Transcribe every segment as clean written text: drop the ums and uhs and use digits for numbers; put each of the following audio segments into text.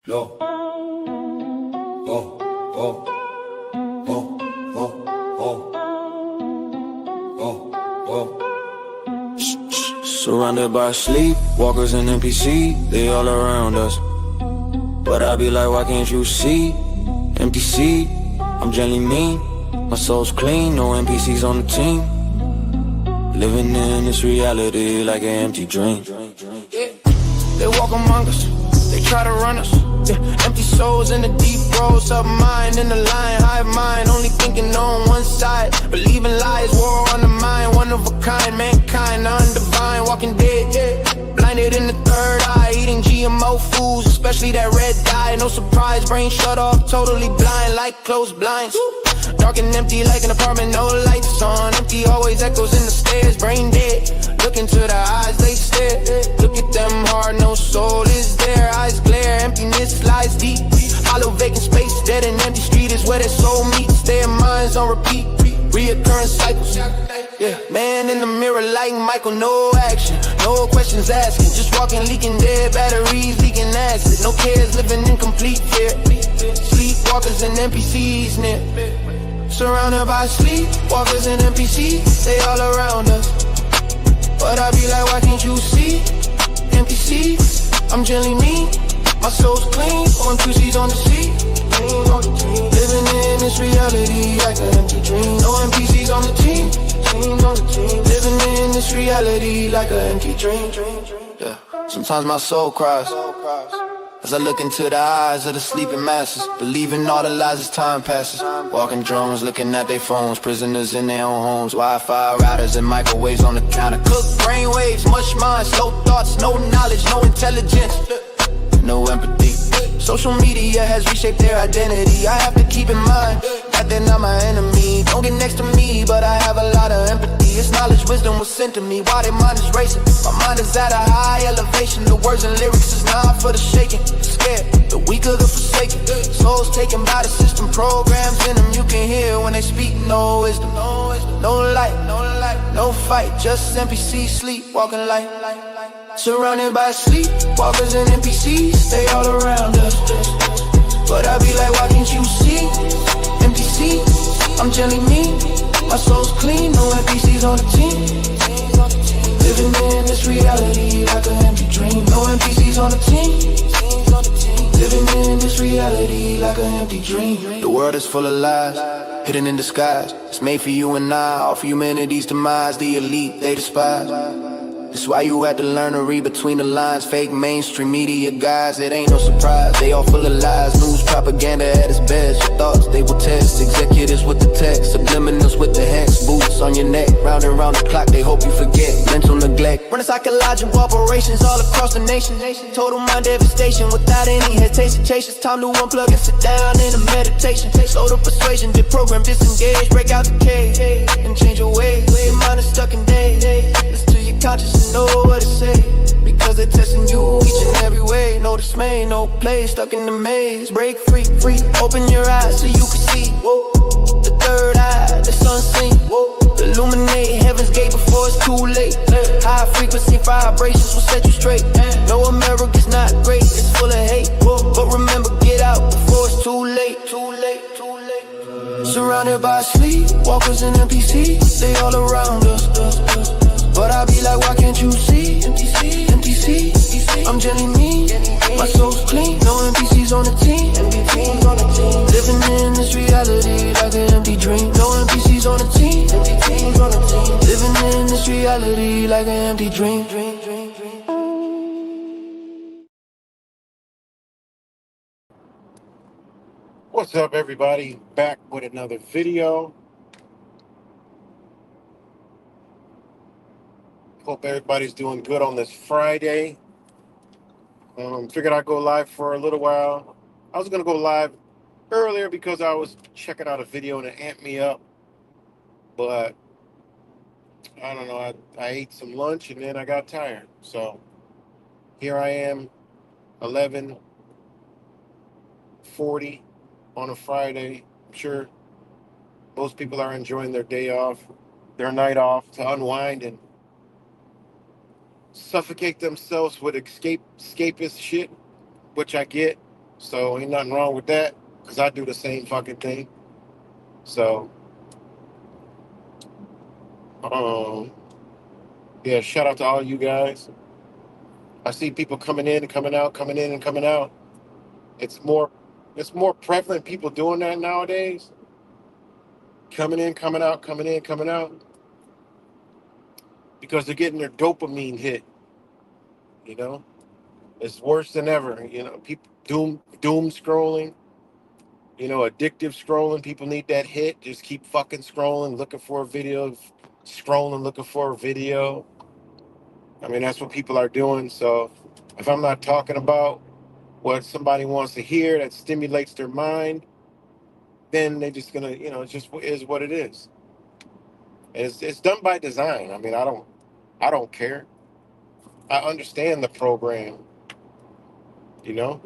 No. Oh, oh, oh, oh, oh, oh, oh. Surrounded by sleepwalkers and NPC, they all around us. But I be like, why can't you see? Empty seat, I'm gently mean. My soul's clean, no NPCs on the team. Living in this reality like an empty dream. Yeah. They walk among us, they try to run us. Yeah. Empty souls in the deep roads, up mind in the line, hive mind, only thinking on one side. Believing lies, war on the mind, one of a kind, mankind, undivine, walking dead, yeah. Blinded in the third eye, eating GMO foods, especially that red dye. No surprise, brain shut off, totally blind, like closed blinds. Dark and empty like an apartment, no lights on. Empty always echoes in the stairs, brain dead. Look into the eyes, they stare. Look at them hard, no soul is there. Eyes glare, emptiness lies deep. Hollow vacant space, dead and empty street is where their soul meets. Their minds on repeat, reoccurring cycles. Yeah, man in the mirror like Michael, no action, no questions asking. Just walking, leaking dead batteries, leaking acid. No cares, living in complete fear. Sleepwalkers and NPCs near. Surrounded by sleepwalkers and NPCs, they all around us. But I be like, why can't you see? Empty seats, I'm gently mean. My soul's clean, on two seats on the seat. Living in this reality like an empty dream. No NPCs on the team. Living in this reality like an empty dream. Yeah. Sometimes my soul cries as I look into the eyes of the sleeping masses, believing all the lies as time passes. Walking drones, looking at their phones, prisoners in their own homes. Wi-Fi routers and microwaves on the counter. Cook brainwaves, mush minds, no thoughts, no knowledge, no intelligence, no empathy. Social media has reshaped their identity. I have to keep in mind that they're not my enemy. Don't get next to me, but I have a lot of empathy. It's knowledge, wisdom was sent to me while their mind is racing. My mind is at a high elevation. The words and lyrics is not for the shaking. Scared, the weak of the forsaken. Souls taken by the system, programs in them you can hear when they speak. No wisdom, no light, no fight. Just NPC sleepwalking light. Surrounded by sleepwalkers and NPCs, they all around us. But I be like, why can't you see? Empty seats, I'm gently mean. My soul's clean, no NPCs on the team. Living in this reality like an empty dream. No NPCs on the team. Living in this reality like an empty dream. The world is full of lies, hidden in disguise. It's made for you and I, all for humanity's demise. The elite, they despise. That's why you had to learn to read between the lines. Fake mainstream media guys, it ain't no surprise. They all full of lies, news propaganda at its best. Your thoughts, they will test. Executives with the text, subliminals with the hex. Boots on your neck, round and round the clock, they hope you forget. Mental neglect, running psychological operations all across the nation. Total mind devastation without any hesitation. It's time to unplug and sit down in a meditation. Slow the persuasion, deprogram, disengage. Break out the cage and change your ways. Your mind is stuck in days. Listen to your conscience and know what to say, because they're testing you each and every way. No dismay, no play, stuck in the maze. Break free, open your eyes so you can see. Whoa. The third eye, the sun sink. Illuminate heaven's gate before it's too late. High frequency vibrations will set you straight. No, America's not great, it's full of hate. But remember, get out before it's too late. Surrounded by sleepwalkers and NPCs, they all around us. But I be like, why can't you see? Empty seats, I'm gently mean. My soul's clean, no NPCs on the team. Living in this reality like an empty dream. No NPCs on the team. Living in this reality like an empty dream. What's up, everybody? Back with another video. Hope everybody's doing good on this Friday. Figured I'd go live for a little while. I was going to go live earlier because I was checking out a video and it amped me up. But I don't know, I ate some lunch and then I got tired. So here I am, 11:40 on a Friday. I'm sure most people are enjoying their day off, their night off, to unwind and suffocate themselves with escapist shit, which I get. So ain't nothing wrong with that because I do the same fucking thing. So, um, yeah, shout out to all you guys. I see people coming in and coming out, coming in and coming out. It's more, it's more prevalent people doing that nowadays. Coming in, coming out, coming in, coming out, because they're getting their dopamine hit. You know, it's worse than ever. You know, people doom scrolling. You know, addictive scrolling. People need that hit. Just keep fucking scrolling, looking for a video, scrolling, looking for a video. I mean, that's what people are doing. So if I'm not talking about what somebody wants to hear that stimulates their mind, then they're just gonna, you know, it just is what it is. And it's done by design. I mean, I don't care. I understand the program. You know,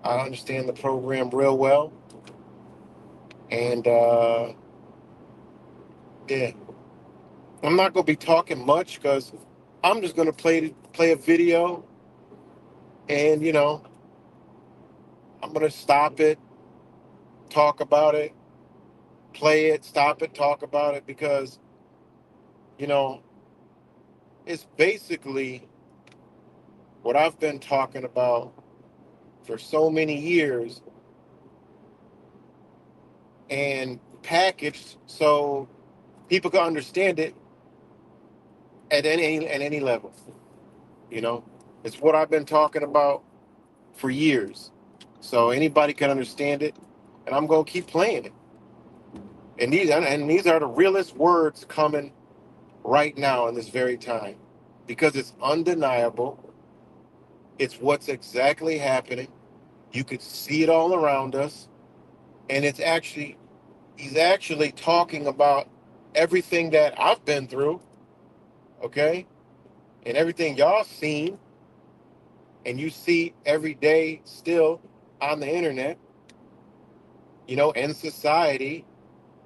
I understand the program real well, and yeah, I'm not gonna be talking much because I'm just gonna play a video, and you know, I'm gonna stop it, talk about it, play it, stop it, talk about it, because you know, it's basically what I've been talking about for so many years and packaged so people can understand it at any level. You know, it's what I've been talking about for years, so anybody can understand it, and I'm gonna keep playing it. And these are the realest words coming right now in this very time, because it's undeniable. It's what's exactly happening. You could see it all around us, and it's actually he's actually talking about everything that I've been through, okay, and everything y'all seen and you see every day still on the internet, you know, and society.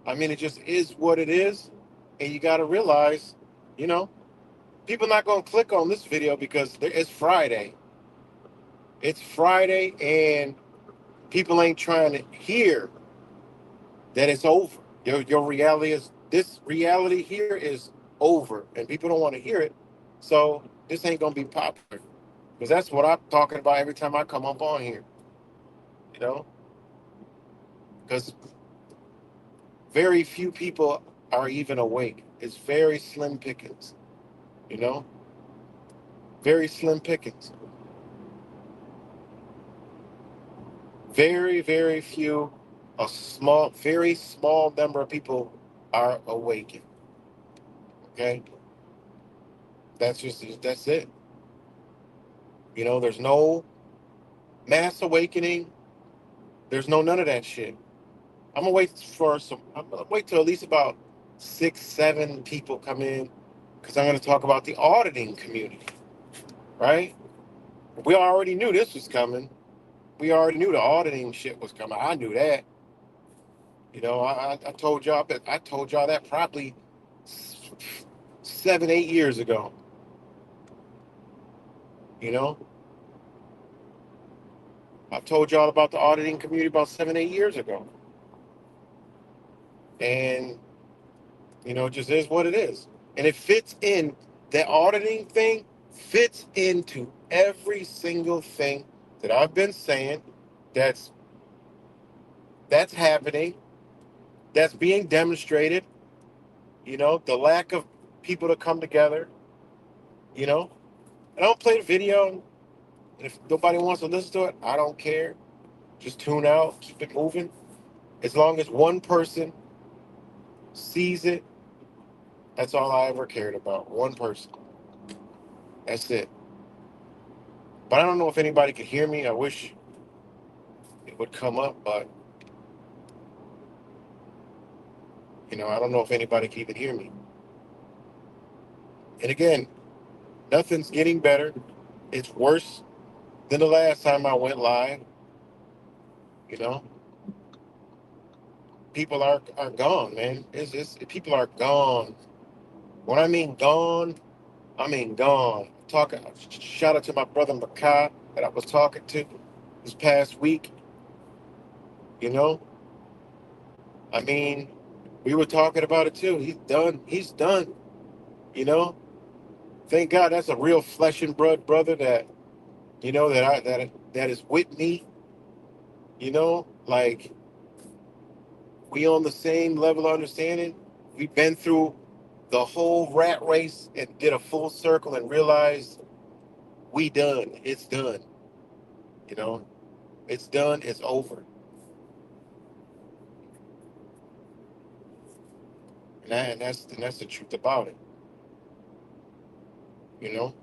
I mean, it just is what it is, and you got to realize, you know, people not going to click on this video because it's Friday. It's Friday, and people ain't trying to hear that it's over. Your reality is this reality here is over, and people don't want to hear it. So this ain't gonna be popular because that's what I'm talking about every time I come up on here. You know, because very few people are even awake. It's very slim pickings. You know, very slim pickings. Very few, a small, very small number of people are awakened. Okay, that's it. You know, there's no mass awakening. There's no none of that shit. I'm gonna wait for some. I'm gonna wait till at least about 6, 7 people come in, because I'm gonna talk about the auditing community. Right? We already knew this was coming. We already knew the auditing shit was coming. I knew that. You know, I told y'all that. I told y'all that probably 7, 8 years ago. You know, I told y'all about the auditing community about 7, 8 years ago, and you know, it just is what it is. And it fits in, the auditing thing fits into every single thing that I've been saying that's that's happening, that's being demonstrated, you know, the lack of people to come together, you know. I don't play the video, and if nobody wants to listen to it, I don't care. Just tune out, keep it moving. As long as one person sees it, that's all I ever cared about. One person. That's it. But I don't know if anybody could hear me. I wish it would come up, but you know, I don't know if anybody can even hear me. And again, nothing's getting better. It's worse than the last time I went live. You know, people are gone, man. It's people are gone. When I mean gone. Talking. Shout out to my brother Makai that I was talking to. this past week. You know, I mean, we were talking about it too. He's done. He's done. You know, thank God that's a real flesh and blood brother that that is with me. You know, like we on the same level of understanding. We've been through the whole rat race and did a full circle and realized we done. It's done. You know, it's done. It's over. And that's the truth about it. You know,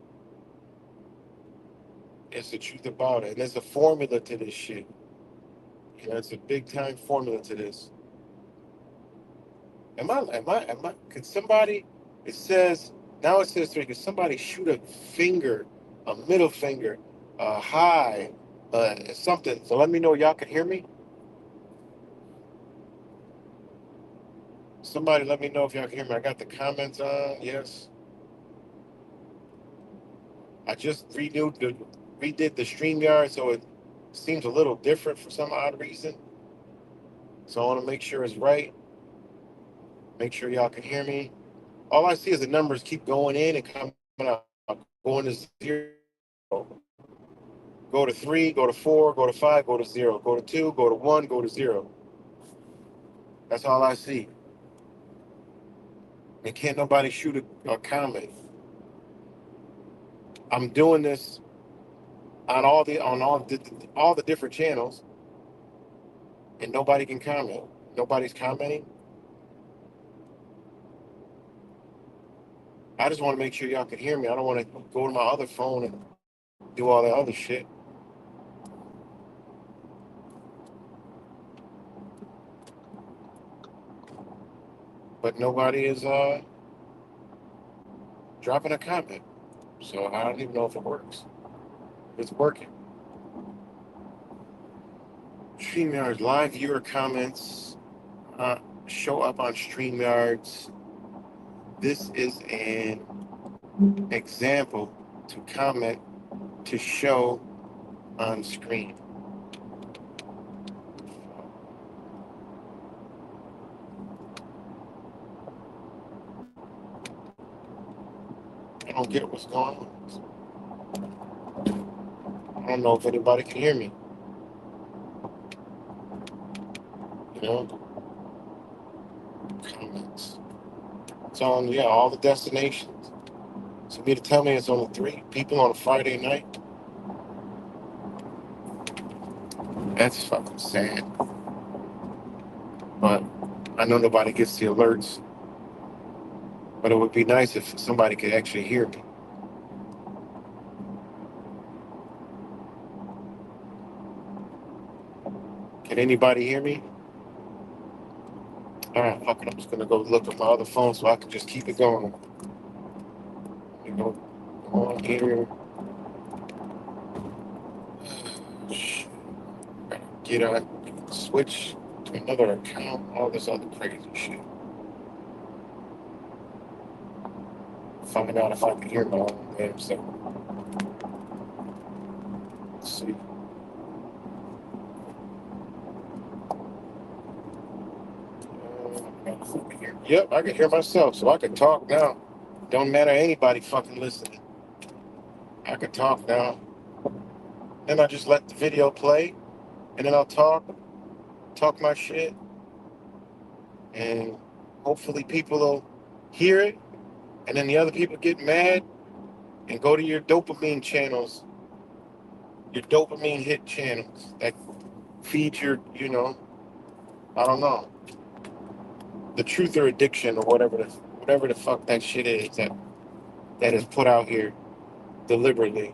it's the truth about it. And there's a formula to this shit. You know, it's a big time formula to this. Could somebody, it says, now it says three, could somebody shoot a finger, a middle finger, high, something? So let me know y'all can hear me. Somebody let me know if y'all can hear me. I got the comments on, yes. I just redid the StreamYard, so it seems a little different for some odd reason. So I want to make sure it's right. Make sure y'all can hear me. All I see is the numbers keep going in and coming out, going to zero. Go to 3, go to 4, go to 5, go to 0. Go to 2, go to 1, go to 0. That's all I see. And can't nobody shoot a comment. I'm doing this on all the different channels, and nobody can comment. Nobody's commenting. I just want to make sure y'all can hear me. I don't want to go to my other phone and do all that other shit. But nobody is dropping a comment. So I don't even know if it works. It's working. StreamYard's live viewer comments show up on StreamYard's. This is an example to comment to show on screen. I don't get what's going on. I don't know if anybody can hear me. You know, comments. It's on, yeah, all the destinations. So me to tell me it's only 3 people on a Friday night. That's fucking sad. But I know nobody gets the alerts. But it would be nice if somebody could actually hear me. Can anybody hear me? All right, fuck it. I'm just gonna go look at my other phone so I can just keep it going. You know, go on here. Get on, switch to another account. All this other crazy shit. Find out if I can hear my own damn self. Let's see. Yep, I can hear myself, so I can talk now. Don't matter anybody fucking listening. I can talk now. Then I just let the video play, and then I'll talk my shit, and hopefully people will hear it, and then the other people get mad and go to your dopamine channels, your dopamine hit channels that feed your, I don't know, the truth or addiction or whatever the fuck that shit is that is put out here deliberately.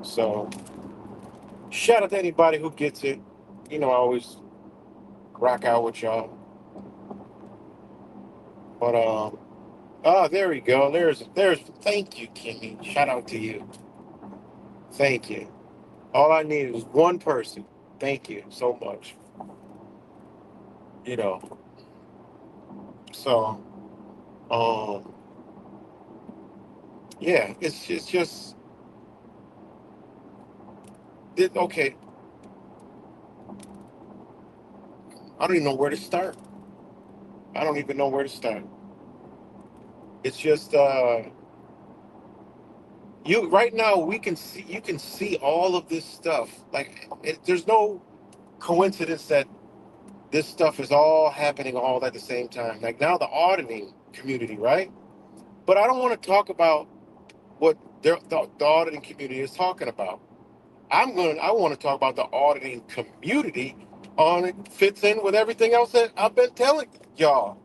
So shout out to anybody who gets it. I always rock out with y'all. But there we go. There's thank you, Kimmy. Shout out to you. Thank you. All I need is one person. Thank you so much. You know. So yeah, it's just Okay, I don't even know where to start. I don't even know where to start. It's just you right now. We can see you can see all of this stuff. Like there's no coincidence that this stuff is all happening all at the same time. Like now the auditing community, right? But I don't want to talk about what the auditing community is talking about. I want to talk about the auditing community on it fits in with everything else that I've been telling y'all.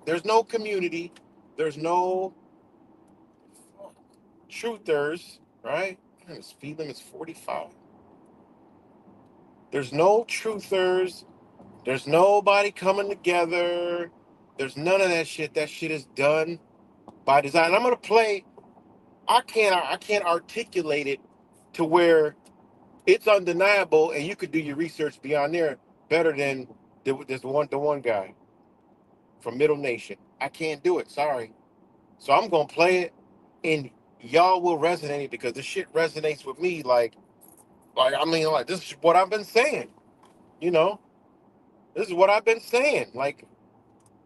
There's no community. There's no truthers, right? Man, the speed limit's 45. There's no truthers. There's nobody coming together. There's none of that shit. That shit is done by design. I'm gonna play. I can't articulate it to where it's undeniable, and you could do your research beyond there better than the one guy from Middle Nation. I can't do it. Sorry. So I'm gonna play it, and y'all will resonate because the shit resonates with me. Like I mean, like this is what I've been saying. You know, this is what I've been saying. Like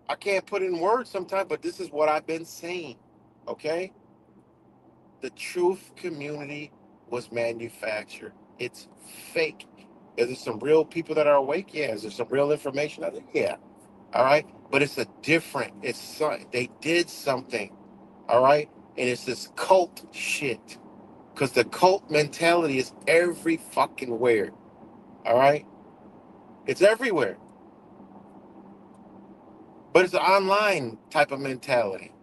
I can't put it in words sometimes, but this is what I've been saying. Okay, the truth community was manufactured. It's fake. Is there some real people that are awake? Yeah. Is there some real information out there? Yeah. All right. But it's a different. They did something. All right. And it's this cult shit. Because the cult mentality is every fucking where. All right. It's everywhere. But it's an online type of mentality.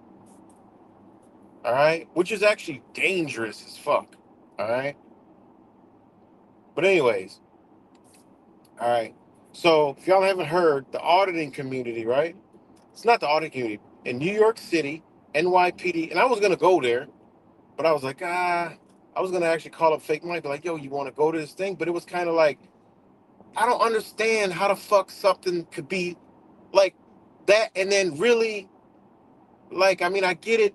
All right. Which is actually dangerous as fuck. All right. But anyways. All right. So if y'all haven't heard, the auditing community, right? It's not the auditing community. In New York City, NYPD, and I was gonna go there, but I was like, I was gonna actually call up fake money, be like, yo, you wanna go to this thing? But it was kind of like, I don't understand how the fuck something could be like that, and then really, like, I mean, I get it.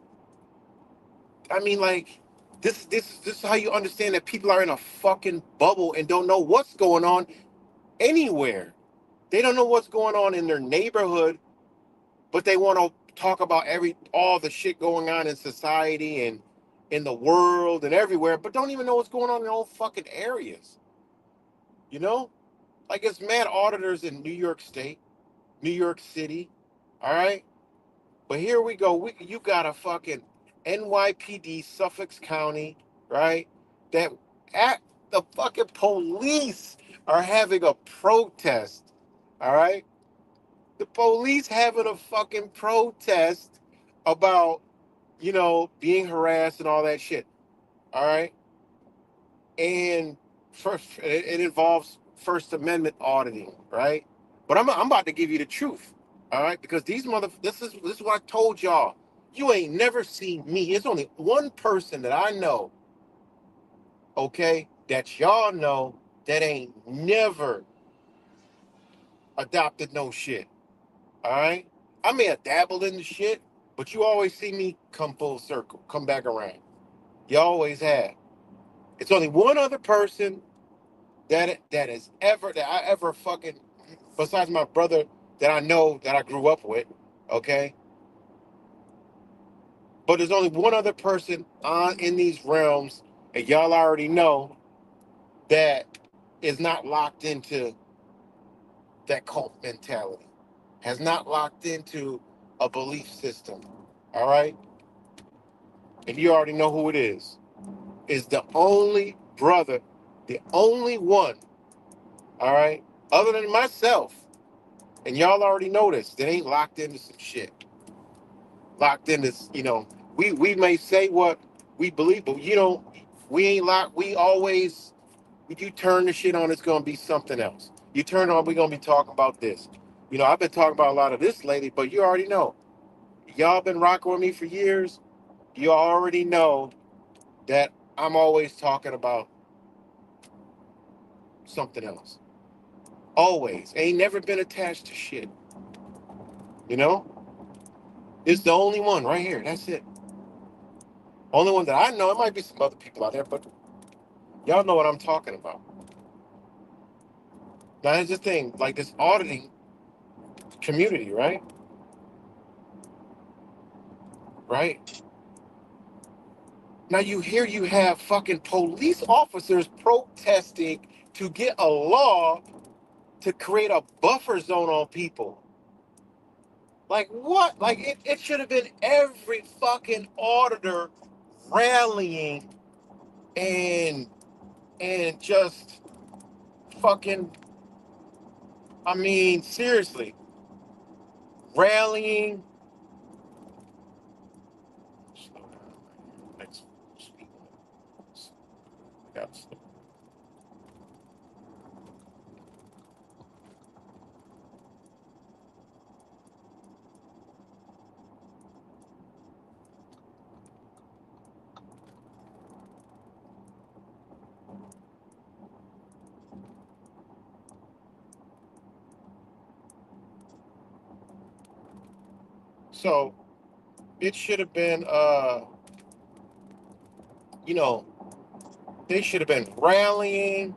I mean, like, this is how you understand that people are in a fucking bubble and don't know what's going on anywhere. They don't know what's going on in their neighborhood, but they want to talk about all the shit going on in society and in the world and everywhere, but don't even know what's going on in their own fucking areas. You know? Like it's mad auditors in New York State, New York City. All right? But here we go. You got a fucking NYPD, Suffolk County, right? That at the fucking police are having a protest. All right? The police having a fucking protest about, being harassed and all that shit. All right. And first, it involves First Amendment auditing, right? But I'm about to give you the truth. All right. Because this is what I told y'all. You ain't never seen me. It's only one person that I know, okay, that y'all know that ain't never adopted no shit. All right. I may have dabbled in the shit, but you always see me come full circle, come back around. You always have. It's only one other person that I ever fucking besides my brother that I know that I grew up with, okay? But there's only one other person on in these realms, and y'all already know that is not locked into that cult mentality, has not locked into a belief system. All right? And you already know who it is the only brother, the only one, all right, other than myself, and y'all already know this, that ain't locked into some shit. Locked into, we may say what we believe, but we ain't locked. We always, if you turn the shit on, it's gonna be something else. You turn it on, we're gonna be talking about this. I've been talking about a lot of this lately, but you already know. Y'all been rocking with me for years. You already know that I'm always talking about something else. Always. Ain't never been attached to shit. You know? It's the only one right here. That's it. Only one that I know. It might be some other people out there, but Y'all know what I'm talking about. Now here's the thing, like this auditing community, right? Right? Now you have fucking police officers protesting to get a law to create a buffer zone on people. Like what? Like it should have been every fucking auditor rallying and just fucking, I mean, seriously, rallying. Slow down right here. Next speed limit. Got to slow. So it should have been, you know, they should have been rallying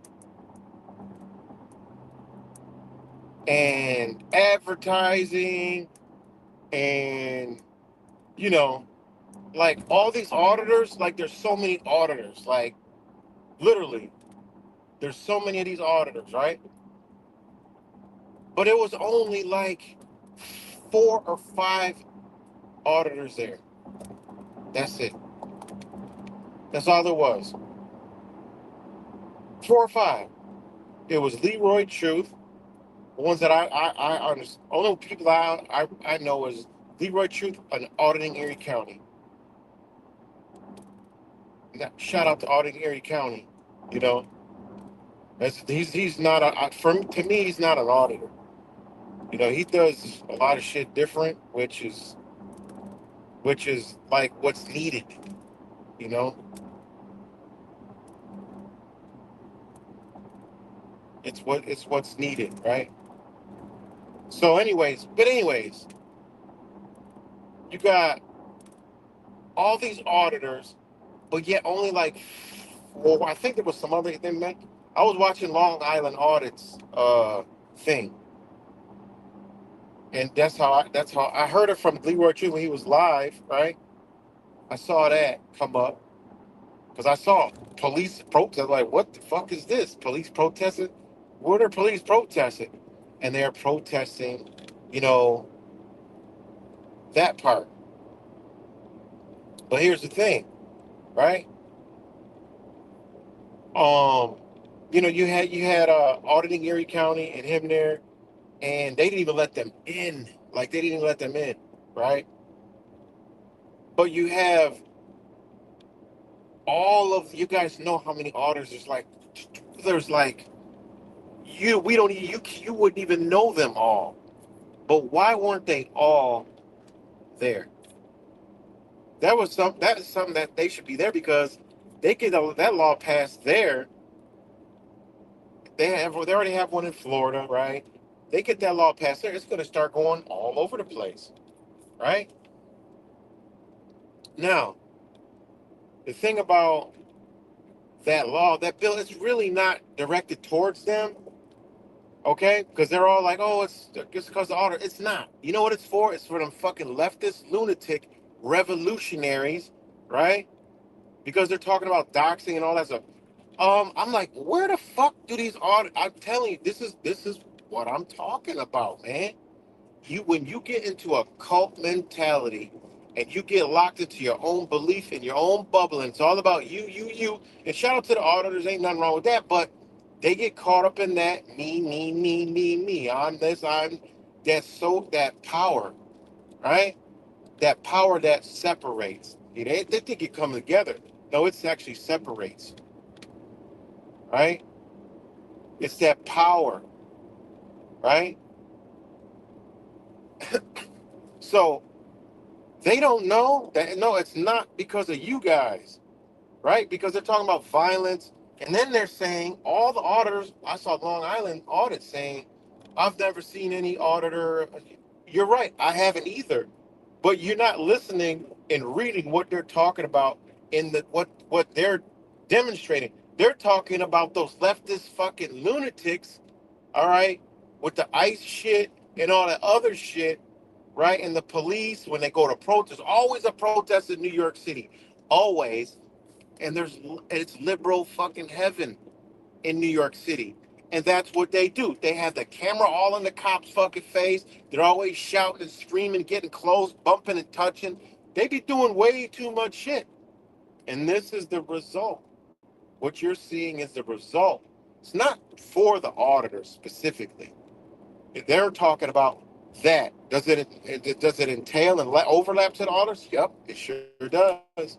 and advertising and, you know, like all these auditors, like there's so many auditors, like literally, there's so many of these auditors, right? But it was only like 4 or 5 auditors there. That's it. That's all there was. 4 or 5. It was Leroy Truth. The ones that I understand. Only people I know is Leroy Truth and auditing Erie County. Shout out to auditing Erie County. You know, he's not to me he's not an auditor. You know, he does a lot of shit different, which is like what's needed. You know, it's what's needed, right? So, anyways, you got all these auditors, but yet only like, well, I think there was some other thing. I was watching Long Island Audits thing, and that's how I heard it from Leroy True when he was live, right? I saw that come up because I saw police protest. Like, what the fuck is this? Police protesting? What are police protesting? And they're protesting, you know, that part. But here's the thing, right? Um, you know, you had auditing Erie County and him there, and they didn't even let them in. Like they didn't even let them in, right? But you have all of you guys know how many auditors there's like we don't you wouldn't even know them all. But why weren't they all there? That is something that they should be there because they get that law passed there. They already have one in Florida, right? They get that law passed there, it's going to start going all over the place, right? Now, the thing about that law, that bill, it's really not directed towards them, okay? Because they're all like, oh, it's just because the order. It's not. You know what it's for? It's for them fucking leftist lunatic revolutionaries, right? Because they're talking about doxing and all that stuff. I'm like, where the fuck do these audit? I'm telling you, this is what I'm talking about, man. When you get into a cult mentality and you get locked into your own belief and your own bubble, and it's all about you. And shout out to the auditors, ain't nothing wrong with that, but they get caught up in that me. I'm this, I'm that power, right? That power that separates. They think it comes together. No, it's actually separates, right? It's that power, right? So they don't know that. No, it's not because of you guys, right? Because they're talking about violence. And then they're saying, all the auditors, I saw Long Island audit saying, I've never seen any auditor. You're right, I haven't either. But you're not listening and reading what they're talking about in what they're demonstrating. They're talking about those leftist fucking lunatics, all right, with the ICE shit and all that other shit, right? And the police, when they go to protest, always a protest in New York City, always. And it's liberal fucking heaven in New York City. And that's what they do. They have the camera all in the cop's fucking face. They're always shouting and screaming, getting close, bumping and touching. They be doing way too much shit. And this is the result. What you're seeing is the result. It's not for the auditors specifically. They're talking about that. Does it entail and overlap to the auditors? Yep, it sure does.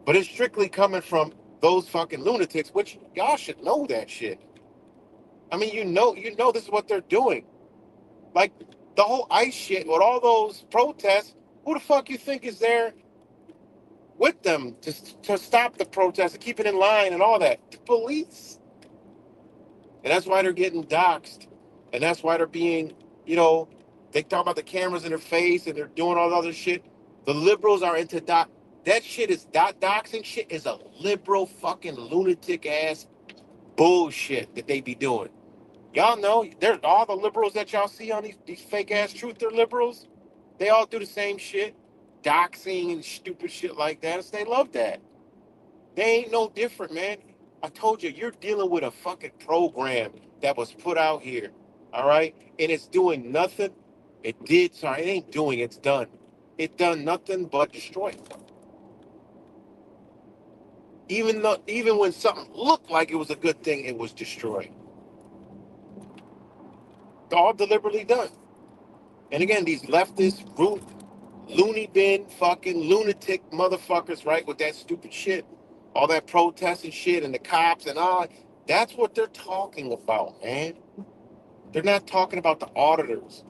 But it's strictly coming from those fucking lunatics, which y'all should know that shit. I mean, you know this is what they're doing. Like the whole ICE shit with all those protests, who the fuck you think is there with them to stop the protests and keep it in line and all that? The police. And that's why they're getting doxxed. And that's why they're being, they talk about the cameras in their face and they're doing all the other shit. The liberals are into that shit is doxing shit is a liberal fucking lunatic ass bullshit that they be doing. Y'all know there's all the liberals that y'all see on these fake ass truther liberals. They all do the same shit, doxing and stupid shit like that. They love that. They ain't no different, man. I told you, you're dealing with a fucking program that was put out here, all right? And it's doing nothing. It ain't doing, it's done. It done nothing but destroy. Even when something looked like it was a good thing, it was destroyed. All deliberately done. And again, these leftist, loony bin, fucking lunatic motherfuckers, right, with that stupid shit, all that protesting shit and the cops and all, that's what they're talking about, man. They're not talking about the auditors.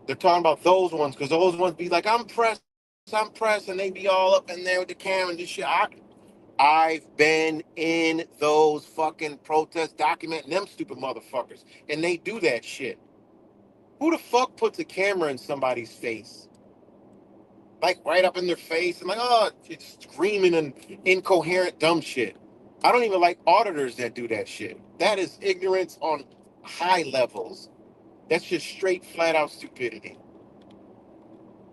They're talking about those ones, because those ones be like, I'm pressed, and they be all up in there with the camera and this shit. I've been in those fucking protests documenting them stupid motherfuckers, and they do that shit. Who the fuck puts a camera in somebody's face? Like right up in their face and like, oh, it's screaming and incoherent dumb shit. I don't even like auditors that do that shit. That is ignorance on high levels. That's just straight flat out stupidity.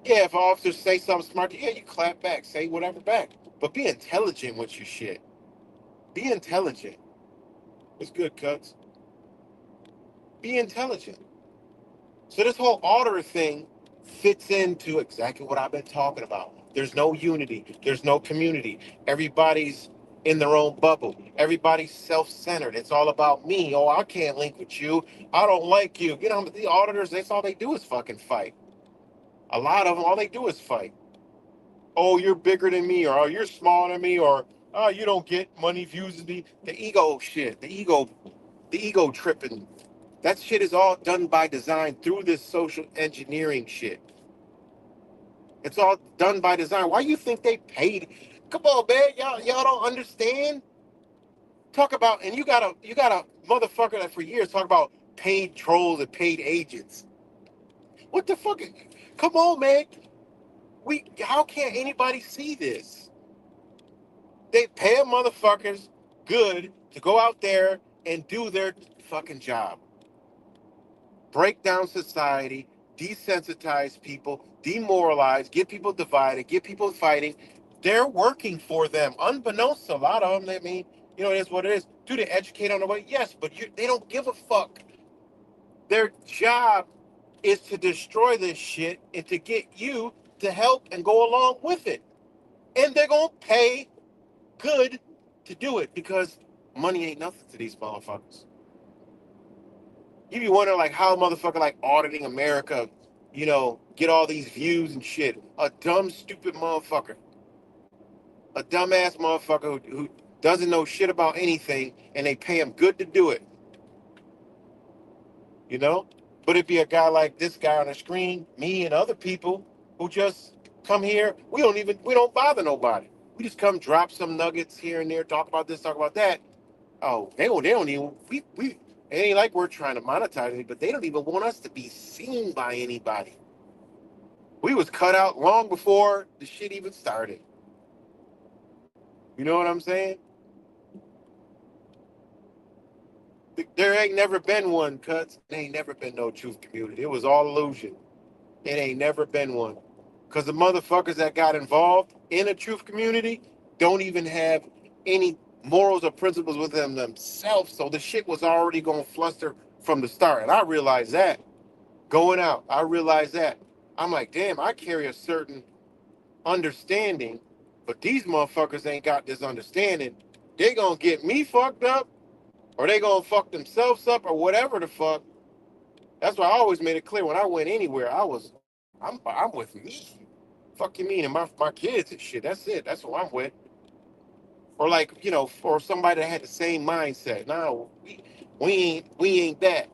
Yeah, if officers say something smart, yeah, you clap back, say whatever back. But be intelligent with your shit. Be intelligent. It's good, cuts. Be intelligent. So this whole auditor thing fits into exactly what I've been talking about. There's no unity. There's no community. Everybody's in their own bubble. Everybody's self-centered. It's all about me. Oh, I can't link with you. I don't like you. The auditors, that's all they do is fucking fight. A lot of them, all they do is fight. Oh, you're bigger than me, or oh, you're smaller than me, or oh, you don't get money, views, the ego shit, the ego tripping. That shit is all done by design through this social engineering shit. It's all done by design. Why you think they paid? Come on, man, y'all don't understand. Talk about, and you got a motherfucker that for years talk about paid trolls and paid agents. What the fuck? Come on, man. How can't anybody see this? They pay motherfuckers good to go out there and do their fucking job. Break down society, desensitize people, demoralize, get people divided, get people fighting. They're working for them, unbeknownst to a lot of them. I mean, it is what it is. Do they educate on the way? Yes, but they don't give a fuck. Their job is to destroy this shit and to get you to help and go along with it. And they're going to pay good to do it because money ain't nothing to these motherfuckers. You be wondering like how a motherfucker like auditing America, get all these views and shit. A dumb, stupid motherfucker. A dumbass motherfucker who doesn't know shit about anything and they pay him good to do it. But it'd be a guy like this guy on the screen, me and other people who just come here. We don't bother nobody. We just come drop some nuggets here and there, talk about this, talk about that. Oh, they don't even, it ain't like we're trying to monetize it, but they don't even want us to be seen by anybody. We was cut out long before the shit even started. You know what I'm saying? There ain't never been one, cuts. There ain't never been no truth community. It was all illusion. It ain't never been one. Because the motherfuckers that got involved in a truth community don't even have any morals or principles within themselves. So the shit was already going to fluster from the start. And I realized that going out. I realized that. I'm like, damn, I carry a certain understanding, but these motherfuckers ain't got this understanding. They going to get me fucked up or they going to fuck themselves up or whatever the fuck. That's why I always made it clear when I went anywhere, I'm with me. Fuck you mean and my kids and shit. That's it. That's who I'm with. Or like, for somebody that had the same mindset. No, we ain't that.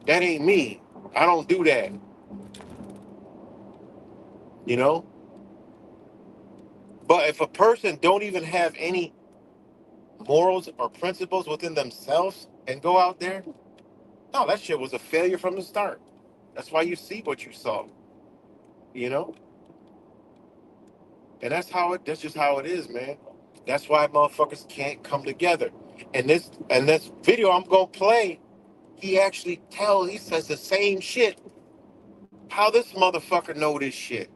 That ain't me. I don't do that. You know? But if a person don't even have any morals or principles within themselves and go out there, no, that shit was a failure from the start. That's why you see what you saw. You know? And that's just how it is, man. That's why motherfuckers can't come together. And this video I'm gonna play, he says the same shit. How this motherfucker know this shit?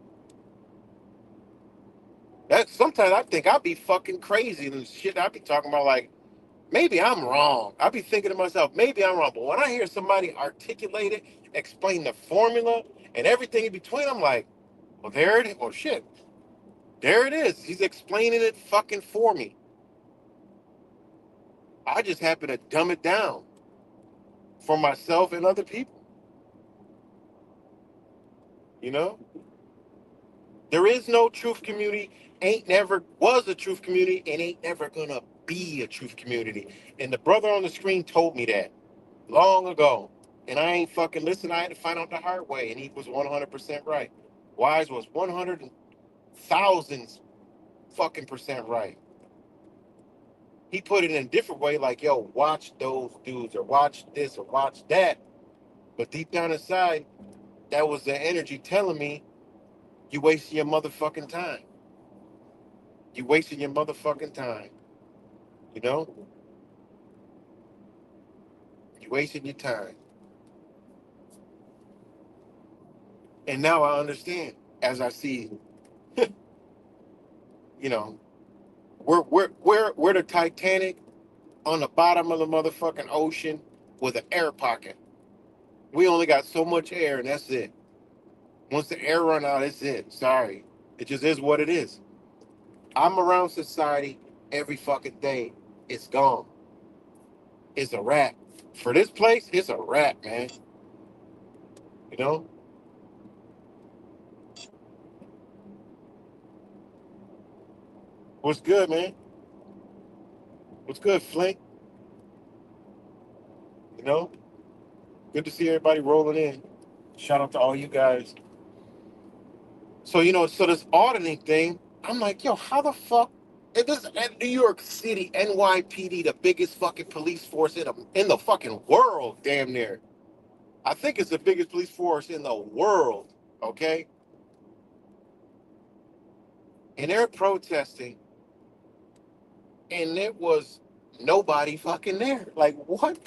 That sometimes I think I'd be fucking crazy and shit I be talking about like maybe I'm wrong. I be thinking to myself, maybe I'm wrong. But when I hear somebody articulate it, explain the formula and everything in between, I'm like, well there it is. Well shit. There it is. He's explaining it fucking for me. I just happen to dumb it down for myself and other people. You know? There is no truth community, ain't never was a truth community, and ain't never gonna be a truth community. And the brother on the screen told me that long ago. And I ain't fucking listen. I had to find out the hard way, and he was 100% right. Wise was 100,000 fucking percent right. He put it in a different way, like, yo, watch those dudes, or watch this, or watch that. But deep down inside, that was the energy telling me you wasting your motherfucking time. You wasting your motherfucking time. You know? You wasting your time. And now I understand as I see, you know, we're the Titanic on the bottom of the motherfucking ocean with an air pocket. We only got so much air and that's it. Once the air run out, it's it. Sorry. It just is what it is. I'm around society every fucking day. It's gone. It's a wrap. For this place, it's a wrap, man. You know? What's good, man? What's good, Flink? You know? Good to see everybody rolling in. Shout out to all you guys. So, so this auditing thing, I'm like, yo, how the fuck? This at New York City, NYPD, the biggest fucking police force in the fucking world, damn near. I think it's the biggest police force in the world, okay? And they're protesting, and it was nobody fucking there. Like, what?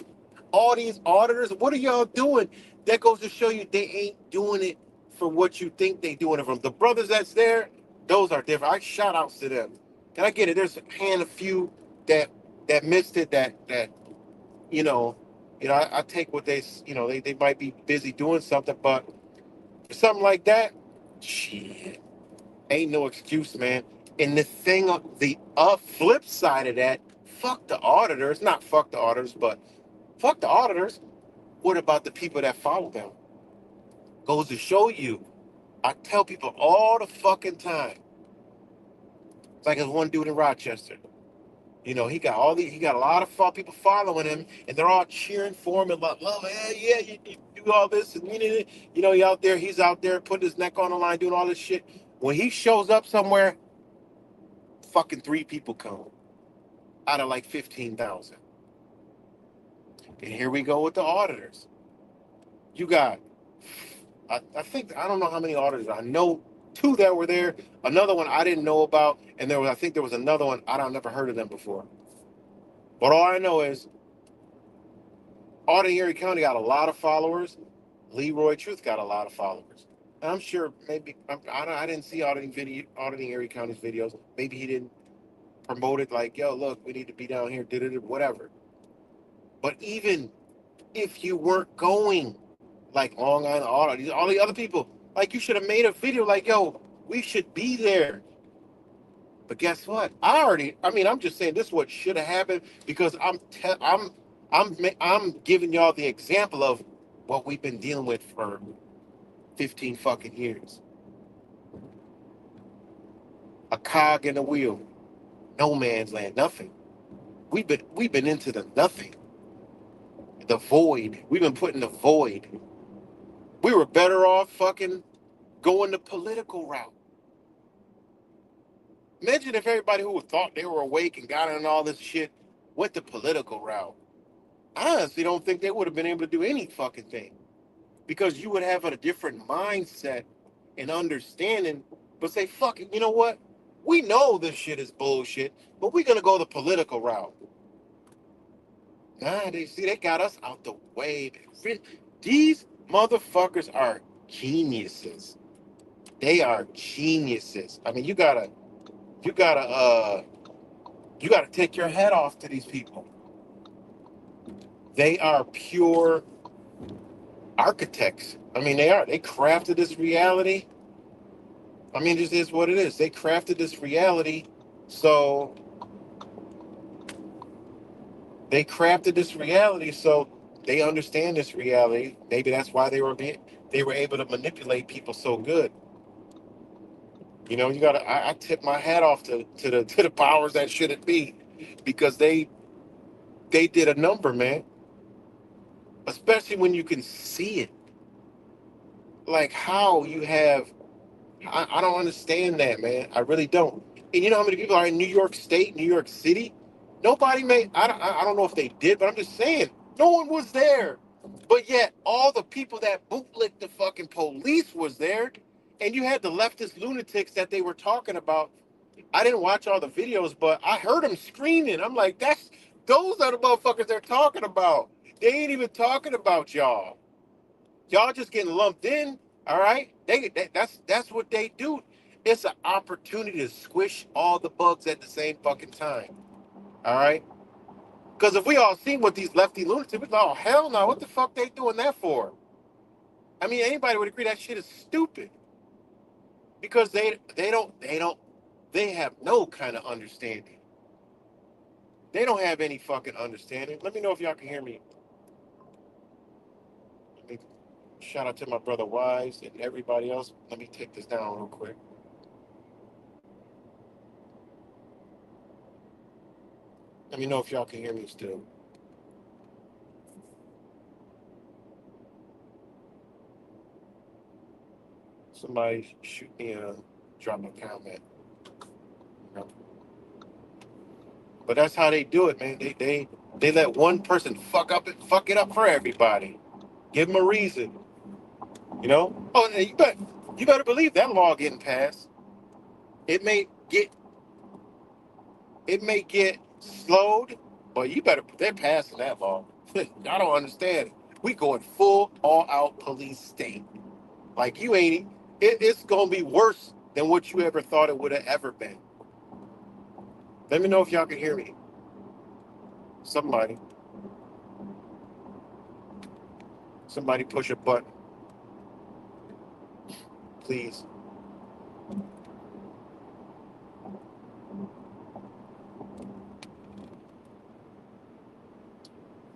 All these auditors, what are y'all doing? That goes to show you they ain't doing it for what you think they doing it from. The brothers that's there, those are different. I shout outs to them. Can I get it? There's a few that missed it. That you know, I take what they might be busy doing something, but for something like that, shit, ain't no excuse, man. And the flip side of that, fuck the auditors. Not fuck the auditors, but fuck the auditors. What about the people that follow them? Goes to show you. I tell people all the fucking time. It's like there's one dude in Rochester. He got a lot of people following him, and they're all cheering for him and like, love, yeah, you do all this, and he's out there putting his neck on the line, doing all this shit. When he shows up somewhere, fucking 3 people come out of like 15,000. And here we go with the auditors. You got, I don't know how many auditors. I know 2 that were there. Another one I didn't know about, and I think there was another one I don't never heard of them before. But all I know is Auditors County got a lot of followers. Leroy Truth got a lot of followers. And I'm sure maybe I didn't see auditing Erie County's videos. Maybe he didn't promote it like, yo, look, we need to be down here, whatever. But even if you weren't going, like Long Island Auto, all the other people, like you should have made a video like, yo, we should be there. But guess what? I'm just saying this is what should have happened because I'm giving y'all the example of what we've been dealing with for 15 fucking years. A cog in the wheel, no man's land, nothing. We've been into the nothing, the void. We've been put in the void. We were better off fucking going the political route. Imagine if everybody who thought they were awake and got in all this shit went the political route. I honestly don't think they would have been able to do any fucking thing because you would have a different mindset and understanding, but say, fuck it, you know what? We know this shit is bullshit, but we're going to go the political route. Nah, they got us out the way. These motherfuckers are geniuses. They are geniuses. I mean, you gotta take your head off to these people. They are pure architects. I mean, they are. They crafted this reality. I mean, this is what it is. They crafted this reality, so they understand this reality. Maybe that's why they were able to manipulate people so good. You know, I tip my hat off to the powers that shouldn't be, because they did a number, man. Especially when you can see it. Like how you have, I don't understand that, man. I really don't. And you know how many people are in New York State, New York City? Nobody made. I don't know if they did, but I'm just saying, no one was there. But yet, all the people that bootlicked the fucking police was there, and you had the leftist lunatics that they were talking about. I didn't watch all the videos, but I heard them screaming. I'm like, those are the motherfuckers they're talking about. They ain't even talking about y'all. Y'all just getting lumped in. All right, that's what they do. It's an opportunity to squish all the bugs at the same fucking time. All right, because if we all seen what these lefty lunatics, we go, oh hell no, what the fuck they doing that for? I mean, anybody would agree that shit is stupid because they have no kind of understanding. They don't have any fucking understanding. Let me know if y'all can hear me. Let me shout out to my brother Wise and everybody else. Let me take this down real quick. Let me know if y'all can hear me still. Somebody shoot me a drop a comment. You know? But that's how they do it, man. They let one person fuck it up for everybody. Give them a reason. You know? Oh, you better believe that law getting passed. It may get slowed, but they're passing that law. I don't understand it. We going full all out police state. Like you ain't it's gonna be worse than what you ever thought it would have ever been. Let me know if y'all can hear me. Somebody push a button. Please.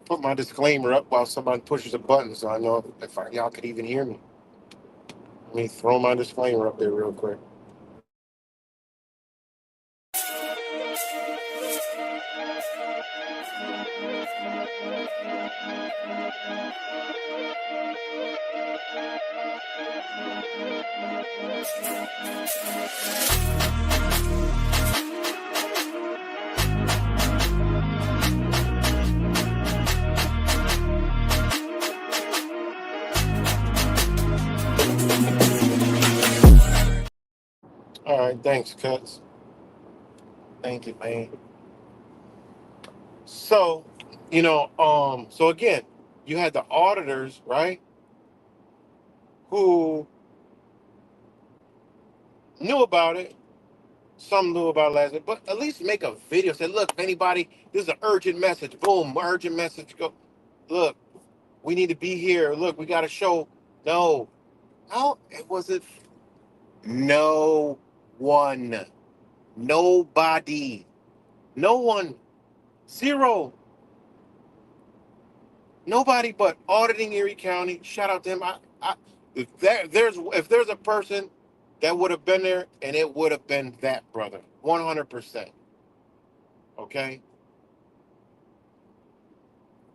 Put my disclaimer up while somebody pushes a button so I know if y'all could even hear me. Let me throw my disclaimer up there real quick. All right, thanks, Cuts. Thank you, man. So, so again, you had the auditors, right, who knew about it. Some knew about it last week, but at least make a video. Say, look, if anybody, this is an urgent message. Boom, urgent message. Go, look, we need to be here. Look, we got to show. No, how it was it? No one, nobody, no one, zero, nobody but auditing Erie County. Shout out to him. If there's a person that would have been there, and it would have been that brother, 100%. Okay,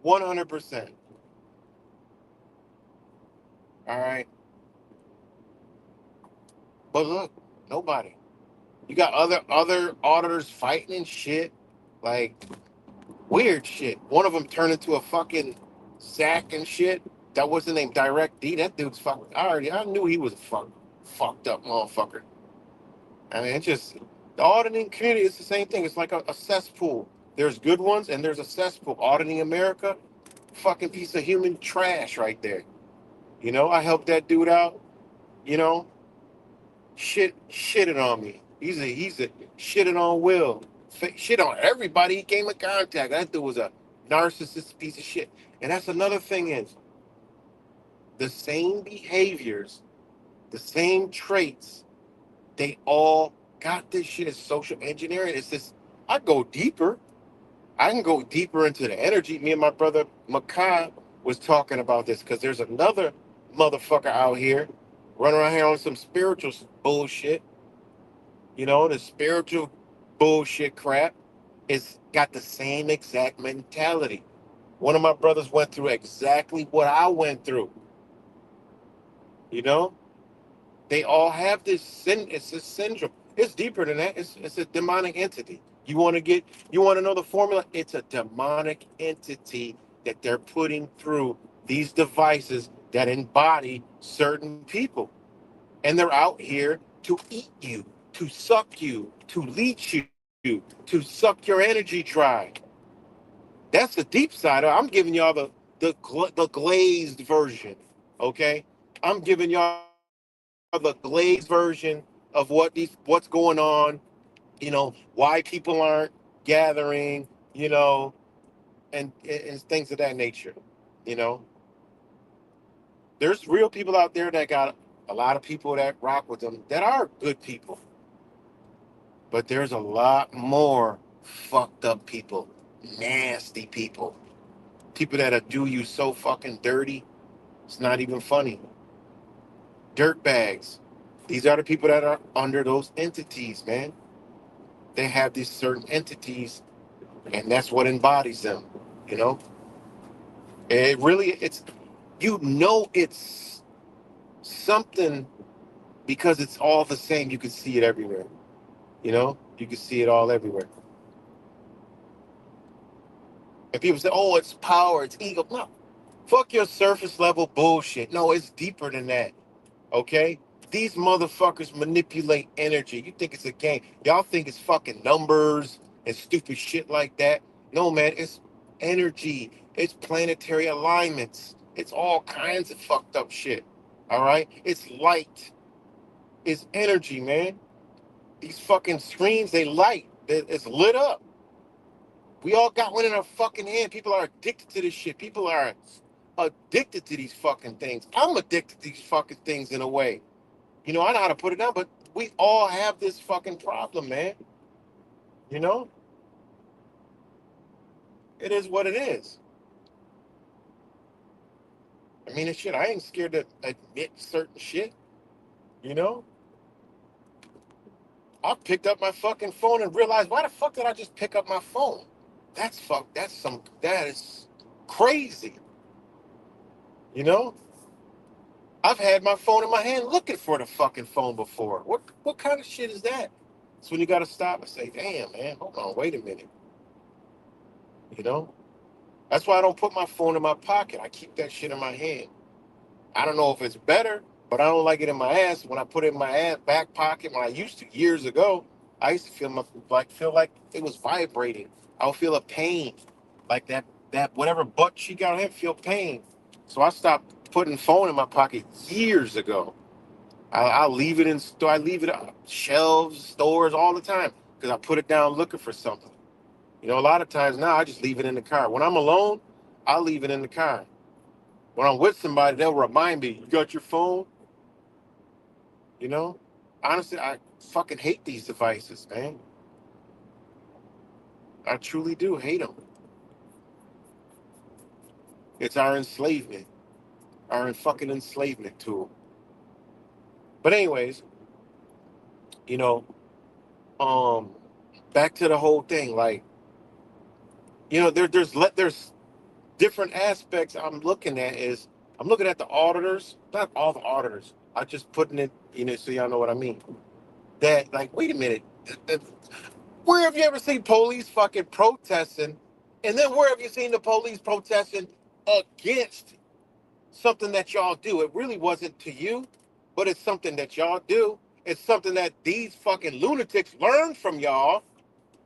100%. All right, but look, nobody. You got other auditors fighting and shit, like weird shit. One of them turned into a fucking sack and shit. That was the name Direct D. That dude's fucking. I knew he was a fucked up motherfucker. I mean, it's just the auditing community is the same thing. It's like a cesspool. There's good ones and there's a cesspool. Auditing America, fucking piece of human trash right there. You know, I helped that dude out. You know, shitted on me. He's a shitting on Will. Shit on everybody he came in contact. That dude was a narcissist piece of shit. And that's another thing is the same behaviors, the same traits, they all got this shit as social engineering. It's this I go deeper. I can go deeper into the energy. Me and my brother Makai was talking about this because there's another motherfucker out here running around here on some spiritual bullshit. You know, the spiritual bullshit crap is got the same exact mentality. One of my brothers went through exactly what I went through. You know, they all have this it's a syndrome. It's deeper than that. It's a demonic entity. You want to know the formula? It's a demonic entity that they're putting through these devices that embody certain people. And they're out here to eat you, to suck you, to leech you, to suck your energy dry. That's the deep side. I'm giving y'all the glazed version, okay? I'm giving y'all the glazed version of what's going on. You know why people aren't gathering. You know, and things of that nature. You know, there's real people out there that got a lot of people that rock with them that are good people. But there's a lot more fucked up people, nasty people, people that'll do you so fucking dirty, it's not even funny. Dirt bags. These are the people that are under those entities, man. They have these certain entities, and that's what embodies them. You know, it really, it's something because it's all the same. You can see it everywhere. You know, you can see it all everywhere. And people say, "Oh, it's power, it's ego." No, fuck your surface level bullshit. No, it's deeper than that. Okay? These motherfuckers manipulate energy. You think it's a game. Y'all think it's fucking numbers and stupid shit like that. No, man, it's energy. It's planetary alignments. It's all kinds of fucked up shit. All right? It's light. It's energy, man. These fucking screens, they light. It's lit up. We all got one in our fucking hand. People are addicted to this shit. People are addicted to these fucking things. I'm addicted to these fucking things in a way. You know, I know how to put it down, but we all have this fucking problem, man. You know? It is what it is. I mean, it's shit. I ain't scared to admit certain shit. You know? I picked up my fucking phone and realized, why the fuck did I just pick up my phone? That is crazy. You know? I've had my phone in my hand looking for the fucking phone before. What kind of shit is that? So when you gotta stop and say, damn, man, hold on, wait a minute. You know? That's why I don't put my phone in my pocket. I keep that shit in my hand. I don't know if it's better, but I don't like it in my ass. When I put it in my ass back pocket, when I used to years ago, I used to feel like it was vibrating. I would feel a pain, like that that whatever butt cheek out of him feel pain. So I stopped putting phone in my pocket years ago. I'll leave it in store. I leave it on shelves, stores all the time because I put it down looking for something. You know, a lot of times now I just leave it in the car. When I'm alone, I'll leave it in the car. When I'm with somebody, they'll remind me, "You got your phone?" You know, honestly, I fucking hate these devices, man. I truly do hate them. It's our enslavement, our fucking enslavement tool. But anyways, you know, um, back to the whole thing. Like, you know, there's different aspects I'm looking at. Is I'm looking at the auditors, not all the auditors. I just putting it, you know, so y'all know what I mean. That like, wait a minute, where have you ever seen police fucking protesting, and then where have you seen the police protesting against something that y'all do? It really wasn't to you, but it's something that y'all do. It's something that these fucking lunatics learned from y'all,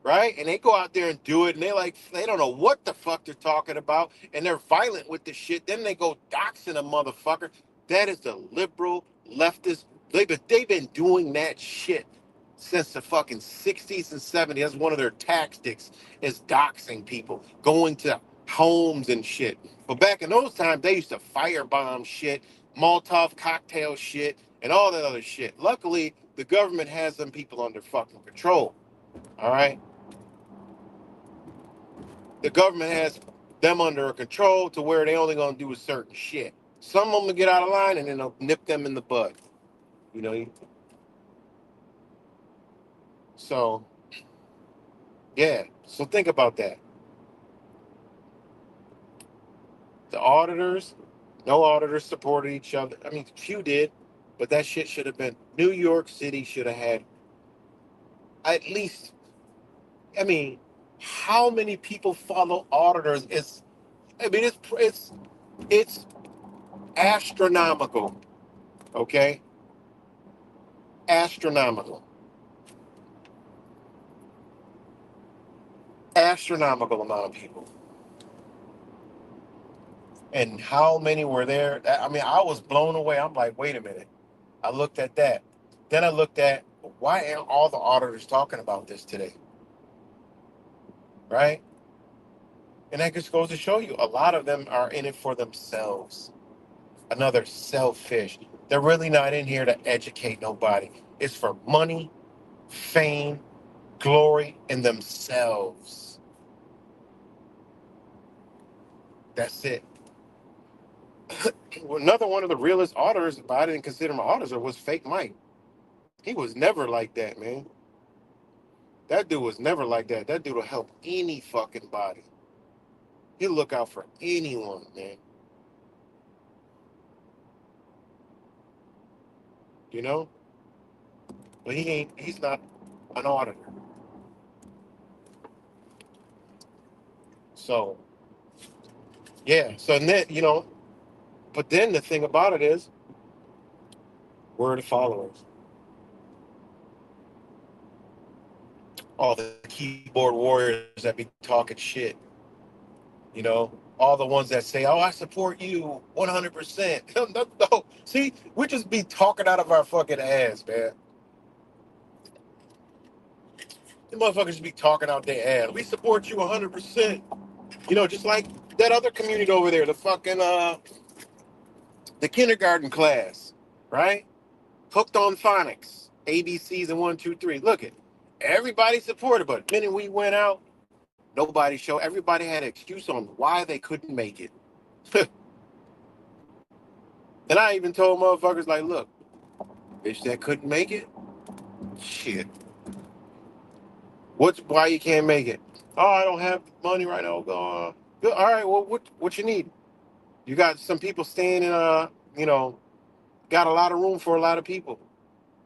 right? And they go out there and do it, and they don't know what the fuck they're talking about, and they're violent with the shit. Then they go doxing a motherfucker. That is the liberal leftist. They've been doing that shit since the fucking 60s and 70s. That's one of their tactics, is doxing people, going to homes and shit. But back in those times, they used to firebomb shit, Molotov cocktail shit, and all that other shit. Luckily, the government has them people under fucking control. All right, the government has them under control to where they only gonna do a certain shit. Some of them will get out of line and then they'll nip them in the bud. You know. So yeah. So think about that. The auditors, no auditors supported each other. I mean, few did, but that shit should have been. New York City should have had at least. I mean, how many people follow auditors? It's. I mean, it's astronomical. Okay, astronomical. Astronomical amount of people. And how many were there? I mean, I was blown away. I'm like, wait a minute. I looked at that. Then I looked at, why aren't all the auditors talking about this today? Right? And that just goes to show you a lot of them are in it for themselves. Another selfish. They're really not in here to educate nobody. It's for money, fame, glory, and themselves. That's it. Another one of the realest auditors, but I didn't consider him an auditor, was Fake Mike. He was never like that, man. That dude was never like that. That dude will help any fucking body. He'll look out for anyone, man. You know? But he's not an auditor. So, yeah. So then, you know, but then the thing about it is, we're the followers. All the keyboard warriors that be talking shit, you know? All the ones that say, "Oh, I support you 100%." No, no, no. See, we just be talking out of our fucking ass, man. The motherfuckers be talking out their ass. We support you 100%. You know, just like that other community over there, the fucking the kindergarten class, right? Hooked on phonics, ABCs and 1, 2, 3. Look it, everybody supported, but the minute we went out, nobody showed. Everybody had an excuse on why they couldn't make it. And I even told motherfuckers like, look, bitch that couldn't make it, shit. What's why you can't make it? Oh, I don't have money right now. Good. All right, well, what you need? You got some people staying in you know, got a lot of room for a lot of people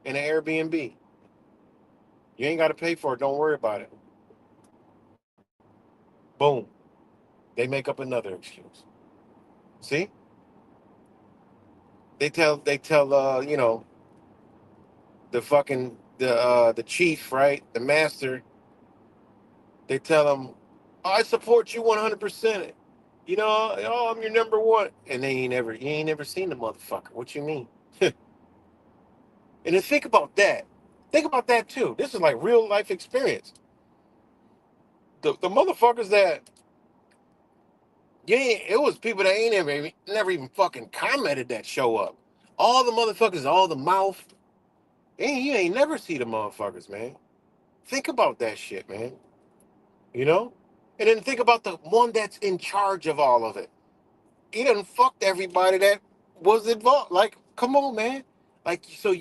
in an Airbnb. You ain't got to pay for it. Don't worry about it. Boom. They make up another excuse. See? They tell you know, the chief, right? The master, they tell him, "I support you 100%." You know, oh, I'm your number one, and you ain't never seen the motherfucker. What you mean? And then think about that. Think about that too. This is like real life experience. The motherfuckers that it was people that ain't never even fucking commented that show up. All the motherfuckers, all the mouth. You ain't never see the motherfuckers, man. Think about that shit, man. You know? And then think about the one that's in charge of all of it. He done fucked everybody that was involved. Like, come on, man. Like, so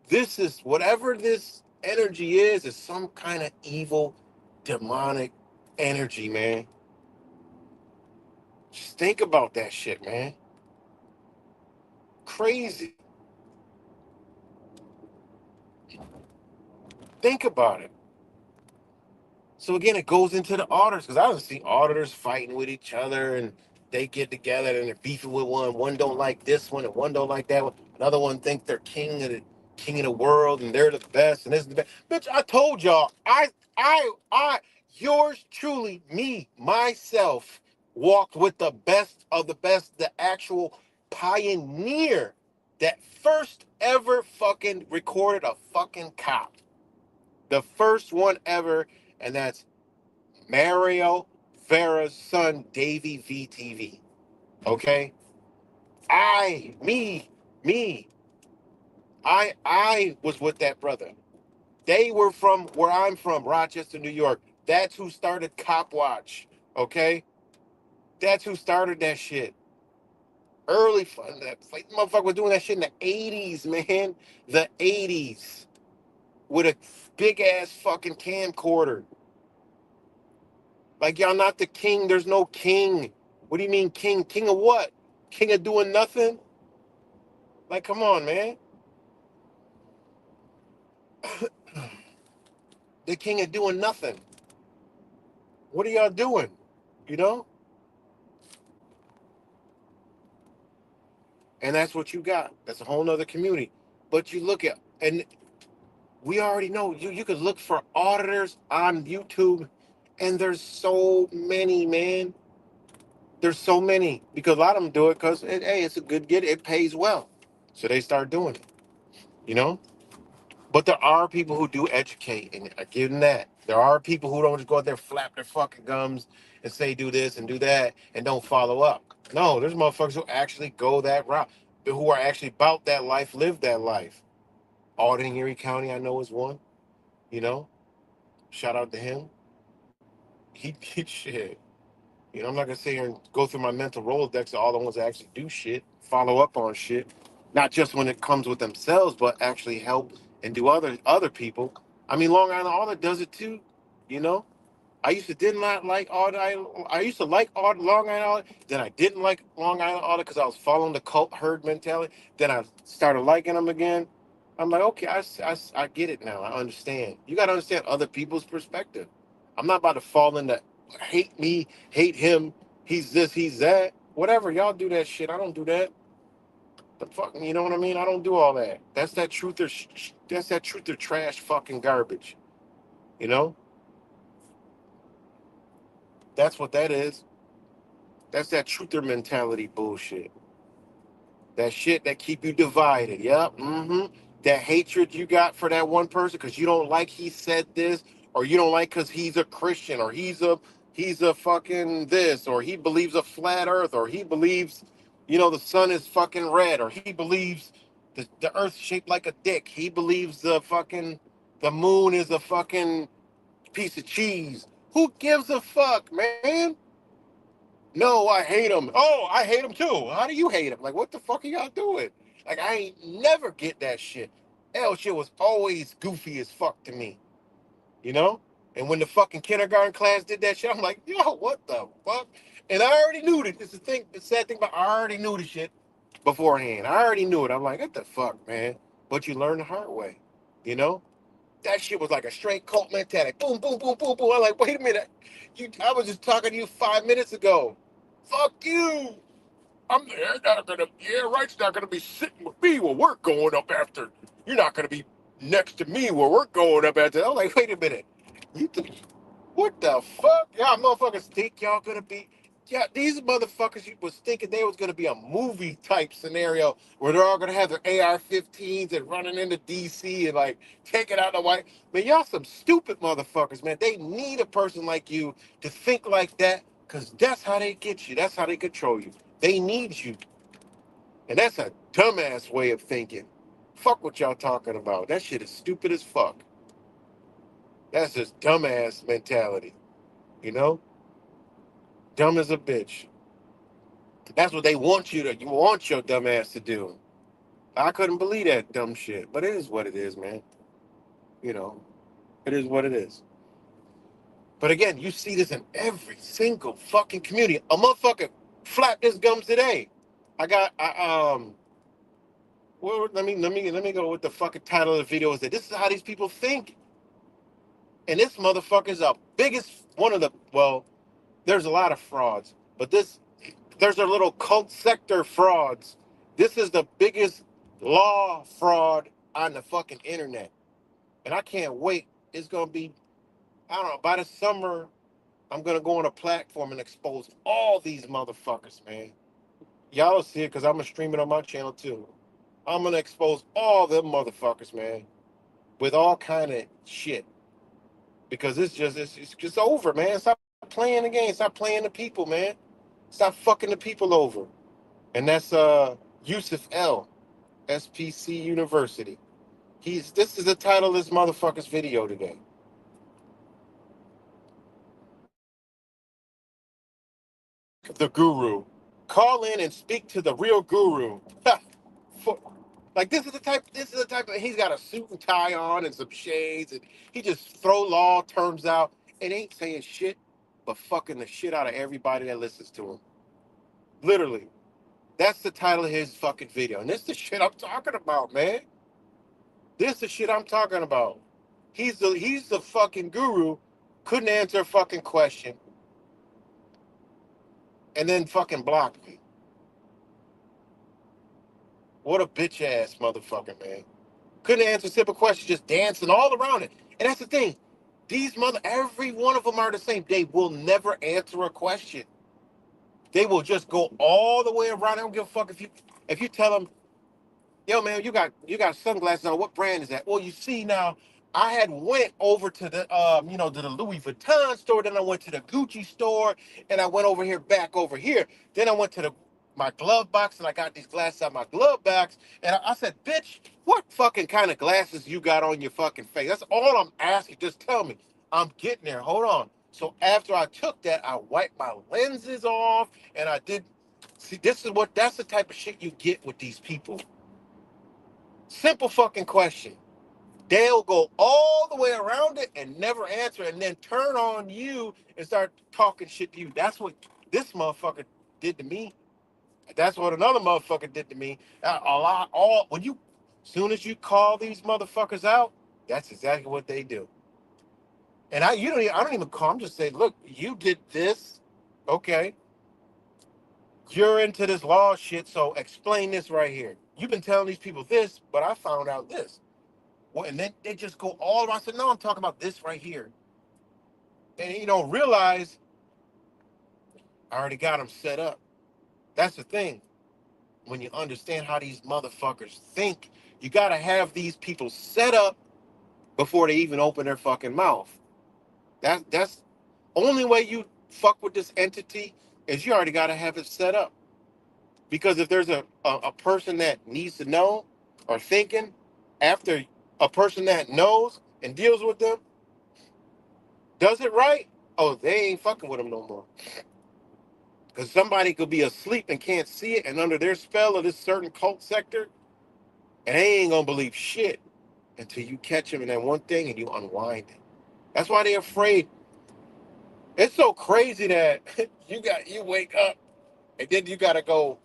this is whatever this energy is some kind of evil, demonic energy, man. Just think about that shit, man. Crazy. Think about it. So again, it goes into the auditors because I don't see auditors fighting with each other and they get together and they're beefing with one. One don't like this one and one don't like that one. Another one think they're king of the world and they're the best and this is the best. Bitch, I told y'all, yours truly, me, myself, walked with the best of the best, the actual pioneer that first ever fucking recorded a fucking cop. The first one ever, and that's Mario Vera's son, Davey VTV. Okay? I, me, I was with that brother. They were from where I'm from, Rochester, New York. That's who started Cop Watch. Okay? That's who started that shit. Early fun. That motherfucker was doing that shit in the 80s, man. The 80s. With a big ass fucking camcorder. Like, y'all not the king. There's no king. What do you mean king? King of what? King of doing nothing? Like, come on, man. The king of doing nothing. What are y'all doing? You know? And that's what you got. That's a whole nother community. But you look at, and we already know, you could look for auditors on YouTube, and there's so many, man. There's so many. Because a lot of them do it because, hey, it's a good get. It pays well. So they start doing it. You know? But there are people who do educate, and I give them that. There are people who don't just go out there, flap their fucking gums, and say do this and do that, and don't follow up. No, there's motherfuckers who actually go that route, who are actually about that life, live that life. Auditing Erie County, I know is one. You know, shout out to him. He shit. You know, I'm not gonna sit here and go through my mental Rolodex of all the ones that actually do shit, follow up on shit, not just when it comes with themselves, but actually help and do other people. I mean, Long Island Audit does it too. You know, I used to did not like Audit. I used to like Long Island Audit. Then I didn't like Long Island Audit because I was following the cult herd mentality. Then I started liking them again. I'm like, okay, I get it now. I understand. You got to understand other people's perspective. I'm not about to fall into hate me, hate him. He's this, he's that. Whatever. Y'all do that shit. I don't do that. The fuck, you know what I mean? I don't do all that. That's that truth or trash fucking garbage. You know? That's what that is. That's that truther mentality bullshit. That shit that keep you divided. Yep. Mm-hmm. That hatred you got for that one person because you don't like he said this, or you don't like because he's a Christian, or he's a fucking this, or he believes a flat earth, or he believes, the sun is fucking red, or he believes the earth shaped like a dick. He believes the moon is a fucking piece of cheese. Who gives a fuck, man? No, I hate him. Oh, I hate him too. How do you hate him? Like, what the fuck are y'all doing? Like, I ain't never get that shit. Hell, shit was always goofy as fuck to me, you know? And when the fucking kindergarten class did that shit, I'm like, yo, what the fuck? And I already knew it. It's the sad thing, but I already knew the shit beforehand. I already knew it. I'm like, what the fuck, man? But you learn the hard way, you know? That shit was like a straight cult mentality. Boom, boom, boom, boom, boom. I'm like, wait a minute. I was just talking to you 5 minutes ago. Fuck you. You're not gonna, yeah, right. You're not gonna be sitting with me while we're going up after. You're not gonna be next to me while we're going up after. I'm like, wait a minute. You th- what the fuck? Y'all motherfuckers think y'all gonna be? Yeah, these motherfuckers was thinking they was gonna be a movie type scenario where they're all gonna have their AR-15s and running into DC and like taking out the white. Man, y'all some stupid motherfuckers, man. They need a person like you to think like that, cause that's how they get you. That's how they control you. They need you, and that's a dumbass way of thinking. Fuck what y'all talking about. That shit is stupid as fuck. That's just dumbass mentality, you know? Dumb as a bitch. That's what they want you want your dumb ass to do. I couldn't believe that dumb shit. But it is what it is, man. You know, it is what it is. But again, you see this in every single fucking community. A motherfucker flapped his gums today. Well, let me go with the fucking title of the video is that this is how these people think. And this motherfucker's the biggest one of the there's a lot of frauds, but there's a little cult sector frauds. This is the biggest law fraud on the fucking internet. And I can't wait. It's gonna be, I don't know, by the summer, I'm gonna go on a platform and expose all these motherfuckers, man. Y'all will see it because I'm gonna stream it on my channel too. I'm gonna expose all them motherfuckers, man, with all kind of shit. Because it's just over, man. Stop playing the game. Stop playing the people, man. Stop fucking the people over. And that's Yusuf L, SPC University. This is the title of this motherfucker's video today. The guru. Call in and speak to the real guru. Like this is the type of he's got a suit and tie on and some shades and he just throw law terms out and ain't saying shit but fucking the shit out of everybody that listens to him. Literally. That's the title of his fucking video. And this is the shit I'm talking about, man. This is the shit I'm talking about. He's the fucking guru, couldn't answer a fucking question, and then fucking blocked me. What a bitch ass motherfucker, man. Couldn't answer a simple question, just dancing all around it. And that's the thing. Every one of them are the same. They will never answer a question. They will just go all the way around. I don't give a fuck if you tell them, yo, man, you got sunglasses on. What brand is that? Well, you see now, I had went over to the to the Louis Vuitton store, then I went to the Gucci store, and I went over here back over here. Then I went to my glove box and I got these glasses out of my glove box. And I said, bitch, what fucking kind of glasses you got on your fucking face? That's all I'm asking. Just tell me. I'm getting there. Hold on. So after I took that, I wiped my lenses off and I did. See, that's the type of shit you get with these people. Simple fucking question. They'll go all the way around it and never answer and then turn on you and start talking shit to you. That's what this motherfucker did to me. That's what another motherfucker did to me. Soon as you call these motherfuckers out, that's exactly what they do. And I don't even call. I'm just saying, look, you did this. Okay. You're into this law shit, so explain this right here. You've been telling these people this, but I found out this. Well, and then they just go all around. I said, no, I'm talking about this right here. And realize I already got them set up. That's the thing. When you understand how these motherfuckers think, you got to have these people set up before they even open their fucking mouth. That's only way you fuck with this entity is you already got to have it set up. Because if there's a person that needs to know or thinking after a person that knows and deals with them does it right, oh, they ain't fucking with them no more. Because somebody could be asleep and can't see it and under their spell of this certain cult sector, and they ain't gonna believe shit until you catch them in that one thing and you unwind it. That's why they're afraid. It's so crazy that you wake up and then you gotta go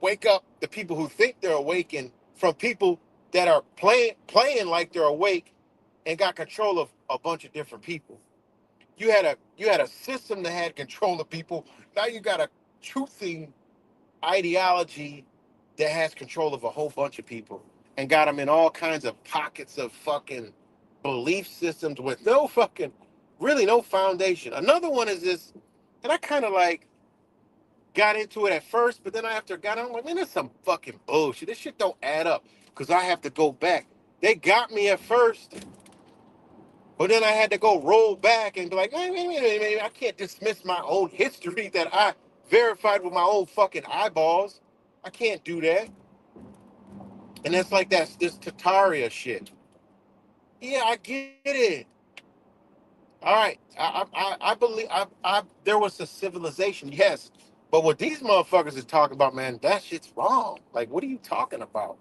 wake up the people who think they're awakened from people that are playing like they're awake and got control of a bunch of different people. You had a system that had control of people. Now you got a truthing ideology that has control of a whole bunch of people and got them in all kinds of pockets of fucking belief systems with no fucking, really no foundation. Another one is this, and I kind of like, got into it at first, but then after I got on, I'm like, man, that's some fucking bullshit. This shit don't add up because I have to go back. They got me at first, but then I had to go roll back and be like, wait, I can't dismiss my own history that I verified with my own fucking eyeballs. I can't do that. And that's like this Tataria shit. Yeah, I get it. All right, I believe there was a civilization, yes, but what these motherfuckers is talking about, man, that shit's wrong. Like, what are you talking about?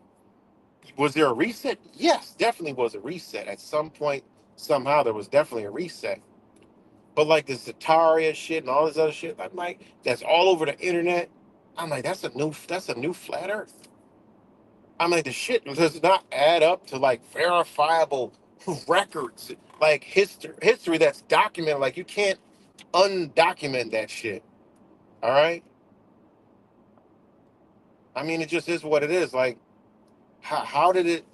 Was there a reset? Yes, definitely was a reset at some point. Somehow there was definitely a reset. But like this Zataria shit and all this other shit, I'm like, that's all over the internet. I'm like, that's a new flat Earth. I'm like, the shit does not add up to like verifiable records, like history that's documented. Like you can't undocument that shit. All right. I mean, it just is what it is. Like, how did it?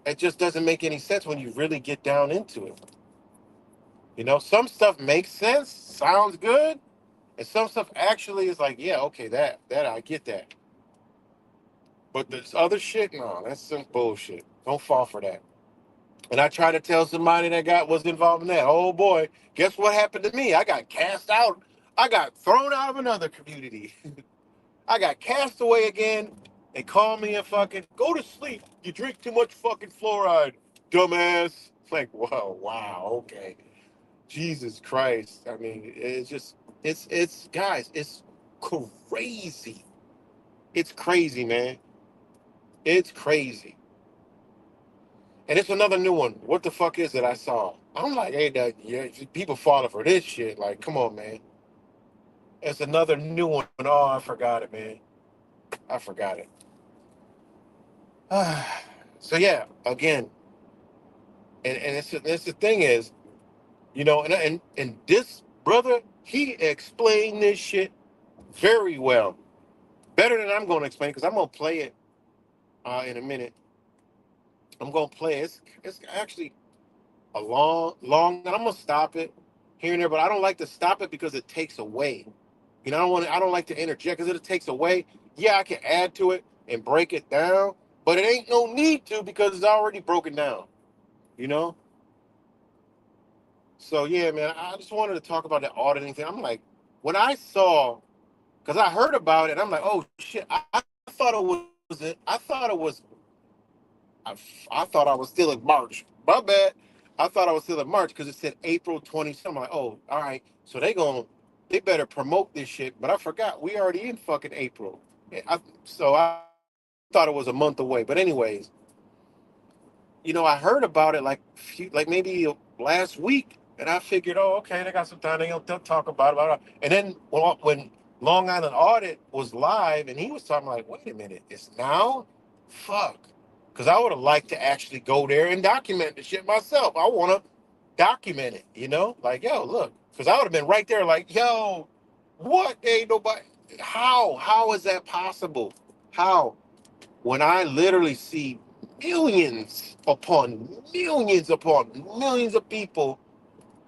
It just doesn't make any sense when you really get down into it. Some stuff makes sense, sounds good, and some stuff actually is like, yeah, okay, that I get that. But this other shit, no, that's some bullshit. Don't fall for that. And I tried to tell somebody that was involved in that. Oh boy, guess what happened to me? I got cast out. I got thrown out of another community. I got cast away again. They call me and fucking go to sleep. You drink too much fucking fluoride, dumbass. Like, whoa, wow, okay. Jesus Christ. I mean, it's just, it's guys, it's crazy. It's crazy, man. It's crazy. And it's another new one. What the fuck is it I saw? I'm like, hey, yeah, people falling for this shit. Like, come on, man. It's another new one. Oh, I forgot it, man. I forgot it. So yeah, again, and it's the thing is, and this brother, he explained this shit very well, better than I'm going to explain because I'm going to play it in a minute. I'm going to play it. It's actually a long, and I'm gonna stop it here and there, but I don't like to stop it because it takes away. I don't like to interject because it takes away. Yeah, I can add to it and break it down, but it ain't no need to because it's already broken down. You know. So yeah, man, I just wanted to talk about that auditing thing. I'm like, when I saw, because I heard about it, I'm like, oh shit, I thought it was it. I thought I was still in March. My bad. I thought I was still in March because it said April 20. I'm like, oh, all right. So they better promote this shit. But I forgot we already in fucking April. So I thought it was a month away. But anyways, I heard about it like maybe last week, and I figured, oh, okay, they got some time. They'll talk about it. And then when Long Island Audit was live, and he was talking like, wait a minute, it's now, fuck, because I would have liked to actually go there and document the shit myself. I want to document it, like yo, look, because I would have been right there, like yo, what? Ain't nobody. How is that possible? How? When I literally see millions upon millions of people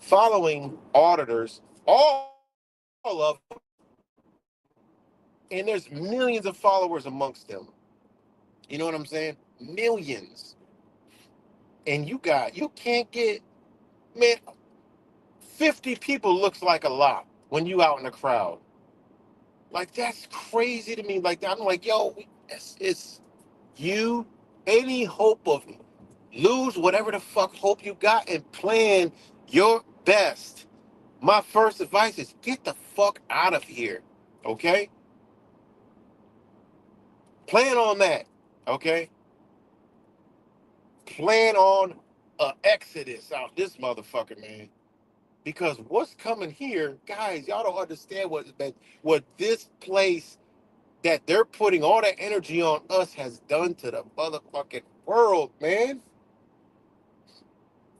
following auditors, all of them, and there's millions of followers amongst them. You know what I'm saying? Millions. And you can't get, man, 50 people looks like a lot when you out in the crowd. Like, that's crazy to me. Like, I'm like, yo, it's you, any hope of lose whatever the fuck hope you got and plan your best. My first advice is get the fuck out of here. Okay? Plan on that. Okay? Plan on a exodus out this motherfucker, man. Because what's coming here, guys, y'all don't understand what this place that they're putting all that energy on us has done to the motherfucking world, man.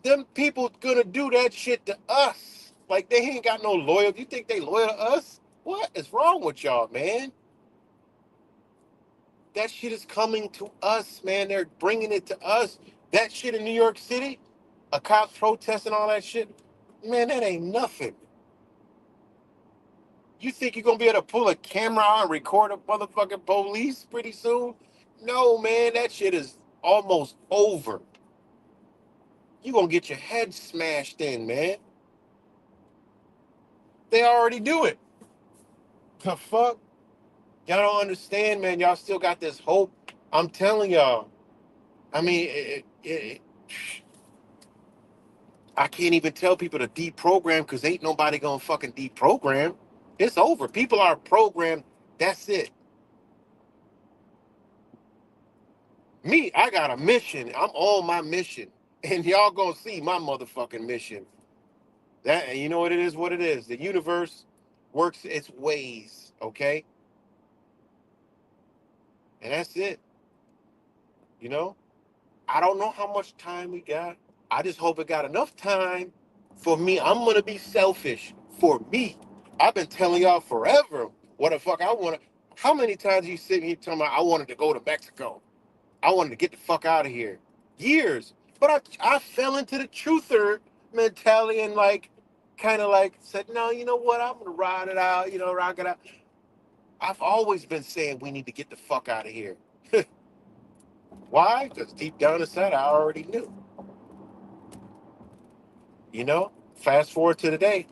Them people gonna do that shit to us. Like they ain't got no loyalty. You think they loyal to us? What is wrong with y'all, man? That shit is coming to us, man. They're bringing it to us. That shit in New York City, a cops protesting all that shit, man, that ain't nothing. You think you're gonna be able to pull a camera out and record a motherfucking police pretty soon? No, man, that shit is almost over. You're gonna get your head smashed in, man. They already do it. The fuck? Y'all don't understand, man. Y'all still got this hope. I'm telling y'all. I mean, I can't even tell people to deprogram because ain't nobody gonna fucking deprogram. It's over. People are programmed. That's it. Me, I got a mission. I'm on my mission. And y'all gonna see my motherfucking mission. That, and you know what it is, what it is. The universe works its ways, okay? And that's it. You know? I don't know how much time we got. I just hope it got enough time for me. I'm gonna be selfish for me. I've been telling y'all forever what the fuck I wanna. How many times you sit here telling me I wanted to go to Mexico? I wanted to get the fuck out of here. Years. But I fell into the truther mentality and like kind of like said, no, you know what? I'm gonna ride it out, rock it out. I've always been saying we need to get the fuck out of here. Why? Because deep down inside I already knew. Fast forward to today,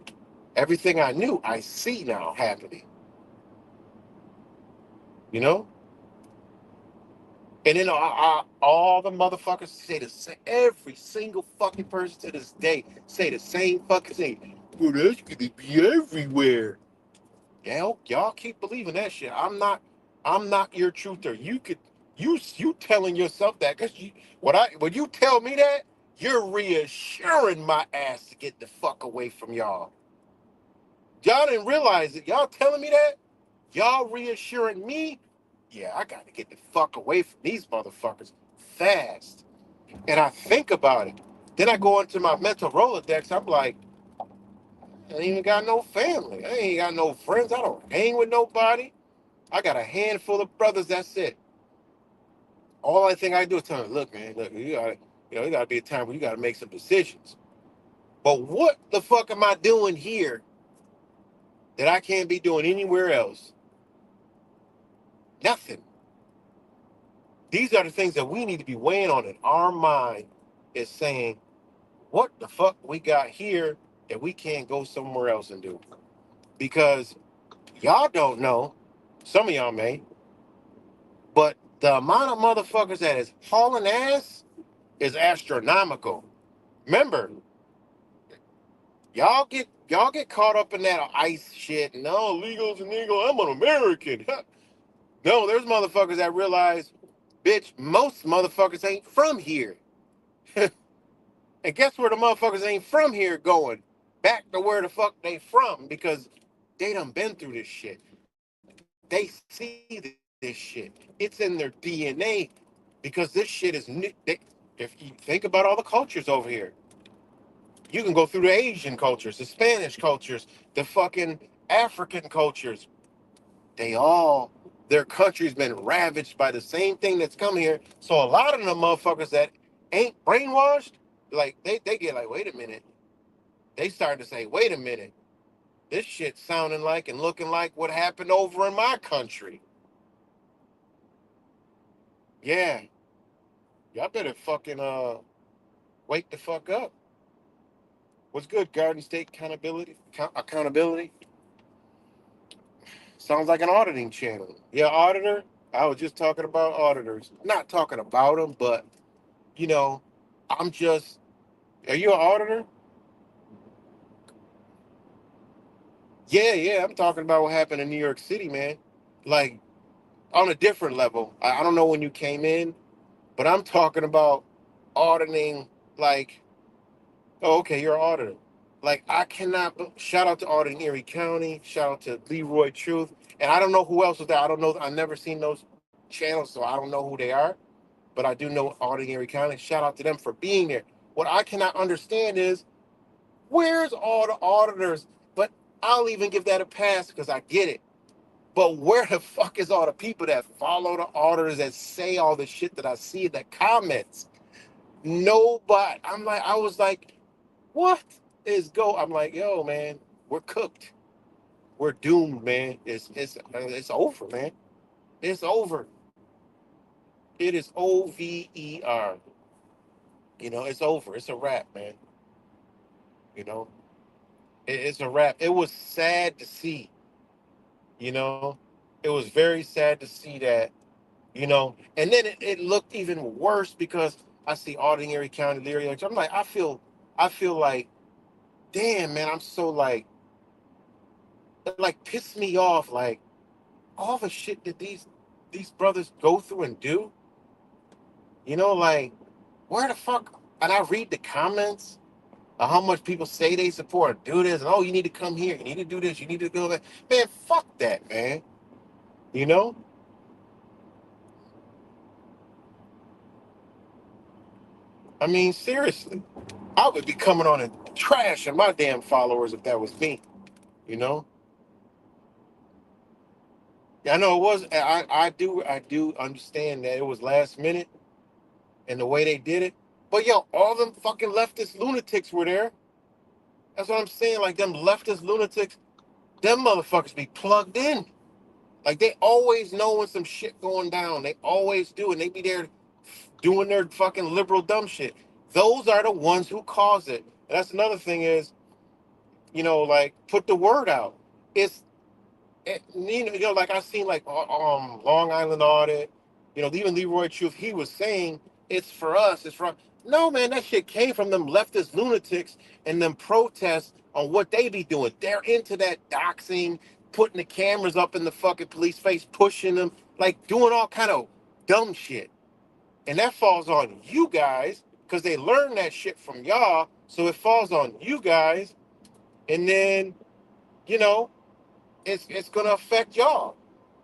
everything I knew I see now happening. You know? And then all the motherfuckers say the same. Every single fucking person to this day say the same fucking thing. Well, that's gonna be everywhere. Y'all keep believing that shit. I'm not your truther. You telling yourself that because when you tell me that, you're reassuring my ass to get the fuck away from y'all. Y'all didn't realize it. Y'all telling me that? Y'all reassuring me? Yeah, I got to get the fuck away from these motherfuckers fast. And I think about it. Then I go into my mental Rolodex. I'm like, I ain't even got no family. I ain't got no friends. I don't hang with nobody. I got a handful of brothers. That's it. All I think I do is tell them, look, man, look, you gotta be a time where you gotta make some decisions. But what the fuck am I doing here that I can't be doing anywhere else? Nothing. These are the things that we need to be weighing on in our mind is saying, what the fuck we got here that we can't go somewhere else and do? Because y'all don't know, some of y'all may, but the amount of motherfuckers that is hauling ass is astronomical. Remember, y'all get caught up in that ICE shit and oh, legal's illegal. I'm an American. No, there's motherfuckers that realize, bitch, most motherfuckers ain't from here. And guess where the motherfuckers ain't from here going? Back to where the fuck they from because they done been through this shit. They see this shit. It's in their DNA because this shit is new. If you think about all the cultures over here, you can go through the Asian cultures, the Spanish cultures, the fucking African cultures. They all, their country's been ravaged by the same thing that's come here. So a lot of the motherfuckers that ain't brainwashed, like they get like, wait a minute. They started to say, wait a minute, this shit sounding like and looking like what happened over in my country. Yeah, y'all better fucking wake the fuck up. What's good, Garden State accountability? Accountability? Sounds like an auditing channel. Yeah, auditor. I was just talking about auditors. Not talking about them, but you know, I'm just. Are you an auditor? Yeah. I'm talking about what happened in New York City, man. Like on a different level. I don't know when you came in, but I'm talking about auditing. Like, oh, okay, you're an auditor. Like, I cannot. Shout out to auditing Erie County. Shout out to Leroy Truth. And I don't know who else was there. I don't know. I've never seen those channels, so I don't know who they are. But I do know auditing Erie County. Shout out to them for being there. What I cannot understand is where's all the auditors? But I'll even give that a pass because I get it. But where the fuck is all the people that follow the auditors that say all the shit that I see in the comments? Nobody. I was like, what is go? I'm like, yo, man, we're cooked. We're doomed, man. It's over, man. It's over. It is over. It's over. It's a wrap, man. You know, it's a wrap. It was sad to see. You know, it was very sad to see that. And then it looked even worse because I see Ordinary County, Leary. I'm like, I feel like, damn, man. I'm so like, it like pissed me off. Like all the shit that these brothers go through and do. Like where the fuck? And I read the comments of how much people say they support or do this, and oh, you need to come here, you need to do this, you need to do that. Man, fuck that, man. You know? I mean, seriously, I would be coming on and trashing my damn followers if that was me. You know? Yeah, I know it was. I do understand that it was last minute and the way they did it. But yo, all them fucking leftist lunatics were there. That's what I'm saying. Like them leftist lunatics, them motherfuckers be plugged in. Like they always know when some shit going down. They always do, and they be there doing their fucking liberal dumb shit. Those are the ones who cause it. And that's another thing is, like put the word out. It's like I seen like Long Island Audit, even Leroy Truth. He was saying it's for us. It's from no man. That shit came from them leftist lunatics and them protests on what they be doing. They're into that doxing, putting the cameras up in the fucking police face, pushing them, like doing all kind of dumb shit. And that falls on you guys because they learned that shit from y'all. So it falls on you guys, and then you know it's gonna affect y'all.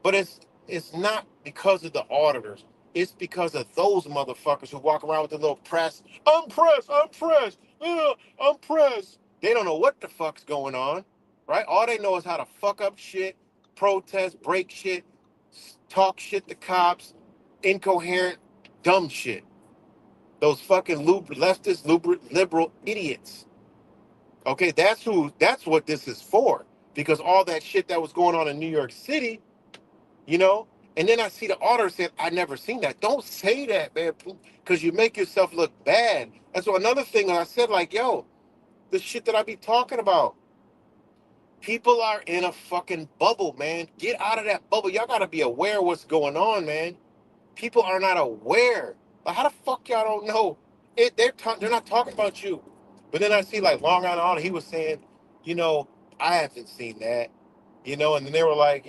But it's not because of the auditors. It's because of those motherfuckers who walk around with the little press. I'm pressed. I'm pressed. I'm pressed. They don't know what the fuck's going on, right? All they know is how to fuck up shit, protest, break shit, talk shit to cops, incoherent, dumb shit. Those fucking leftist, liberal idiots. Okay, that's what this is for. Because all that shit that was going on in New York City, you know, and then I see the auditor said, I never seen that. Don't say that, man, because you make yourself look bad. And so another thing I said, like, yo, the shit that I be talking about. People are in a fucking bubble, man. Get out of that bubble. Y'all gotta be aware of what's going on, man. People are not aware. Like, how the fuck y'all don't know? They're not talking about you. But then I see like Long Island, he was saying, you know, I haven't seen that. And then they were like,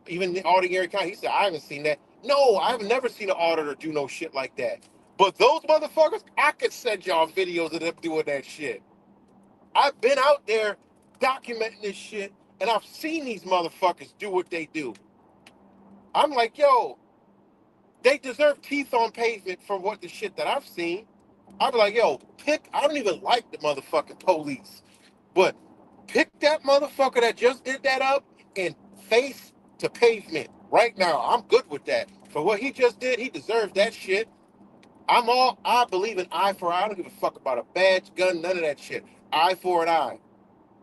even the auditor Gary County, he said, I haven't seen that. No, I've never seen an auditor do no shit like that. But those motherfuckers, I could send y'all videos of them doing that shit. I've been out there documenting this shit, and I've seen these motherfuckers do what they do. I'm like, yo, they deserve teeth on pavement for what the shit that I've seen. I'd be like, yo, I don't even like the motherfucking police, but pick that motherfucker that just did that up and face to pavement right now. I'm good with that. For what he just did, he deserves that shit. I believe in eye for eye. I don't give a fuck about a badge, gun, none of that shit. Eye for an eye.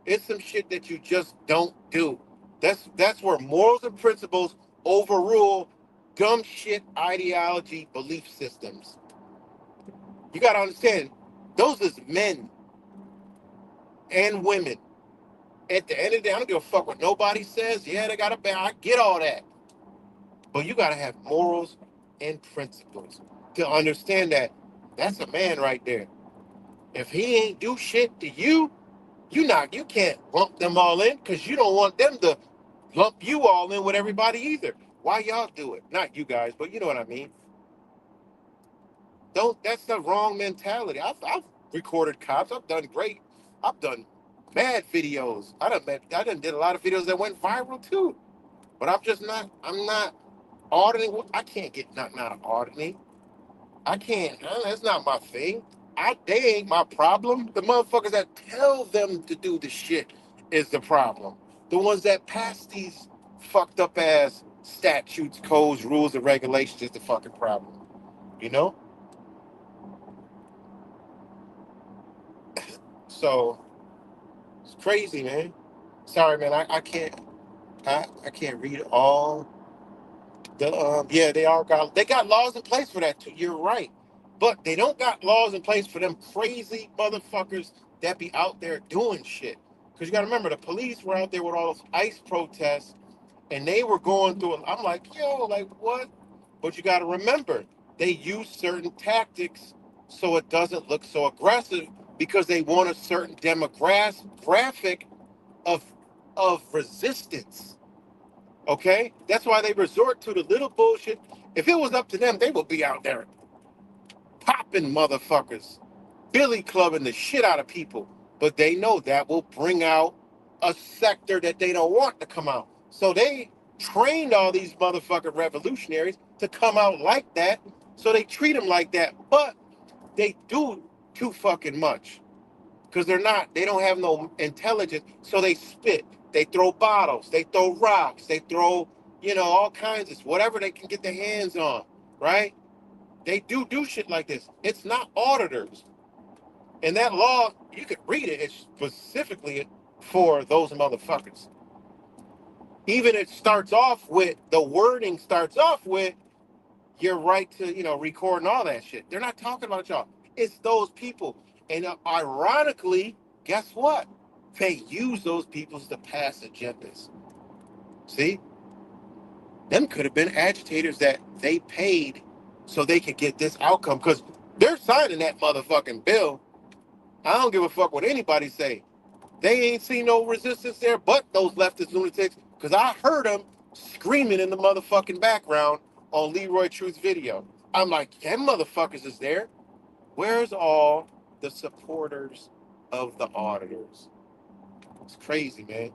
It's some shit that you just don't do. That's where morals and principles overrule dumb shit ideology belief systems. You gotta understand, those is men and women. At the end of the day, I don't give a fuck what nobody says. Yeah, they got a bad. I get all that. But you gotta have morals and principles to understand that that's a man right there. If he ain't do shit to you, you can't lump them all in because you don't want them to lump you all in with everybody either. Why y'all do it? Not you guys, but you know what I mean. Don't That's the wrong mentality. I've recorded cops. I've done great. I've done mad videos. I done did a lot of videos that went viral too. But I'm not auditing. I can't get nothing out of auditing. I can't. That's not my thing. They ain't my problem. The motherfuckers that tell them to do the shit is the problem. The ones that pass these fucked up ass statutes, codes, rules, and regulations is the fucking problem. You know? So it's crazy, man. Sorry, man. I can't. I can't read all yeah, they got laws in place for that too. You're right. But they don't got laws in place for them crazy motherfuckers that be out there doing shit. Because you got to remember, the police were out there with all those ICE protests and they were going through it. I'm like, yo, like what? But you got to remember, they use certain tactics so it doesn't look so aggressive because they want a certain demographic of resistance. Okay, that's why they resort to the little bullshit. If it was up to them, they would be out there popping motherfuckers, billy clubbing the shit out of people. But they know that will bring out a sector that they don't want to come out. So they trained all these motherfucking revolutionaries to come out like that. So they treat them like that. But they do too fucking much because they don't have no intelligence. So they spit, they throw bottles, they throw rocks, they throw, all kinds of whatever they can get their hands on, right? They do shit like this. It's not auditors. And that law, you could read it, it's specifically for those motherfuckers. Even the wording starts off with your right to, record and all that shit. They're not talking about y'all. It's those people. And ironically, guess what? They use those people to pass agendas. See? Them could have been agitators that they paid so they could get this outcome because they're signing that motherfucking bill. I don't give a fuck what anybody say. They ain't seen no resistance there but those leftist lunatics because I heard them screaming in the motherfucking background on Leroy Truth's video. I'm like, them motherfuckers is there. Where's all the supporters of the auditors? It's crazy, man.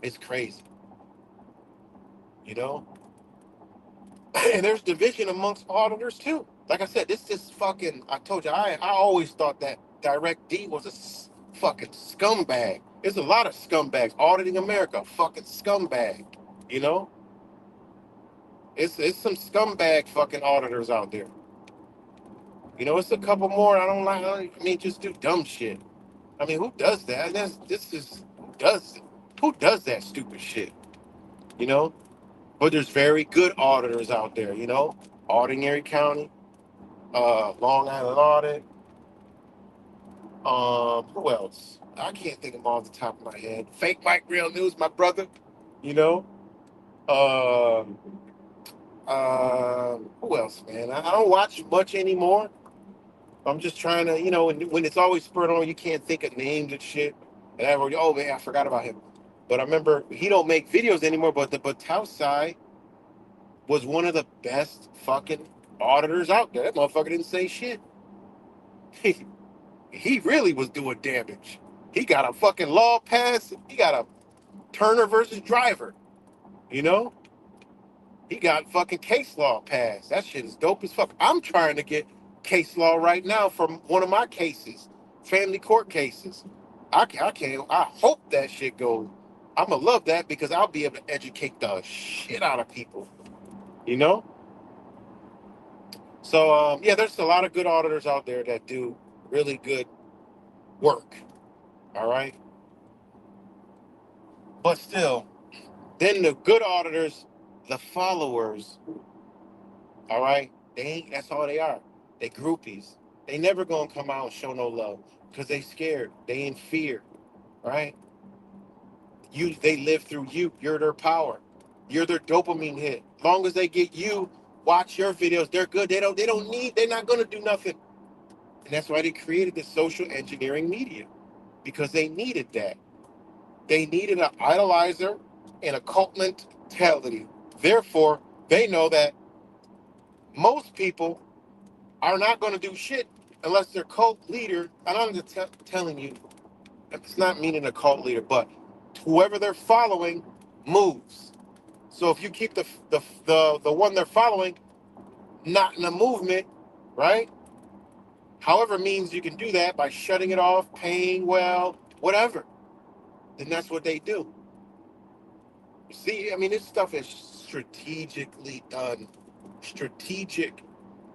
It's crazy. You know? And there's division amongst auditors too. Like I said, this is fucking, I told you, I always thought that Direct D was a fucking scumbag. There's a lot of scumbags. Auditing America, fucking scumbag. You know? It's some scumbag fucking auditors out there. It's a couple more. I don't like, just do dumb shit. I mean, who does that? Who does that stupid shit? You know? But there's very good auditors out there, Auditing Erie County, Long Island Audit. Who else? I can't think of them off the top of my head. Fake Mike Real News, my brother. You know? Um, who else, man? I don't watch much anymore. I'm just trying to, when it's always spurred on, you can't think of names and shit. And oh man, I forgot about him. But I remember he don't make videos anymore. But the Batausai was one of the best fucking auditors out there. That motherfucker didn't say shit. He really was doing damage. He got a fucking law passed. He got a Turner versus Driver. You know? He got fucking case law passed. That shit is dope as fuck. I'm trying to get case law right now from one of my cases, family court cases. I can't. I hope that shit goes. I'm gonna love that because I'll be able to educate the shit out of people. You know? So yeah, there's a lot of good auditors out there that do really good work. All right. But still, then the good auditors, the followers, all right, they ain't, that's all they are. They groupies. They never gonna come out and show no love because they scared. They in fear, right? They live through you. You're their power. You're their dopamine hit. Long as they get you, watch your videos, they're good. They're not gonna do nothing. And that's why they created the social engineering media because they needed that. They needed an idolizer and a cult mentality. Therefore, they know that most people are not going to do shit unless their cult leader, and I'm just telling you, it's not meaning a cult leader, but whoever they're following moves. So if you keep the one they're following not in the movement, right? However means you can do that by shutting it off, paying well, whatever. Then that's what they do. See, I mean, this stuff is strategically done. Strategic.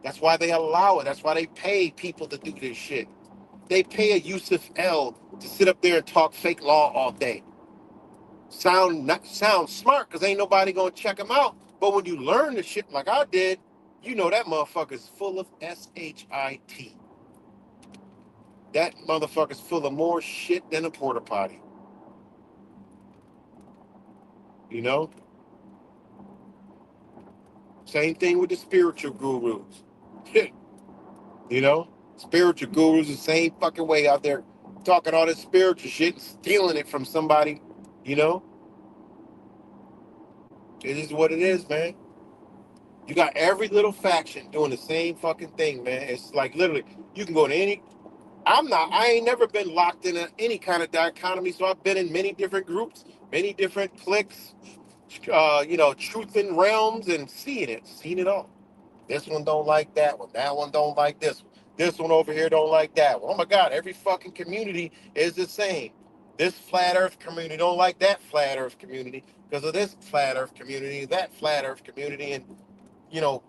That's why they allow it. That's why they pay people to do this shit. They pay a Yusuf L to sit up there and talk fake law all day. sound smart because ain't nobody gonna check them out. But when you learn the shit like I did, you know that motherfucker's full of shit. That motherfucker's full of more shit than a porta potty. You know? Same thing with the spiritual gurus. You know? Spiritual gurus the same fucking way out there talking all this spiritual shit and stealing it from somebody. You know? It is what it is, man. You got every little faction doing the same fucking thing, man. It's like literally, you can go to any. I ain't never been locked in any kind of dichotomy, so I've been in many different groups, many different cliques, truth in realms and seen it all. This one don't like that one. That one don't like this one. This one over here don't like that one. Oh my God, every fucking community is the same. This flat earth community don't like that flat earth community because of this flat earth community, that flat earth community, and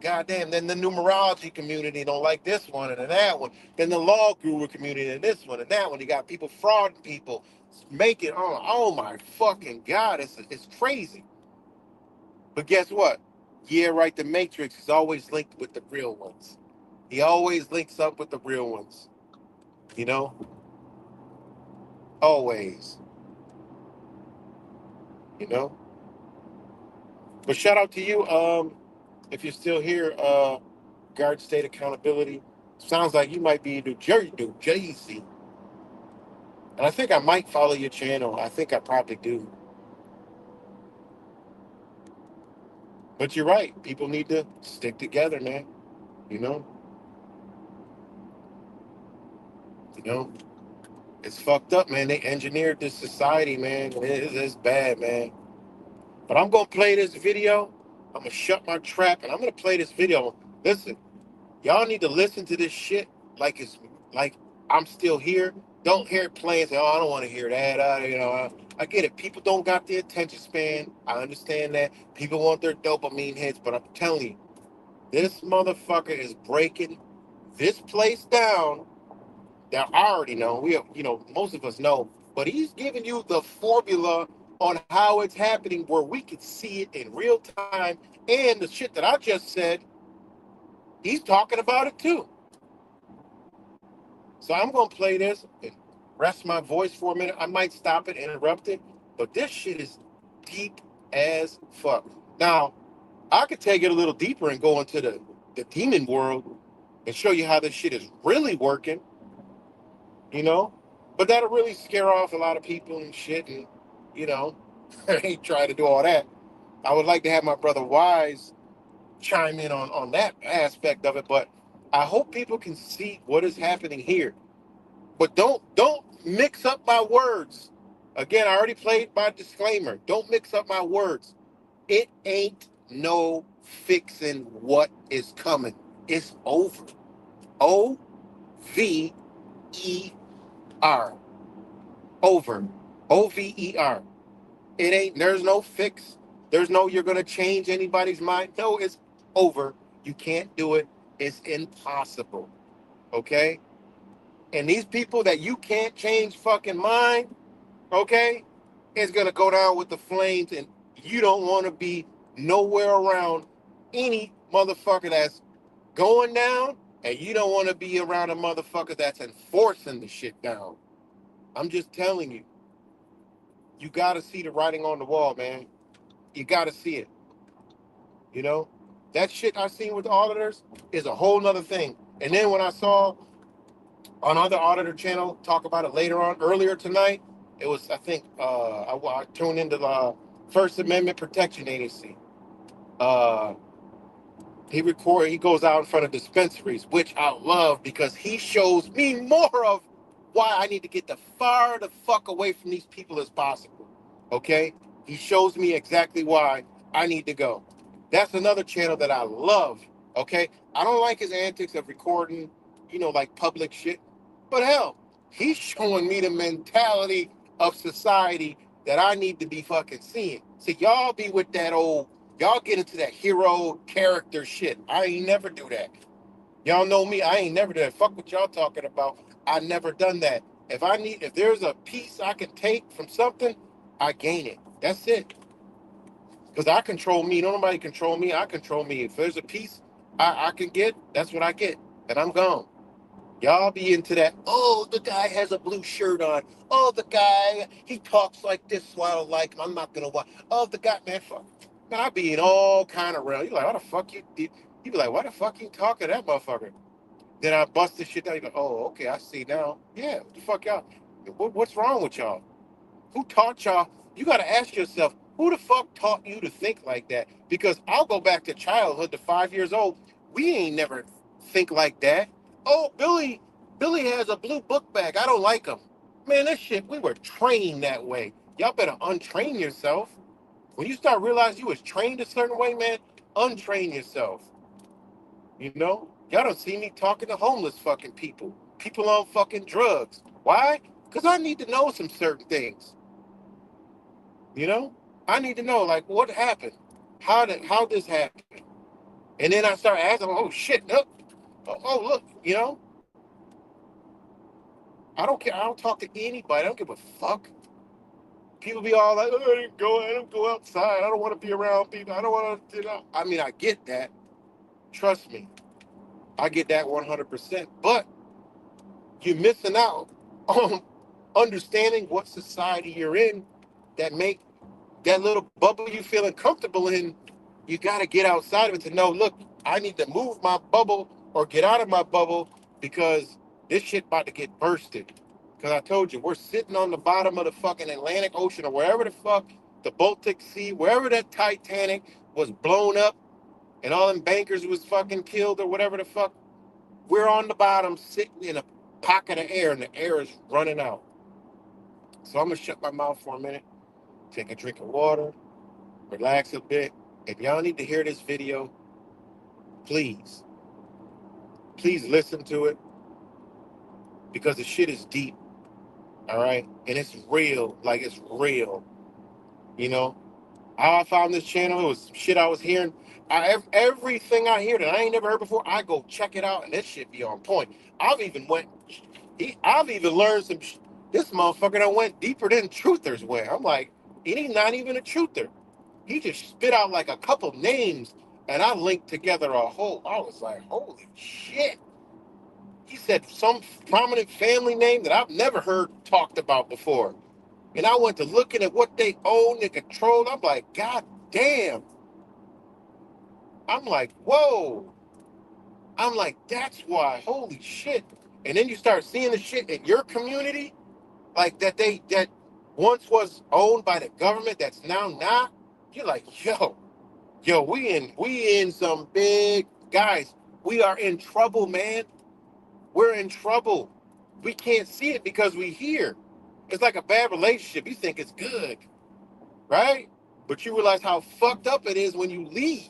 goddamn, then the numerology community don't like this one and that one. Then the law guru community and this one and that one. You got people frauding people, oh my fucking God, it's crazy. But guess what? Yeah, right, the Matrix is always linked with the real ones. He always links up with the real ones. You know? Always. You know? But shout out to you, if you're still here, Guard State Accountability. Sounds like you might be in New Jersey. And I think I might follow your channel. I think I probably do. But you're right. People need to stick together, man. You know? You know? It's fucked up, man. They engineered this society, man. It's bad, man. But I'm going to play this video. I'm going to shut my trap and I'm going to play this video. Listen, y'all need to listen to this shit like it's like I'm still here. Don't hear it playing and say, oh, I don't want to hear that. I get it. People don't got the attention span. I understand that. People want their dopamine hits, but I'm telling you, this motherfucker is breaking this place down. That I already know. Most of us know, but he's giving you the formula on how it's happening where we can see it in real time. And the shit that I just said, he's talking about it too. So I'm going to play this and rest my voice for a minute. I might stop it, interrupt it, but this shit is deep as fuck. Now, I could take it a little deeper and go into the demon world and show you how this shit is really working, but that'll really scare off a lot of people and shit. And, I ain't trying to do all that. I would like to have my brother Wise chime in on that aspect of it, but I hope people can see what is happening here. But don't mix up my words. Again, I already played my disclaimer. Don't mix up my words. It ain't no fixing what is coming. It's over. OVER. Over. OVER. There's no fix. There's no you're gonna change anybody's mind. No, it's over. You can't do it. It's impossible. Okay? And these people that you can't change fucking mind, okay, it's gonna go down with the flames, and you don't want to be nowhere around any motherfucker that's going down, and you don't want to be around a motherfucker that's enforcing the shit down. I'm just telling you, you gotta see the writing on the wall, man. You gotta see it. That shit I seen with the auditors is a whole nother thing. And then when I saw on other auditor channel talk about it earlier tonight, it was, I think, I tuned into the First Amendment Protection Agency. He goes out in front of dispensaries, which I love because he shows me more of why I need to get the far the fuck away from these people as possible. Okay? He shows me exactly why I need to go. That's another channel that I love. Okay? I don't like his antics of recording, like public shit. But hell, he's showing me the mentality of society that I need to be fucking seeing. See, y'all be with that y'all get into that hero character shit. I ain't never do that. Y'all know me, I ain't never do that. Fuck what y'all talking about. I never done that. If there's a piece I can take from something, I gain it. That's it. Because I control me. Don't nobody control me. I control me. If there's a piece I can get, that's what I get. And I'm gone. Y'all be into that. Oh, the guy has a blue shirt on. Oh, the guy, he talks like this, so I don't like him. I'm not going to watch. Oh, the guy, man, fuck. Man, I be in all kind of realm. You like, why the fuck you did? You be like, why the fuck you talking to that motherfucker? Then I bust this shit down. You go, oh, okay, I see now. Yeah, what the fuck y'all? What's wrong with y'all? Who taught y'all? You got to ask yourself, who the fuck taught you to think like that? Because I'll go back to childhood, to 5 years old. We ain't never think like that. Oh, Billy has a blue book bag. I don't like him. Man, that shit, we were trained that way. Y'all better untrain yourself. When you start realizing you was trained a certain way, man, untrain yourself. You know? Y'all don't see me talking to homeless fucking people. People on fucking drugs. Why? Because I need to know some certain things. You know, I need to know like what happened, how this happened, and then I start asking, oh shit, no, oh look, you know, I don't care. I don't talk to anybody. I don't give a fuck. People be all like, oh, I don't go outside. I don't want to be around people. I don't want to, you know. I mean, I get that. Trust me, I get that 100%. But you're missing out on understanding what society you're in that make that little bubble you feeling comfortable in. You got to get outside of it to know, look, I need to move my bubble or get out of my bubble because this shit about to get bursted. Because I told you, we're sitting on the bottom of the fucking Atlantic Ocean or wherever the fuck, the Baltic Sea, wherever that Titanic was blown up and all them bankers was fucking killed or whatever the fuck. We're on the bottom sitting in a pocket of air and the air is running out. So I'm going to shut my mouth for a minute, take a drink of water, relax a bit. If y'all need to hear this video, please listen to it because the shit is deep, all right? And it's real, like it's real, you know? How I found this channel, it was shit I was hearing. Everything I hear that I ain't never heard before, I go check it out and this shit be on point. I've even learned some, this motherfucker that went deeper than truthers went. I'm like, he's not even a truther. He just spit out like a couple names and I linked together a whole, I was like, holy shit. He said some prominent family name that I've never heard talked about before. And I went to looking at what they own and control. I'm like, God damn. I'm like, whoa. I'm like, that's why, holy shit. And then you start seeing the shit in your community, like that once was owned by the government that's now not. You're like, yo, we in some big guys. We are in trouble, man. We're in trouble. We can't see it because we hear. It's like a bad relationship. You think it's good, right? But you realize how fucked up it is when you leave.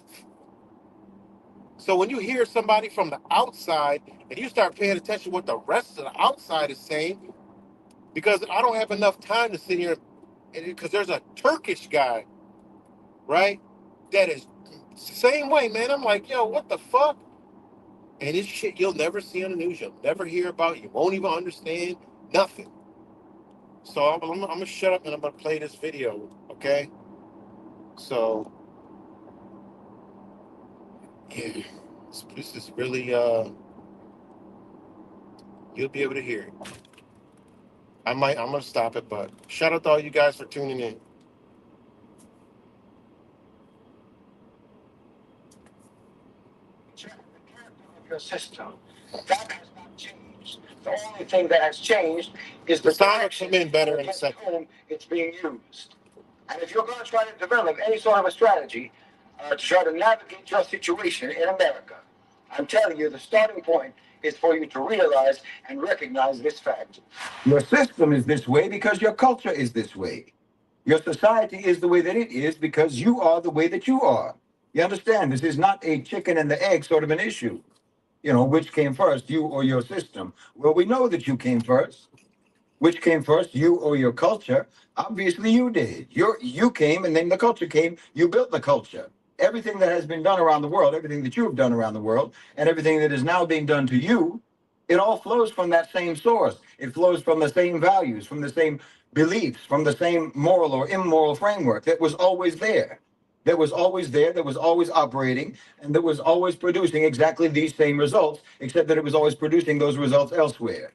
So when you hear somebody from the outside and you start paying attention to what the rest of the outside is saying, because I don't have enough time to sit here, because there's a Turkish guy, right? That is same way, man. I'm like, yo, what the fuck? And it's shit you'll never see on the news. You'll never hear about. You won't even understand nothing. So I'm gonna shut up and I'm gonna play this video, okay? So yeah, this is really you'll be able to hear it. I'm gonna stop it, but shout out to all you guys for tuning in. Your system. That has not changed. The only thing that has changed is the sound will come in better in a second. It's being used. And if you're going to try to develop any sort of a strategy to try to navigate your situation in America, I'm telling you, the starting point is for you to realize and recognize this fact. Your system is this way because your culture is this way. Your society is the way that it is because you are the way that you are. You understand? This is not a chicken and the egg sort of an issue. You know, which came first, you or your system? Well, we know that you came first. Which came first, you or your culture? Obviously, you did. You came, and then the culture came. You built the culture. Everything that has been done around the world, everything that you have done around the world, and everything that is now being done to you, it all flows from that same source. It flows from the same values, from the same beliefs from the same moral or immoral framework that was always there. That was always there, that was always operating, and that was always producing exactly these same results, except that it was always producing those results elsewhere.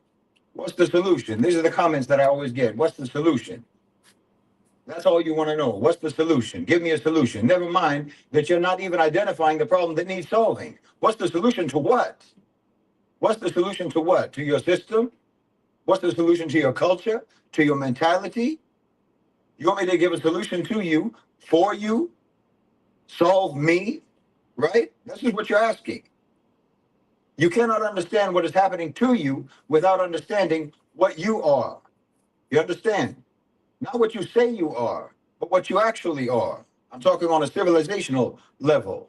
What's the solution? These are the comments that I always get. What's the solution? That's all you want to know. What's the solution? Give me a solution. Never mind that you're not even identifying the problem that needs solving. What's the solution to what? What's the solution to what? To your system? What's the solution to your culture? To your mentality? You want me to give a solution to you, for you, solve me, right? This is what you're asking. You cannot understand what is happening to you without understanding what you are. You understand? Not what you say you are, but what you actually are. I'm talking on a civilizational level.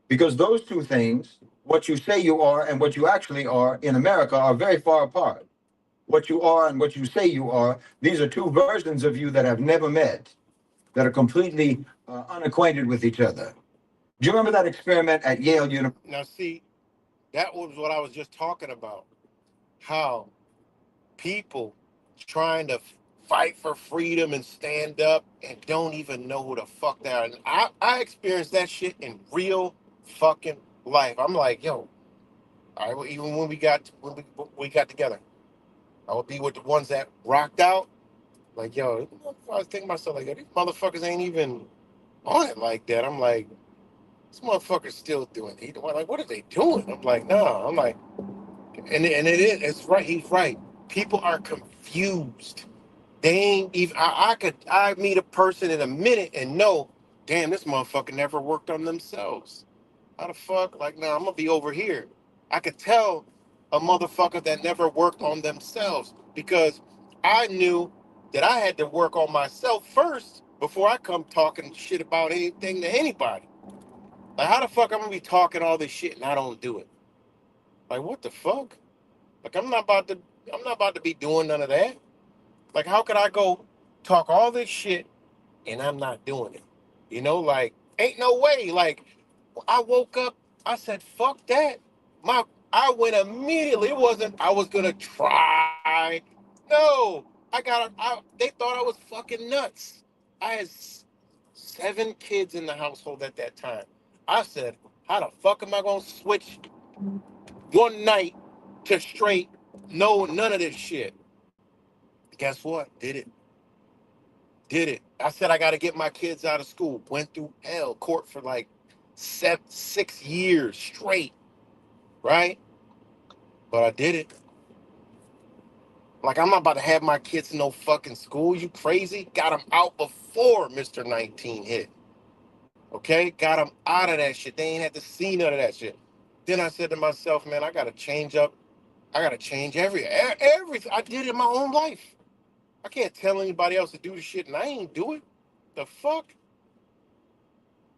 Because those two things, what you say you are and what you actually are in America, are very far apart. What you are and what you say you are, these are two versions of you that have never met, that are completely unacquainted with each other. Do you remember that experiment at Yale University? Now, see, that was what I was just talking about. How people trying to fight for freedom and stand up and don't even know who the fuck they are. And I experienced that shit in real fucking life. I'm like, yo, even when we got together, I would be with the ones that rocked out. Like, yo, I was thinking to myself, like, yo, these motherfuckers ain't even on it like that. I'm like, this motherfucker's still doing it. Like, what are they doing? I'm like, no. I'm like, and it is. It's right. He's right. People are confused. They ain't even. I meet a person in a minute and know, damn, this motherfucker never worked on themselves. How the fuck? Like, nah, I'm gonna be over here. I could tell a motherfucker that never worked on themselves because I knew that I had to work on myself first before I come talking shit about anything to anybody. Like, how the fuck I'm gonna be talking all this shit and I don't do it? Like, what the fuck? Like, I'm not about to be doing none of that. Like, how could I go talk all this shit and I'm not doing it? You know, like, ain't no way. Like, I woke up, I said, fuck that. My I went immediately. It wasn't I was gonna try. No. They thought I was fucking nuts. I had 7 kids in the household at that time. I said, how the fuck am I gonna switch one night to straight no none of this shit? Guess what? Did it. Did it. I said I got to get my kids out of school. Went through hell, court for like 6 years straight, right? But I did it. Like, I'm not about to have my kids in no fucking school. You crazy? Got them out before Mr. 19 hit. Okay? Got them out of that shit. They ain't had to see none of that shit. Then I said to myself, man, I got to change up. I got to change everything. I did it in my own life. I can't tell anybody else to do the shit and I ain't do it. The fuck?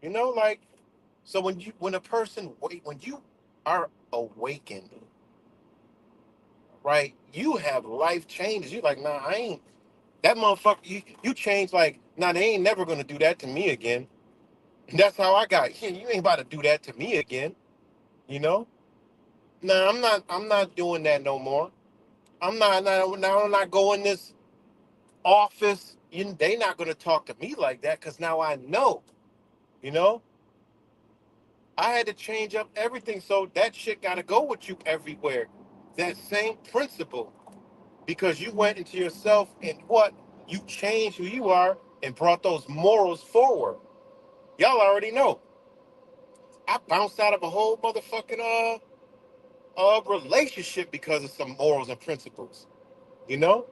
You know, like, so when a person when you are awakened, right? You have life changes. You like, nah, I ain't that motherfucker. You change like, nah, they ain't never gonna do that to me again. And that's how I got. Yeah, you ain't about to do that to me again. You know? Nah, I'm not doing that no more. Now I'm not going this office. They not gonna talk to me like that because now I know. You know? I had to change up everything. So that shit got to go with you everywhere. That same principle. Because you went into yourself and what? You changed who you are and brought those morals forward. Y'all already know. I bounced out of a whole motherfucking relationship because of some morals and principles. You know?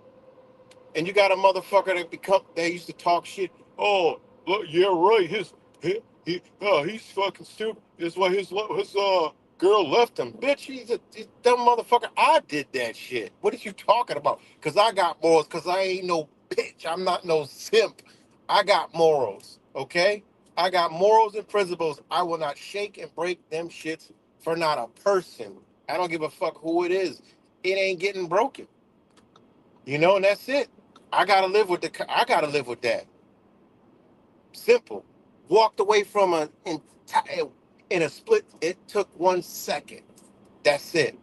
And you got a motherfucker they used to talk shit. Oh, look, yeah, right. He's fucking stupid. That's why his girl left him. Bitch, he's a dumb motherfucker. I did that shit. What are you talking about? Cause I got morals. Cause I ain't no bitch. I'm not no simp. I got morals. Okay? I got morals and principles. I will not shake and break them shits for not a person. I don't give a fuck who it is. It ain't getting broken. You know, and that's it. I gotta live with that. Simple. Walked away from an entire in a split. It took 1 second. That's it.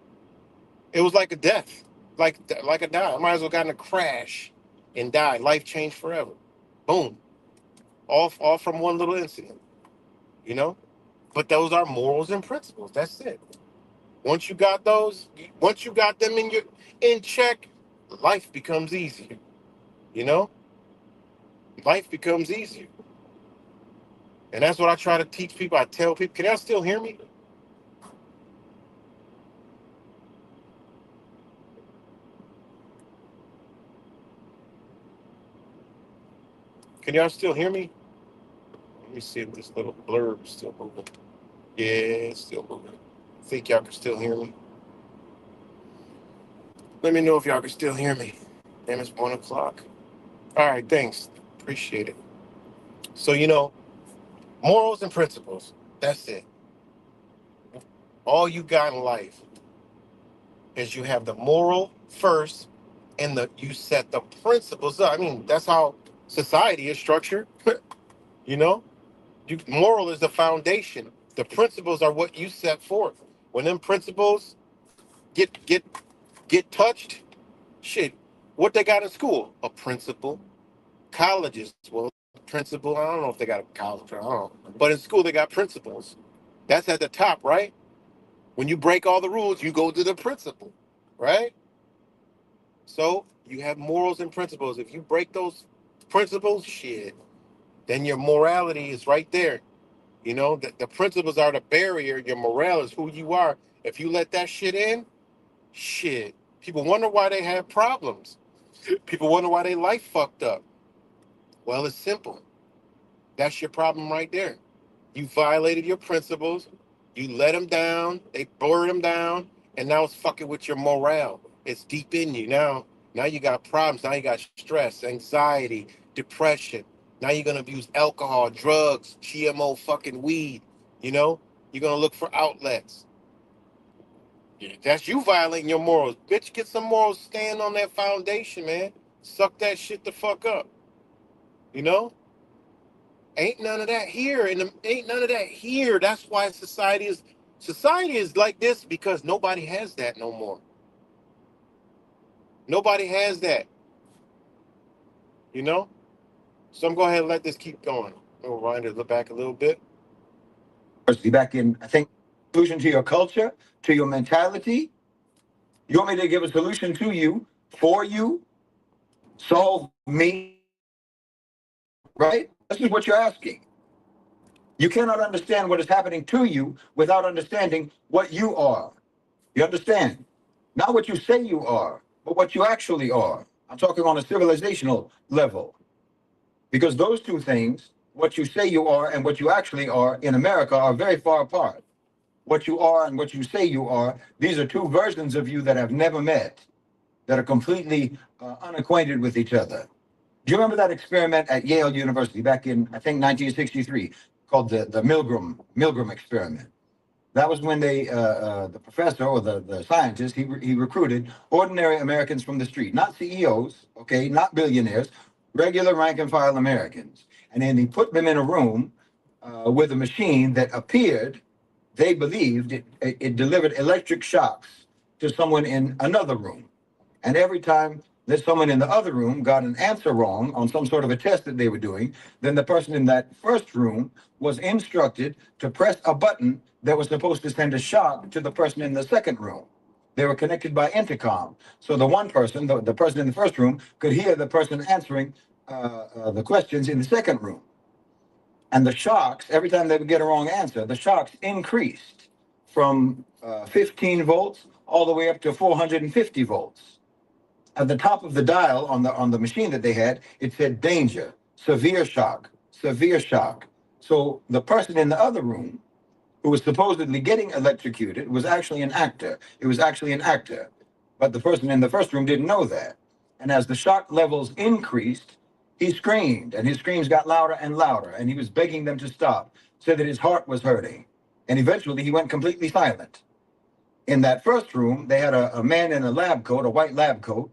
It was like a death, like a die. I might as well got in a crash. and died. Life changed forever. Boom. All from one little incident, you know? But those are morals and principles. That's it. Once you got those, once you got them in check, life becomes easier. You know? Life becomes easier. And that's what I try to teach people. I tell people, can y'all still hear me? Can y'all still hear me? Let me see if this little blurb is still moving. Yeah, it's still moving. I think y'all can still hear me. Let me know if y'all can still hear me. Damn, it's 1 o'clock. All right, thanks. Appreciate it. So, morals and principles. That's it. All you got in life is you have the moral first and you set the principles up. I mean, that's how society is structured. you know? Moral is the foundation. The principles are what you set forth. When them principles get touched, shit, what they got in school? A principle. Colleges, well, principal, I don't know if they got a college, I don't know. But in school, they got principles. That's at the top, right? When you break all the rules, you go to the principal, right? So you have morals and principles. If you break those principles, shit, then your morality is right there. The principles are the barrier. Your morale is who you are. If you let that shit in, shit, people wonder why they have problems. People wonder why their life fucked up. Well, it's simple. That's your problem right there. You violated your principles. You let them down. They blurred them down. And now it's fucking with your morale. It's deep in you. Now you got problems. Now you got stress, anxiety, depression. Now you're going to abuse alcohol, drugs, GMO fucking weed. You're going to look for outlets. Yeah, that's you violating your morals. Bitch, get some morals. Stand on that foundation, man. Suck that shit the fuck up. You know? Ain't none of that here. Ain't none of that here. That's why society is like this, because nobody has that no more. Nobody has that. So I'm going to go ahead and let this keep going. We'll wind it back a little bit. Back in, I think, solution to your culture, to your mentality. You want me to give a solution to you, for you, solve me, right? This is what you're asking. You cannot understand what is happening to you without understanding what you are. You understand? Not what you say you are, but what you actually are. I'm talking on a civilizational level. Because those two things, what you say you are and what you actually are in America, are very far apart. What you are and what you say you are, these are two versions of you that have never met, that are completely unacquainted with each other. Do you remember that experiment at Yale University back in, I think, 1963, called the Milgram experiment? That was when the professor or the scientist, he recruited ordinary Americans from the street, not CEOs, okay, not billionaires, regular rank and file Americans. And then he put them in a room with a machine that appeared, they believed it delivered electric shocks to someone in another room. And every time that someone in the other room got an answer wrong on some sort of a test that they were doing, then the person in that first room was instructed to press a button that was supposed to send a shock to the person in the second room. They were connected by intercom. So the one person, the person in the first room, could hear the person answering the questions in the second room. And the shocks, every time they would get a wrong answer, the shocks increased from 15 volts all the way up to 450 volts. At the top of the dial on the machine that they had, it said danger, severe shock, severe shock. So the person in the other room who was supposedly getting electrocuted was actually an actor. It was actually an actor. But the person in the first room didn't know that. And as the shock levels increased, he screamed, and his screams got louder and louder, and he was begging them to stop, said that his heart was hurting. And eventually he went completely silent. In that first room, they had a man in a lab coat, a white lab coat,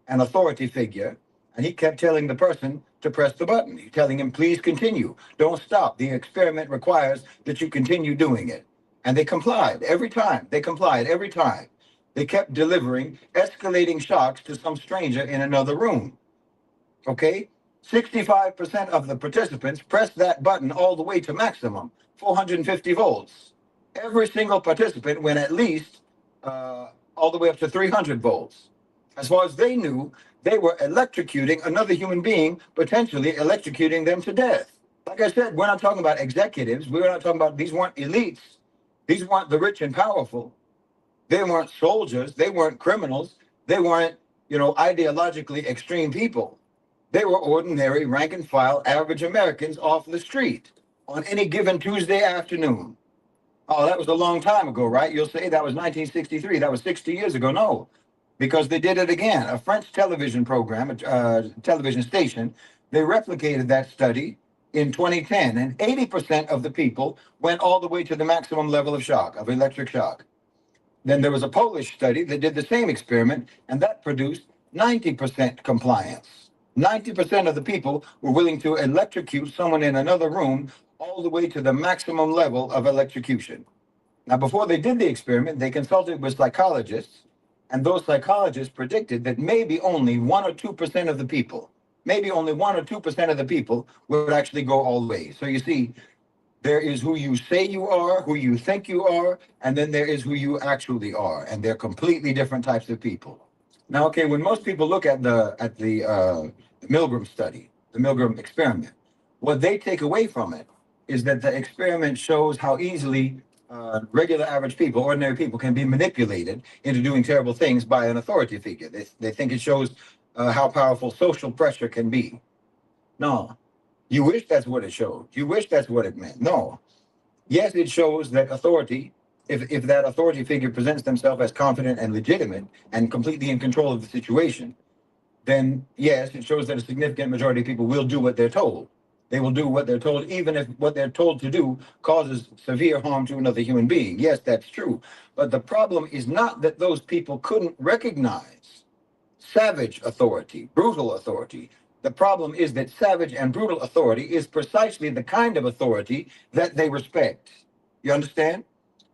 an authority figure, and he kept telling the person to press the button. He's telling him, please continue. Don't stop. The experiment requires that you continue doing it. And they complied every time. They complied every time. They kept delivering escalating shocks to some stranger in another room. Okay? 65% of the participants pressed that button all the way to maximum, 450 volts. Every single participant went at least all the way up to 300 volts. As far as they knew, they were electrocuting another human being, potentially electrocuting them to death. Like I said, we're not talking about executives. We're not talking about, these weren't elites. These weren't the rich and powerful. They weren't soldiers. They weren't criminals. They weren't, ideologically extreme people. They were ordinary, rank and file, average Americans off the street on any given Tuesday afternoon. Oh, that was a long time ago, right? You'll say that was 1963. That was 60 years ago. No, because they did it again. A French television program, a television station, they replicated that study in 2010, and 80% of the people went all the way to the maximum level of shock, of electric shock. Then there was a Polish study that did the same experiment, and that produced 90% compliance. 90% of the people were willing to electrocute someone in another room all the way to the maximum level of electrocution. Now, before they did the experiment, they consulted with psychologists, and those psychologists predicted that maybe only 1 or 2% of the people, maybe only 1 or 2% of the people would actually go all the way. So you see, there is who you say you are, who you think you are, and then there is who you actually are, and they're completely different types of people. Now, okay, when most people look at the Milgram study, the Milgram experiment, what they take away from it is that the experiment shows how easily regular average people, ordinary people, can be manipulated into doing terrible things by an authority figure. They think it shows how powerful social pressure can be. No, you wish that's what it showed. You wish that's what it meant. No. Yes, it shows that authority, if that authority figure presents themselves as confident and legitimate and completely in control of the situation, then yes, it shows that a significant majority of people will do what they're told. They will do what they're told, even if what they're told to do causes severe harm to another human being. Yes, that's true. But the problem is not that those people couldn't recognize savage authority, brutal authority. The problem is that savage and brutal authority is precisely the kind of authority that they respect. You understand?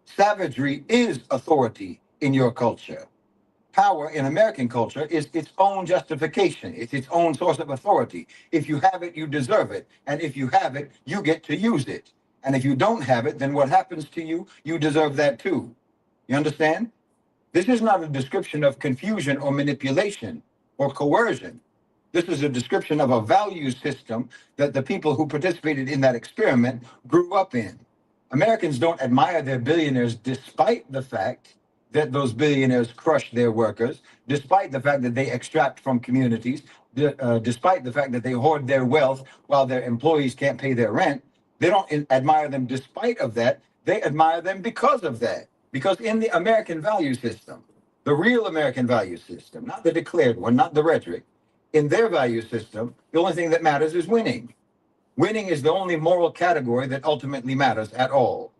Savagery is authority in your culture. Power in American culture is its own justification. It's its own source of authority. If you have it, you deserve it. And if you have it, you get to use it. And if you don't have it, then what happens to you, you deserve that too. You understand? This is not a description of confusion or manipulation or coercion. This is a description of a value system that the people who participated in that experiment grew up in. Americans don't admire their billionaires despite the fact that those billionaires crush their workers, despite the fact that they extract from communities, despite the fact that they hoard their wealth while their employees can't pay their rent. They don't admire them despite of that. They admire them because of that. Because in the American value system, the real American value system, not the declared one, not the rhetoric, in their value system, the only thing that matters is winning. Winning is the only moral category that ultimately matters at all.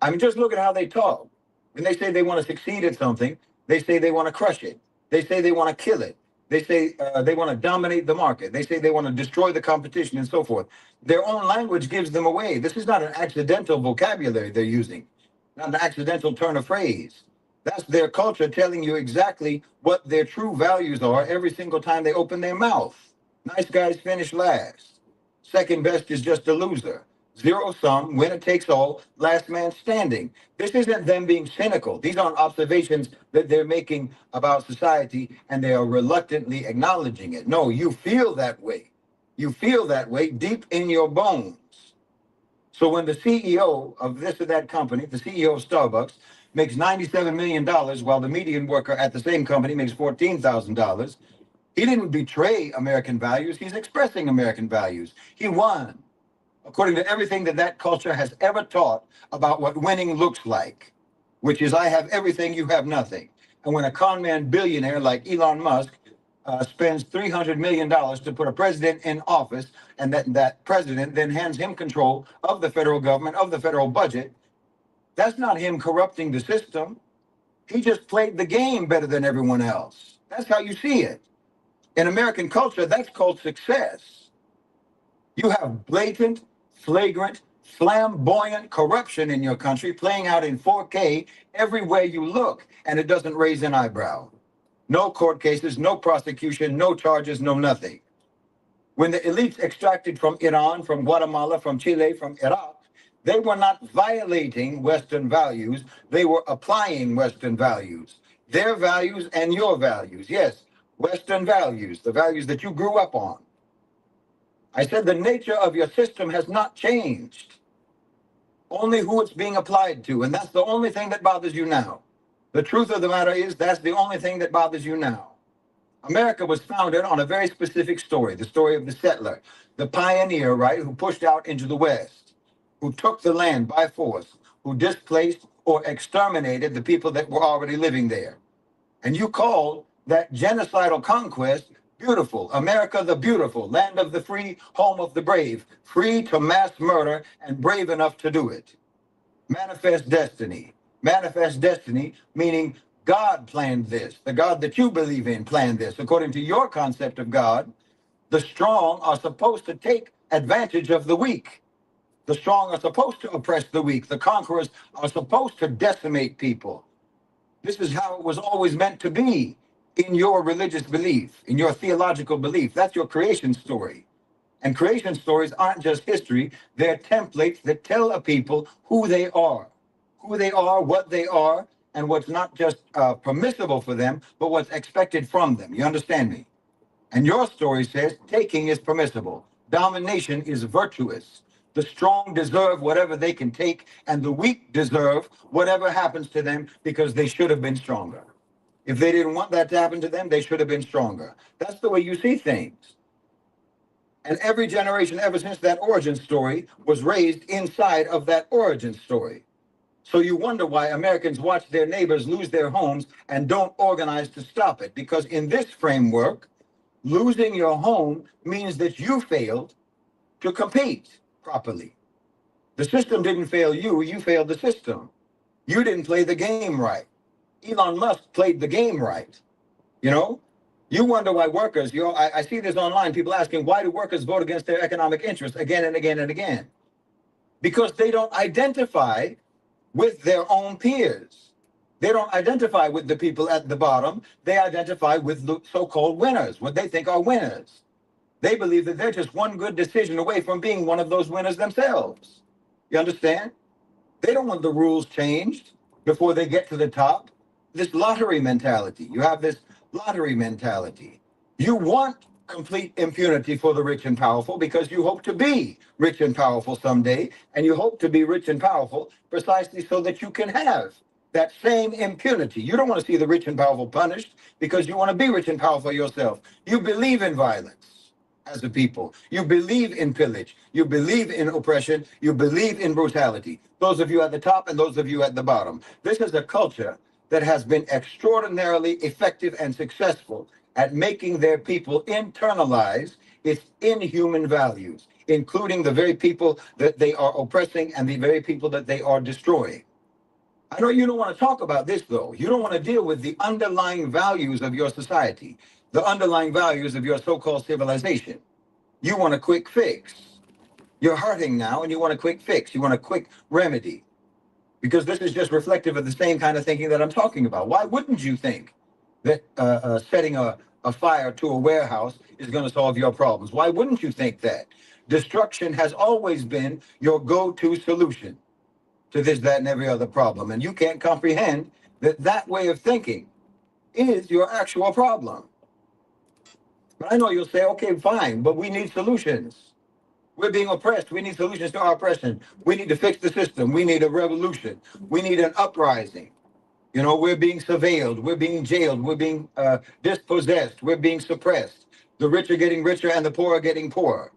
I mean, just look at how they talk. When they say they want to succeed at something, they say they want to crush it. They say they want to kill it. They say they want to dominate the market. They say they want to destroy the competition and so forth. Their own language gives them away. This is not an accidental vocabulary they're using, not an accidental turn of phrase. That's their culture telling you exactly what their true values are every single time they open their mouth. Nice guys finish last. Second best is just a loser. Zero sum, winner takes all, last man standing. This isn't them being cynical. These aren't observations that they're making about society and they are reluctantly acknowledging it. No, you feel that way. You feel that way deep in your bones. So when the CEO of this or that company, the CEO of Starbucks, makes $97 million while the median worker at the same company makes $14,000, he didn't betray American values. He's expressing American values. He won, according to everything that that culture has ever taught about what winning looks like, which is I have everything, you have nothing. And when a con man billionaire like Elon Musk spends $300 million to put a president in office, and that president then hands him control of the federal government, of the federal budget, that's not him corrupting the system. He just played the game better than everyone else. That's how you see it. In American culture, that's called success. You have blatant, flagrant, flamboyant corruption in your country playing out in 4K everywhere you look, and it doesn't raise an eyebrow. No court cases, no prosecution, no charges, no nothing. When the elites extracted from Iran, from Guatemala, from Chile, from Iraq, they were not violating Western values. They were applying Western values, their values and your values. Yes, Western values, the values that you grew up on. I said the nature of your system has not changed, only who it's being applied to. And that's the only thing that bothers you now. The truth of the matter is that's the only thing that bothers you now. America was founded on a very specific story, the story of the settler, the pioneer, right, who pushed out into the West, who took the land by force, who displaced or exterminated the people that were already living there. And you call that genocidal conquest beautiful. America the beautiful, land of the free, home of the brave, free to mass murder and brave enough to do it. Manifest destiny. Manifest destiny, meaning God planned this. The God that you believe in planned this. According to your concept of God, the strong are supposed to take advantage of the weak. The strong are supposed to oppress the weak. The conquerors are supposed to decimate people. This is how it was always meant to be in your religious belief, in your theological belief. That's your creation story. And creation stories aren't just history, they're templates that tell a people who they are, what they are, and what's not just permissible for them, but what's expected from them. You understand me? And your story says taking is permissible, domination is virtuous. The strong deserve whatever they can take, and the weak deserve whatever happens to them because they should have been stronger. If they didn't want that to happen to them, they should have been stronger. That's the way you see things. And every generation ever since that origin story was raised inside of that origin story. So you wonder why Americans watch their neighbors lose their homes and don't organize to stop it. Because in this framework, losing your home means that you failed to compete properly. The system didn't fail you, you failed the system. You didn't play the game right. Elon Musk played the game right. You know, you wonder why workers, I see this online, people asking, why do workers vote against their economic interests again and again and again? Because they don't identify with their own peers. They don't identify with the people at the bottom. They identify with the so-called winners, what they think are winners. They believe that they're just one good decision away from being one of those winners themselves. You understand? They don't want the rules changed before they get to the top. This lottery mentality. You have this lottery mentality. You want complete impunity for the rich and powerful because you hope to be rich and powerful someday, and you hope to be rich and powerful precisely so that you can have that same impunity. You don't want to see the rich and powerful punished because you want to be rich and powerful yourself. You believe in violence as a people. You believe in pillage. You believe in oppression. You believe in brutality. Those of you at the top and those of you at the bottom. This is a culture that has been extraordinarily effective and successful at making their people internalize its inhuman values, including the very people that they are oppressing and the very people that they are destroying. I know you don't want to talk about this, though. You don't want to deal with the underlying values of your society, the underlying values of your so-called civilization. You want a quick fix. You're hurting now, and you want a quick fix. You want a quick remedy. Because this is just reflective of the same kind of thinking that I'm talking about. Why wouldn't you think that setting a fire to a warehouse is going to solve your problems? Why wouldn't you think that? Destruction has always been your go-to solution to this, that, and every other problem. And you can't comprehend that that way of thinking is your actual problem. But I know you'll say, okay, fine, but we need solutions. We're being oppressed. We need solutions to our oppression. We need to fix the system. We need a revolution. We need an uprising. You know, we're being surveilled. We're being jailed. We're being dispossessed. We're being suppressed. The rich are getting richer and the poor are getting poorer.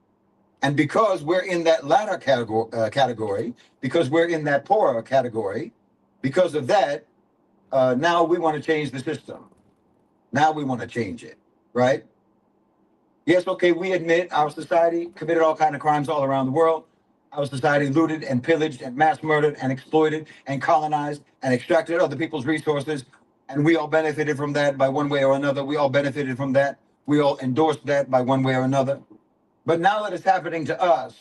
And because we're in that latter category, because we're in that poorer category, because of that, now we want to change the system. Now we want to change it, right? Yes, okay, we admit our society committed all kinds of crimes all around the world. Our society looted and pillaged and mass murdered and exploited and colonized and extracted other people's resources. And we all benefited from that by one way or another. We all benefited from that. We all endorsed that by one way or another. But now that it's happening to us,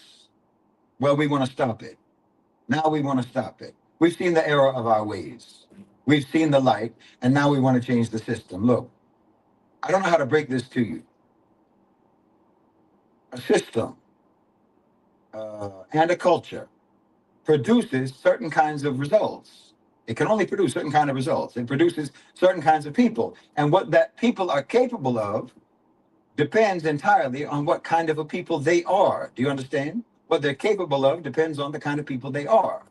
well, we want to stop it. Now we want to stop it. We've seen the error of our ways. We've seen the light, and now we want to change the system. Look, I don't know how to break this to you. a system and a culture produces certain kinds of results. It can only produce certain kind of results. It produces certain kinds of people. And what that people are capable of depends entirely on what kind of a people they are. Do you understand? What they're capable of depends on the kind of people they are.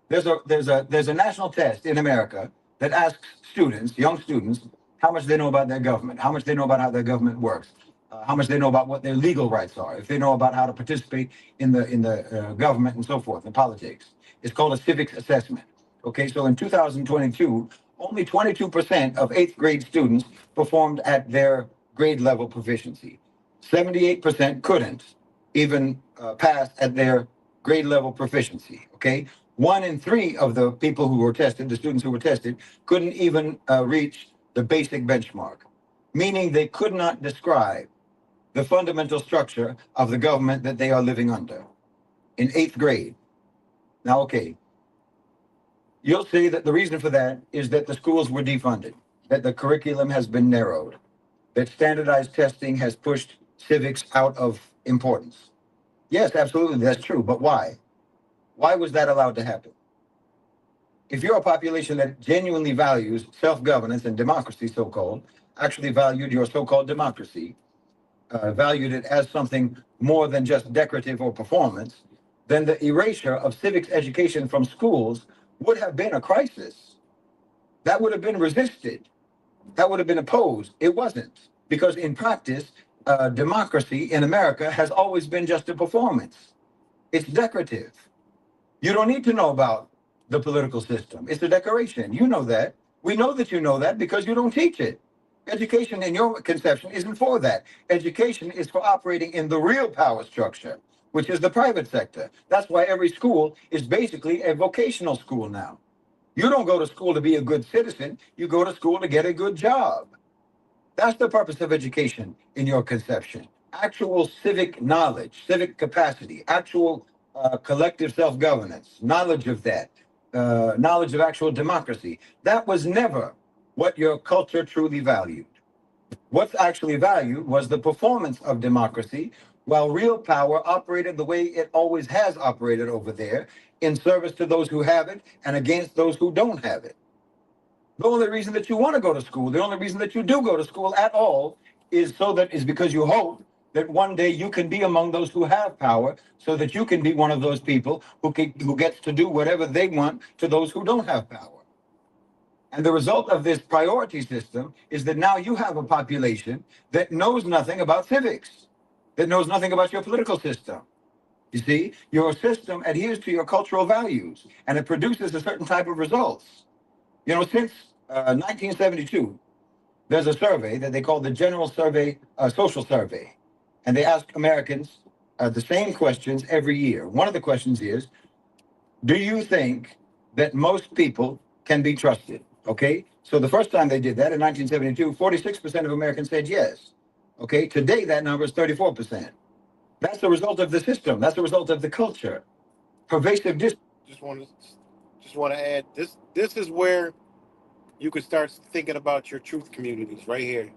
There's a national test in America that asks students, young students, how much they know about their government, how much they know about how their government works, how much they know about what their legal rights are, if they know about how to participate in the government and so forth, in politics. It's called a civics assessment. Okay, so in 2022, only 22% of eighth grade students performed at their grade level proficiency. 78% couldn't even pass at their grade level proficiency. Okay, 1 in 3 of the people who were tested, the students who were tested, couldn't even reach the basic benchmark, meaning they could not describe the fundamental structure of the government that they are living under in eighth grade. Now, okay, you'll see that the reason for that is that the schools were defunded, that the curriculum has been narrowed, that standardized testing has pushed civics out of importance. Yes, absolutely, that's true. But why? Why was that allowed to happen? If you're a population that genuinely values self-governance and democracy, so-called, actually valued your so-called democracy, valued it as something more than just decorative or performance, then the erasure of civics education from schools would have been a crisis. That would have been resisted. That would have been opposed. It wasn't, because in practice, democracy in America has always been just a performance. It's decorative. You don't need to know about the political system. It's a decoration. You know that. We know that you know that because you don't teach it. Education, in your conception, isn't for that. Education is for operating in the real power structure, which is the private sector. That's why every school is basically a vocational school now. You don't go to school to be a good citizen. You go to school to get a good job. That's the purpose of education in your conception. Actual civic knowledge, civic capacity, actual collective self-governance, knowledge of that, knowledge of actual democracy. That was never what your culture truly valued. What's actually valued was the performance of democracy, while real power operated the way it always has operated over there, in service to those who have it and against those who don't have it. The only reason that you want to go to school, the only reason that you do go to school at all is because you hope that one day you can be among those who have power, so that you can be one of those people who gets to do whatever they want to those who don't have power. And the result of this priority system is that now you have a population that knows nothing about civics, that knows nothing about your political system. You see, your system adheres to your cultural values, and it produces a certain type of results. You know, since 1972, there's a survey that they call the General Survey, Social Survey, and they ask Americans the same questions every year. One of the questions is, do you think that most people can be trusted? Okay, so the first time they did that in 1972, 46% of Americans said yes. Okay, today that number is 34%. That's the result of the system. That's the result of the culture. Pervasive Just want to add this. This is where you could start thinking about your truth communities right here.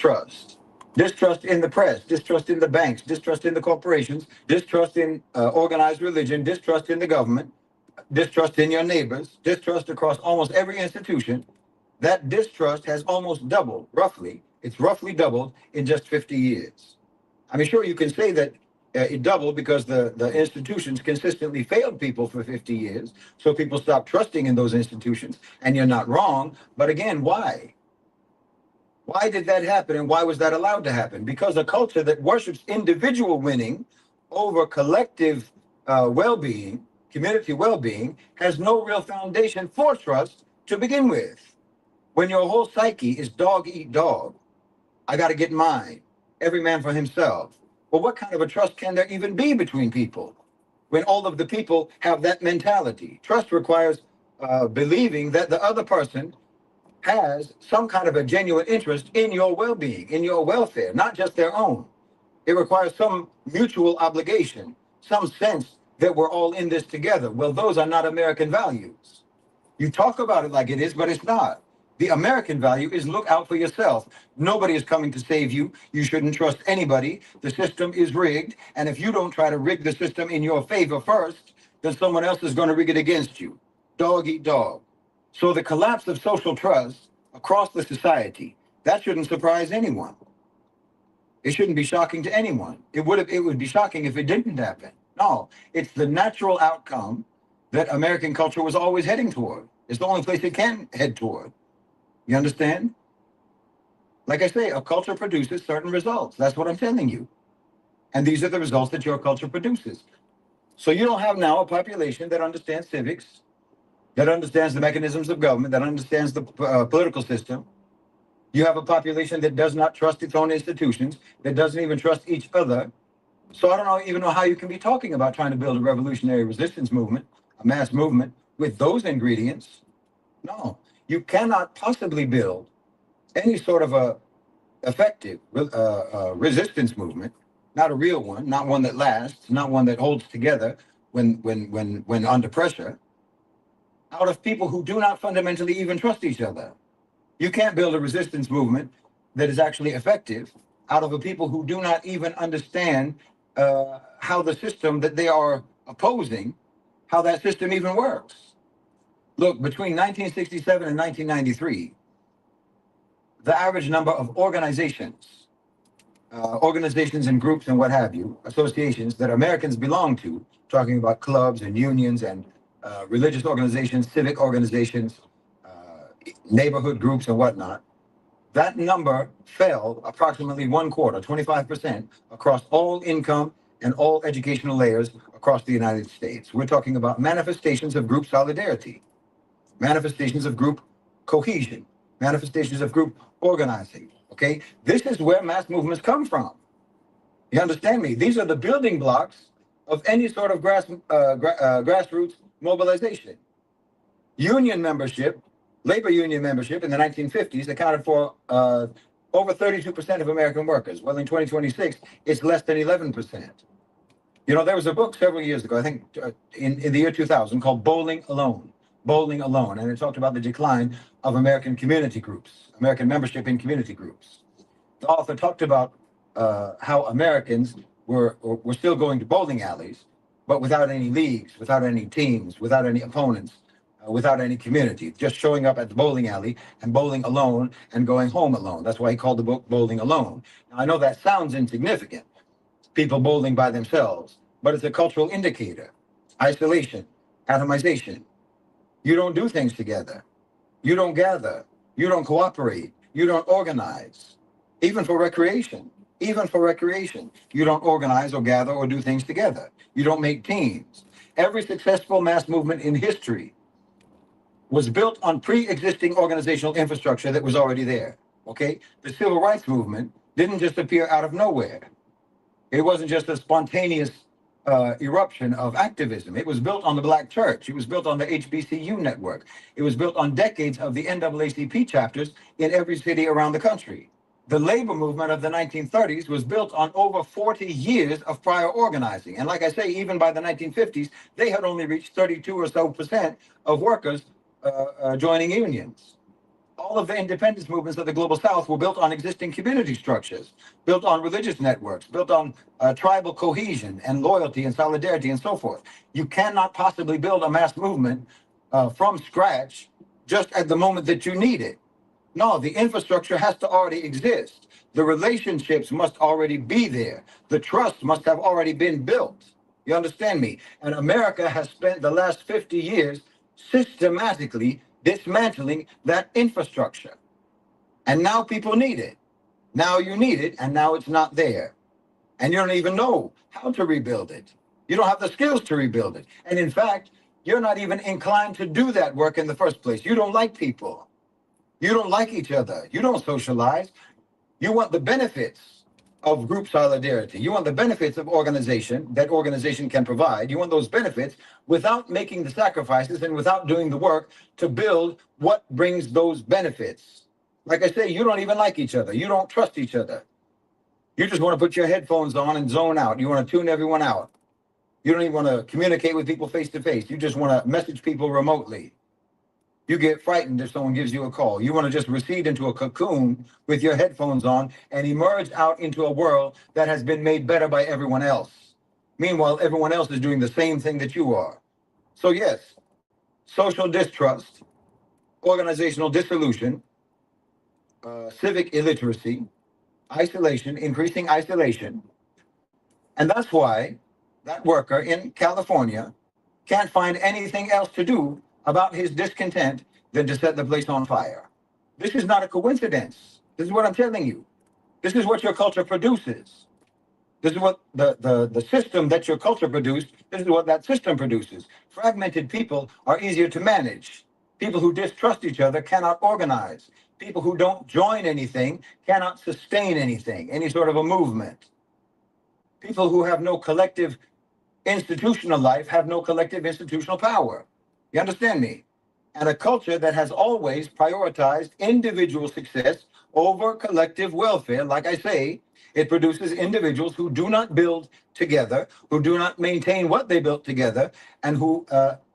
distrust. Distrust in the press, distrust in the banks, distrust in the corporations, distrust in organized religion, distrust in the government, distrust in your neighbors, distrust across almost every institution. That distrust has almost doubled, roughly. It's roughly doubled in just 50 years. I mean, sure, you can say that it doubled because the institutions consistently failed people for 50 years. So people stopped trusting in those institutions, and you're not wrong. But again, why? Why did that happen, and why was that allowed to happen? Because a culture that worships individual winning over collective well-being, community well-being, has no real foundation for trust to begin with. When your whole psyche is dog eat dog, I got to get mine, every man for himself. Well, what kind of a trust can there even be between people when all of the people have that mentality? Trust requires believing that the other person has some kind of a genuine interest in your well-being, in your welfare, not just their own. It requires some mutual obligation, some sense that we're all in this together. Well, those are not American values. You talk about it like it is, but it's not. The American value is look out for yourself. Nobody is coming to save you. You shouldn't trust anybody. The system is rigged. And if you don't try to rig the system in your favor first, then someone else is going to rig it against you. Dog eat dog. So the collapse of social trust across the society, that shouldn't surprise anyone. It shouldn't be shocking to anyone. It would be shocking if it didn't happen. No, it's the natural outcome that American culture was always heading toward. It's the only place it can head toward. You understand? Like I say, a culture produces certain results. That's what I'm telling you. And these are the results that your culture produces. So you don't have now a population that understands civics, that understands the mechanisms of government, that understands the political system. You have a population that does not trust its own institutions, that doesn't even trust each other. So I don't even know how you can be talking about trying to build a revolutionary resistance movement, a mass movement, with those ingredients. No, you cannot possibly build any sort of a effective resistance movement, not a real one, not one that lasts, not one that holds together when under pressure, out of people who do not fundamentally even trust each other. You can't build a resistance movement that is actually effective out of a people who do not even understand how the system that they are opposing, how that system even works. Look, between 1967 and 1993, the average number of organizations and groups and what have you, associations that Americans belong to, talking about clubs and unions and religious organizations, civic organizations, neighborhood groups and whatnot, that number fell approximately 1/4, 25%, across all income and all educational layers across the United States. We're talking about manifestations of group solidarity, manifestations of group cohesion, manifestations of group organizing. Okay, this is where mass movements come from. You understand me? These are the building blocks of any sort of grassroots mobilization. Union membership, labor union membership in the 1950s accounted for over 32% of American workers. Well, in 2026, it's less than 11%. You know, there was a book several years ago, I think in the year 2000, called Bowling Alone. Bowling Alone, and it talked about the decline of American community groups, American membership in community groups. The author talked about how Americans were still going to bowling alleys, but without any leagues, without any teams, without any opponents, without any community, just showing up at the bowling alley and bowling alone and going home alone. That's why he called the book Bowling Alone. Now, I know that sounds insignificant, people bowling by themselves, but it's a cultural indicator. Isolation, atomization. You don't do things together. You don't gather. You don't cooperate. You don't organize. Even for recreation. Even for recreation. You don't organize or gather or do things together. You don't make teams. Every successful mass movement in history was built on pre-existing organizational infrastructure that was already there. Okay? The civil rights movement didn't just appear out of nowhere. It wasn't just a spontaneous eruption of activism. It was built on the Black church. It was built on the HBCU network. It was built on decades of the NAACP chapters in every city around the country. The labor movement of the 1930s was built on over 40 years of prior organizing. And like I say, even by the 1950s, they had only reached 32 or so percent of workers joining unions. All of the independence movements of the Global South were built on existing community structures, built on religious networks, built on tribal cohesion and loyalty and solidarity and so forth. You cannot possibly build a mass movement from scratch just at the moment that you need it. No, the infrastructure has to already exist. The relationships must already be there. The trust must have already been built. You understand me? And America has spent the last 50 years systematically dismantling that infrastructure. And now people need it. Now you need it, and now it's not there. And you don't even know how to rebuild it. You don't have the skills to rebuild it. And in fact, you're not even inclined to do that work in the first place. You don't like people. You don't like each other. You don't socialize. You want the benefits of group solidarity. You want the benefits of organization that organization can provide. You want those benefits without making the sacrifices and without doing the work to build what brings those benefits. Like I say, you don't even like each other. You don't trust each other. You just want to put your headphones on and zone out. You want to tune everyone out. You don't even want to communicate with people face to face. You just want to message people remotely. You get frightened if someone gives you a call. You want to just recede into a cocoon with your headphones on and emerge out into a world that has been made better by everyone else. Meanwhile, everyone else is doing the same thing that you are. So, yes, social distrust, organizational dissolution, civic illiteracy, isolation, increasing isolation. And that's why that worker in California can't find anything else to do about his discontent than to set the place on fire. This is not a coincidence. This is what I'm telling you. This is what your culture produces. This is what the system that your culture produced, this is what that system produces. Fragmented people are easier to manage. People who distrust each other cannot organize. People who don't join anything cannot sustain anything, any sort of a movement. People who have no collective institutional life have no collective institutional power. You understand me? And a culture that has always prioritized individual success over collective welfare, like I say, it produces individuals who do not build together, who do not maintain what they built together, and who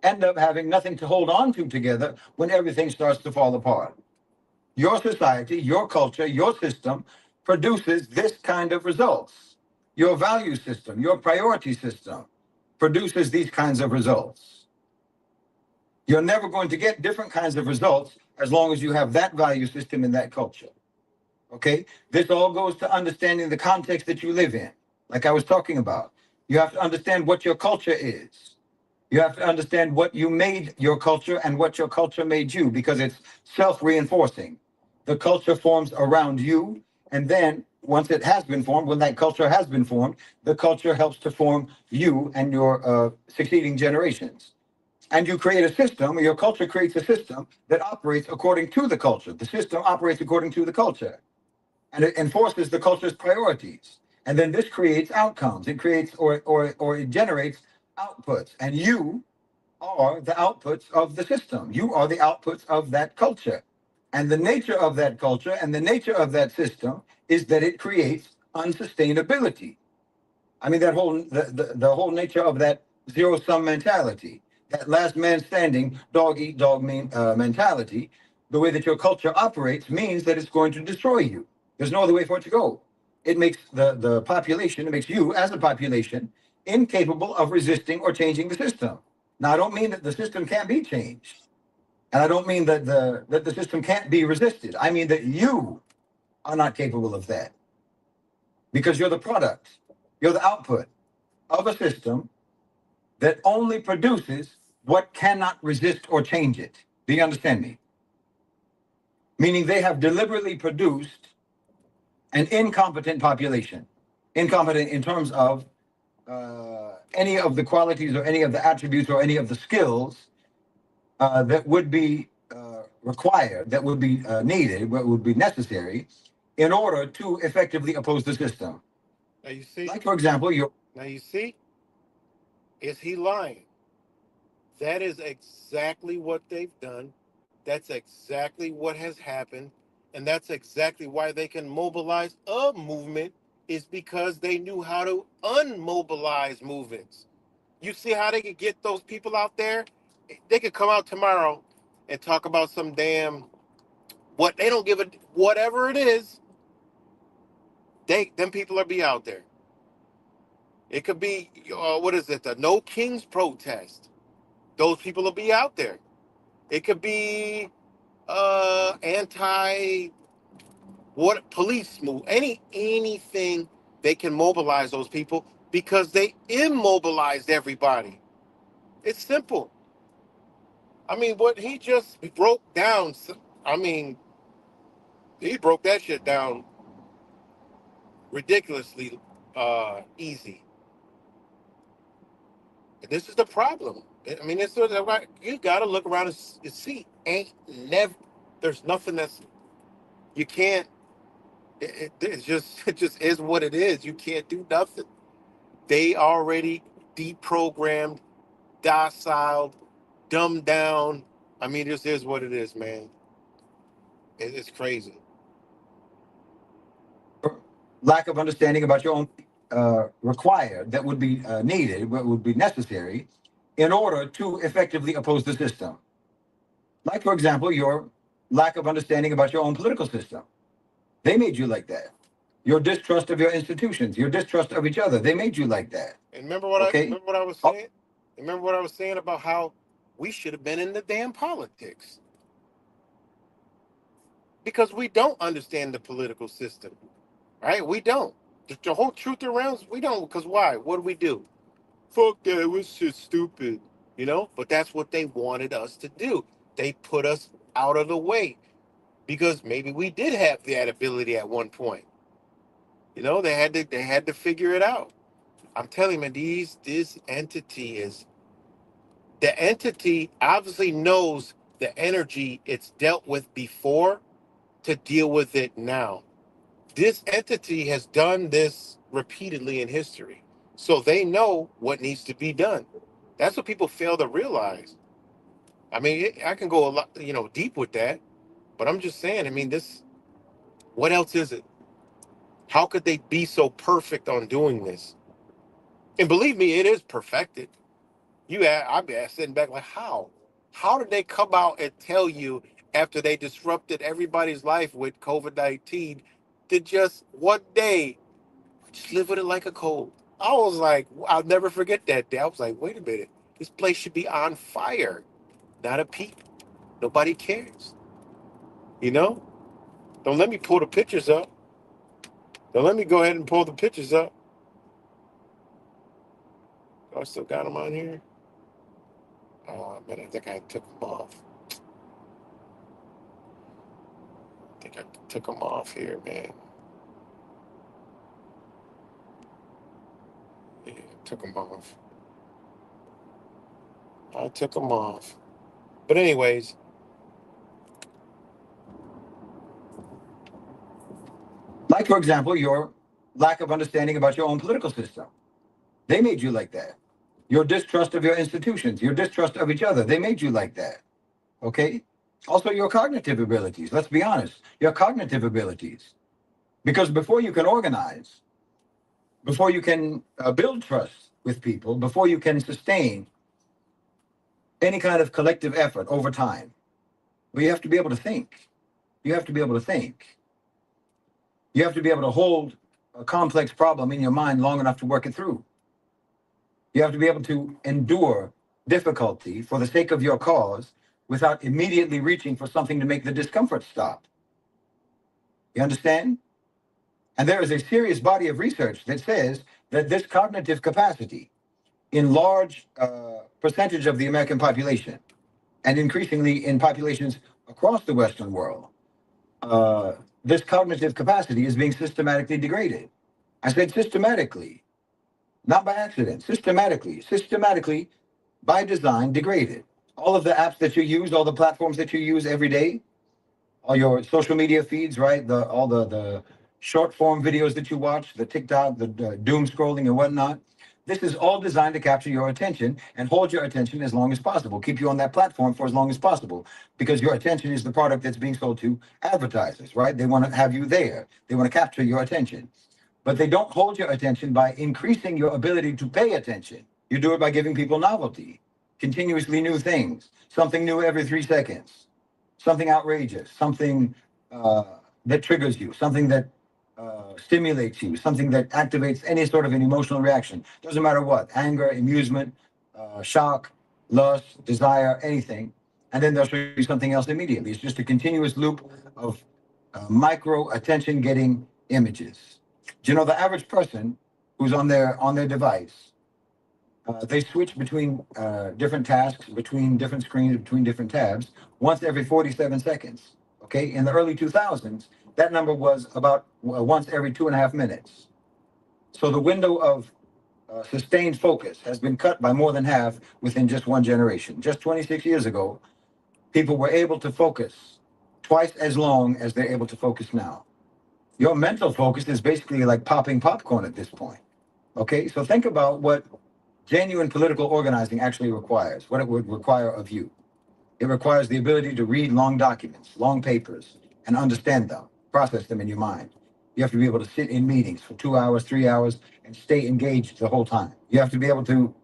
end up having nothing to hold on to together when everything starts to fall apart. Your society, your culture, your system produces this kind of results. Your value system, your priority system produces these kinds of results. You're never going to get different kinds of results as long as you have that value system in that culture. Okay? This all goes to understanding the context that you live in, like I was talking about. You have to understand what your culture is. You have to understand what you made your culture and what your culture made you, because it's self-reinforcing. The culture forms around you, and then once it has been formed, when that culture has been formed, the culture helps to form you and your succeeding generations. And you create a system, or your culture creates a system that operates according to the culture. The system operates according to the culture, and it enforces the culture's priorities. And then this creates outcomes. It creates or it generates outputs. And you are the outputs of the system. You are the outputs of that culture. And the nature of that culture and the nature of that system is that it creates unsustainability. I mean, that whole the whole nature of that zero-sum mentality, that last man standing, dog eat dog mentality, the way that your culture operates means that it's going to destroy you. There's no other way for it to go. It makes the population, it makes you as a population incapable of resisting or changing the system. Now, I don't mean that the system can't be changed. And I don't mean that the system can't be resisted. I mean that you are not capable of that, because you're the product, you're the output of a system that only produces what cannot resist or change it. Do you understand me? Meaning they have deliberately produced an incompetent population, incompetent in terms of any of the qualities or any of the attributes or any of the skills that would be required, that would be needed, what would be necessary in order to effectively oppose the system. Now you see. Like, for example, Now you see. Is he lying? That is exactly what they've done. That's exactly what has happened. And that's exactly why they can mobilize a movement, is because they knew how to unmobilize movements. You see how they could get those people out there? They could come out tomorrow and talk about some damn what they don't give a whatever it is. Them people will be out there. It could be what is it? The No Kings protest. Those people will be out there. It could be anti what police move, anything. They can mobilize those people because they immobilized everybody. It's simple. I mean, what he just broke down, I mean, he broke that shit down ridiculously easy. And this is the problem. I mean, it's sort of like, you got to look around and see. There's nothing that's, you can't, it's just, it just is what it is. You can't do nothing. They already deprogrammed, docile, dumbed down. I mean, this is what it is, man. It's crazy. lack of understanding about your own required, that would be needed, what would be necessary in order to effectively oppose the system. Like, for example, your lack of understanding about your own political system. They made you like that. Your distrust of your institutions, your distrust of each other. They made you like that. And remember what I was Oh, saying? Remember what I was saying about how we should have been in the damn politics because we don't understand the political system, right? We don't. The whole truth around we don't. Because why? What do we do? Fuck that. It was just stupid, you know. But that's what they wanted us to do. They put us out of the way because maybe we did have that ability at one point. You know, they had to figure it out. I'm telling you, man, this entity is the entity obviously knows the energy it's dealt with before to deal with it now. This entity has done this repeatedly in history. So they know what needs to be done. That's what people fail to realize. I mean, I can go a lot, deep with that, but I'm just saying, I mean, what else is it? How could they be so perfect on doing this? And believe me, it is perfected. I'm sitting back like, how? How did they come out and tell you after they disrupted everybody's life with COVID-19 to just one day just live with it like a cold? I was like, I'll never forget that day. I was like, wait a minute, this place should be on fire, not a peep. Nobody cares, you know? Don't let me pull the pictures up. Don't let me go ahead and pull the pictures up. Oh, I still got them on here. Oh man, I think I took them off. I think I took them off here, man. Yeah, took them off. I took them off. But anyways, like, for example, your lack of understanding about your own political system. They made you like that. Your distrust of your institutions, your distrust of each other. They made you like that. Okay? Also, your cognitive abilities. Let's be honest. Your cognitive abilities. Because before you can organize, before you can build trust with people, before you can sustain any kind of collective effort over time, well, you have to be able to think. You have to be able to think. You have to be able to hold a complex problem in your mind long enough to work it through. You have to be able to endure difficulty for the sake of your cause without immediately reaching for something to make the discomfort stop. You understand? And there is a serious body of research that says that this cognitive capacity in large percentage of the American population, and increasingly in populations across the Western world, this cognitive capacity is being systematically degraded. I said systematically, not by accident, systematically by design degraded. All of the apps that you use, all the platforms that you use every day, all your social media feeds, right? All the short form videos that you watch, the TikTok, the doom scrolling and whatnot. This is all designed to capture your attention and hold your attention as long as possible, keep you on that platform for as long as possible, because your attention is the product that's being sold to advertisers, right? They want to have you there. They want to capture your attention. But they don't hold your attention by increasing your ability to pay attention. You do it by giving people novelty, continuously new things, something new every 3 seconds, something outrageous, something that triggers you, something that stimulates you, something that activates any sort of an emotional reaction. Doesn't matter what, anger, amusement, shock, lust, desire, anything. And then they'll show you something else immediately. It's just a continuous loop of micro attention getting images. Do you know the average person who's on their device, they switch between different tasks, between different screens, between different tabs once every 47 seconds. Okay, in the early 2000s, that number was about once every 2.5 minutes. So the window of sustained focus has been cut by more than half within just one generation. Just 26 years ago, people were able to focus twice as long as they're able to focus now. Your mental focus is basically like popping popcorn at this point. Okay, so think about what genuine political organizing actually requires, what it would require of you. It requires the ability to read long documents, long papers, and understand them, process them in your mind. You have to be able to sit in meetings for 2 hours, 3 hours, and stay engaged the whole time. You have to be able to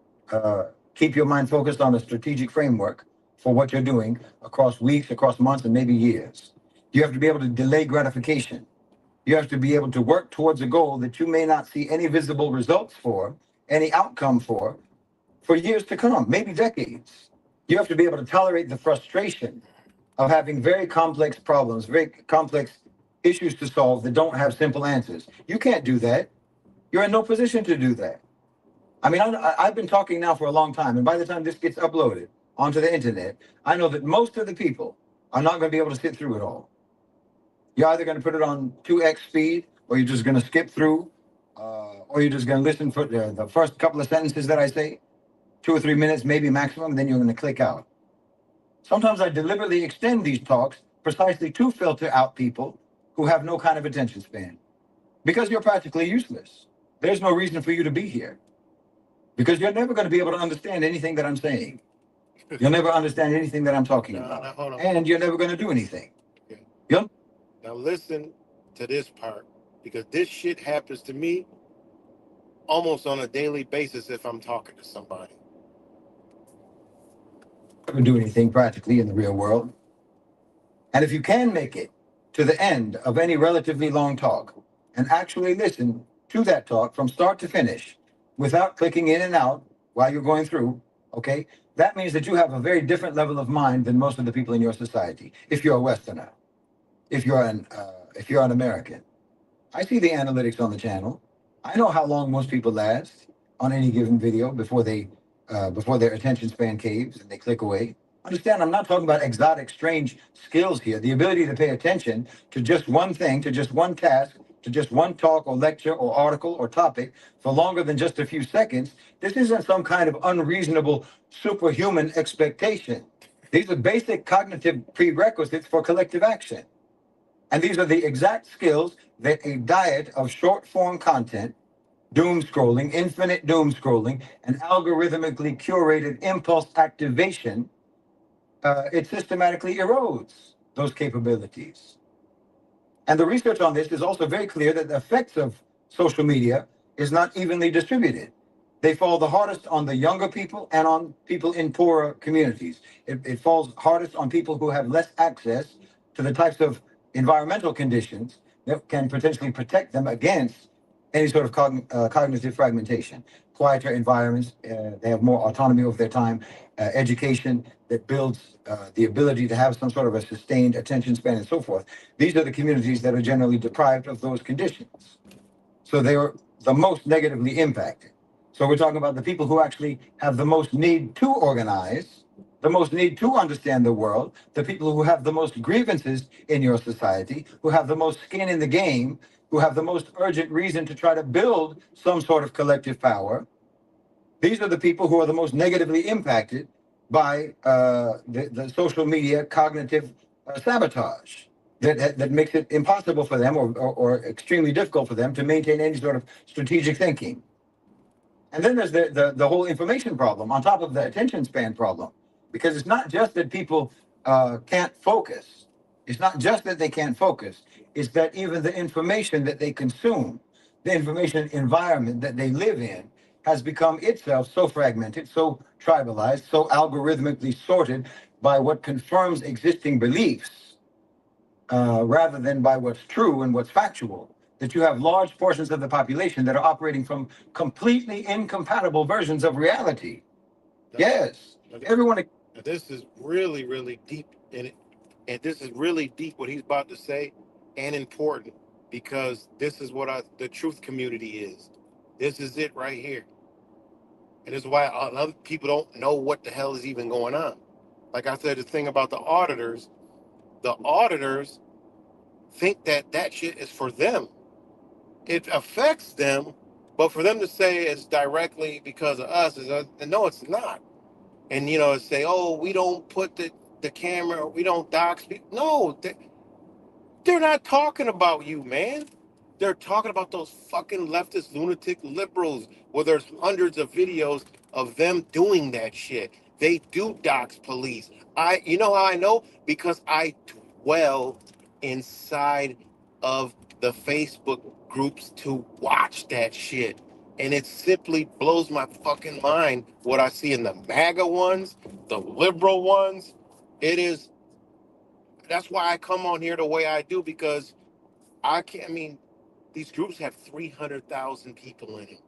keep your mind focused on a strategic framework for what you're doing across weeks, across months, and maybe years. You have to be able to delay gratification. You have to be able to work towards a goal that you may not see any visible results for, any outcome for years to come, maybe decades. You have to be able to tolerate the frustration of having very complex problems, very complex issues to solve that don't have simple answers. You can't do that. You're in no position to do that. I mean, I've been talking now for a long time, and by the time this gets uploaded onto the internet, I know that most of the people are not going to be able to sit through it all. You're either going to put it on 2x speed, or you're just going to skip through, or you're just going to listen for the first couple of sentences that I say, 2 or 3 minutes, maybe maximum, and then you're going to click out. Sometimes I deliberately extend these talks precisely to filter out people who have no kind of attention span, because you're practically useless. There's no reason for you to be here, because you're never going to be able to understand anything that I'm saying. You'll never understand anything that I'm talking about. Hold on. And you're never going to do anything. Okay. You'll Now listen to this part, because this shit happens to me almost on a daily basis if I'm talking to somebody. never do anything practically in the real world. And if you can make it to the end of any relatively long talk and actually listen to that talk from start to finish without clicking in and out while you're going through, okay, that means that you have a very different level of mind than most of the people in your society. If you're a Westerner, if you're an American, I see the analytics on the channel. I know how long most people last on any given video before their attention span caves and they click away. Understand, I'm not talking about exotic, strange skills here. The ability to pay attention to just one thing, to just one task, to just one talk or lecture or article or topic for longer than just a few seconds. This isn't some kind of unreasonable, superhuman expectation. These are basic cognitive prerequisites for collective action. And these are the exact skills that a diet of short form content, doom scrolling, infinite doom scrolling, and algorithmically curated impulse activation, it systematically erodes those capabilities. And the research on this is also very clear that the effects of social media is not evenly distributed. They fall the hardest on the younger people and on people in poorer communities. It falls hardest on people who have less access to the types of environmental conditions that can potentially protect them against any sort of cognitive fragmentation. Quieter environments, they have more autonomy over their time, education that builds the ability to have some sort of a sustained attention span and so forth. These are the communities that are generally deprived of those conditions. So they are the most negatively impacted. So we're talking about the people who actually have the most need to organize, the most need to understand the world, the people who have the most grievances in your society, who have the most skin in the game, who have the most urgent reason to try to build some sort of collective power. These are the people who are the most negatively impacted by the social media cognitive sabotage that makes it impossible for them or extremely difficult for them to maintain any sort of strategic thinking. And then there's the whole information problem on top of the attention span problem, because it's not just that people can't focus. It's not just that they can't focus. It's that even the information that they consume, the information environment that they live in, has become itself so fragmented, so tribalized, so algorithmically sorted by what confirms existing beliefs rather than by what's true and what's factual, that you have large portions of the population that are operating from completely incompatible versions of reality. Yes, everyone. This is really, really deep in it. And this is really deep what he's about to say, and important, because this is what the truth community is. This is it right here. And this is why other people don't know what the hell is even going on. Like I said, the thing about the auditors think that that shit is for them. It affects them, but for them to say it's directly because of us is no, it's not. And say, oh, we don't put the camera, we don't dox people. No, they're not talking about you, man. They're talking about those fucking leftist lunatic liberals where there's hundreds of videos of them doing that shit. They do dox police. You know how I know? Because I dwell inside of the Facebook groups to watch that shit. And it simply blows my fucking mind what I see in the MAGA ones, the liberal ones. It is, that's why I come on here the way I do, because I can't, I mean, these groups have 300,000 people in it,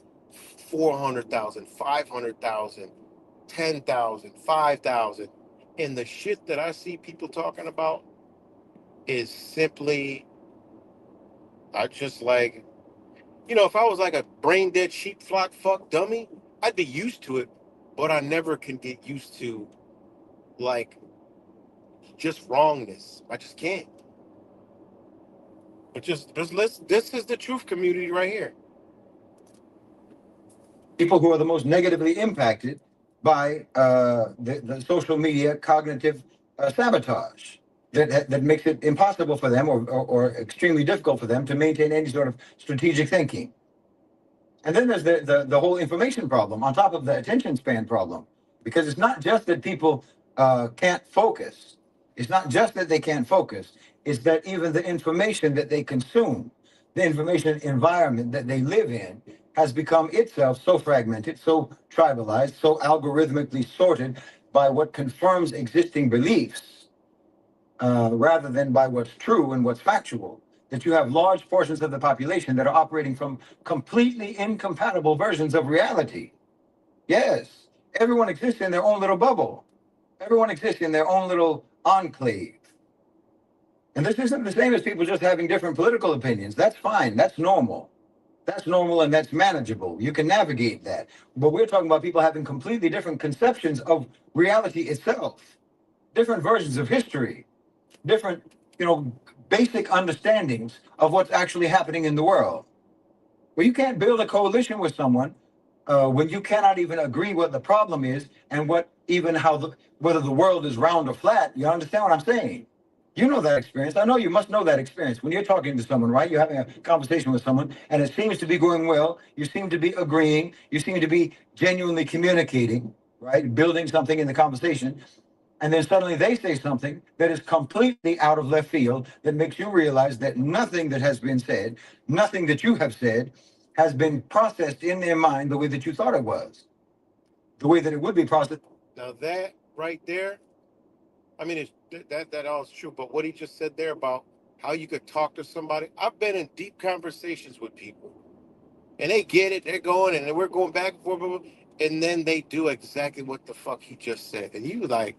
400,000, 500,000, 10,000, 5,000. And the shit that I see people talking about is simply, I just like, if I was like a brain dead sheep flock fuck dummy, I'd be used to it, but I never can get used to like just wrongness. I just can't. But just listen, this is the truth community right here. People who are the most negatively impacted by the social media cognitive sabotage that makes it impossible for them or extremely difficult for them to maintain any sort of strategic thinking. And then there's the whole information problem on top of the attention span problem, because it's not just that people can't focus. It's not just that they can't focus. It's that even the information that they consume, the information environment that they live in, has become itself so fragmented, so tribalized, so algorithmically sorted by what confirms existing beliefs rather than by what's true and what's factual, that you have large portions of the population that are operating from completely incompatible versions of reality. Yes, everyone exists in their own little bubble. Everyone exists in their own little enclave. And this isn't the same as people just having different political opinions. That's fine. That's normal. That's normal and that's manageable. You can navigate that. But we're talking about people having completely different conceptions of reality itself, different versions of history, different, basic understandings of what's actually happening in the world. Well, you can't build a coalition with someone when you cannot even agree what the problem is and whether the world is round or flat. You understand what I'm saying? You know that experience. I know you must know that experience. When you're talking to someone, right? You're having a conversation with someone and it seems to be going well. You seem to be agreeing. You seem to be genuinely communicating, right? Building something in the conversation. And then suddenly they say something that is completely out of left field that makes you realize that nothing that has been said, nothing that you have said, has been processed in their mind the way that you thought it was, the way that it would be processed. Now that right there, I mean, that all is true. But what he just said there about how you could talk to somebody, I've been in deep conversations with people, and they get it. They're going, and we're going back and forth, blah, blah, and then they do exactly what the fuck he just said, and you like,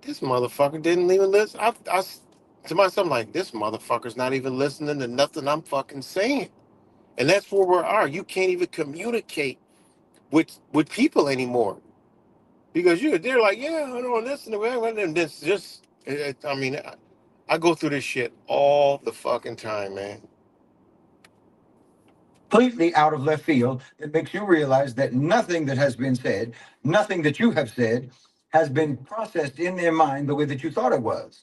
this motherfucker didn't even listen. To myself, I'm like, this motherfucker's not even listening to nothing I'm fucking saying, and that's where we are. You can't even communicate with people anymore. Because they're like, yeah, I don't listen to it. And this just, I mean, I go through this shit all the fucking time, man. Completely out of left field that makes you realize that nothing that has been said, nothing that you have said, has been processed in their mind the way that you thought it was,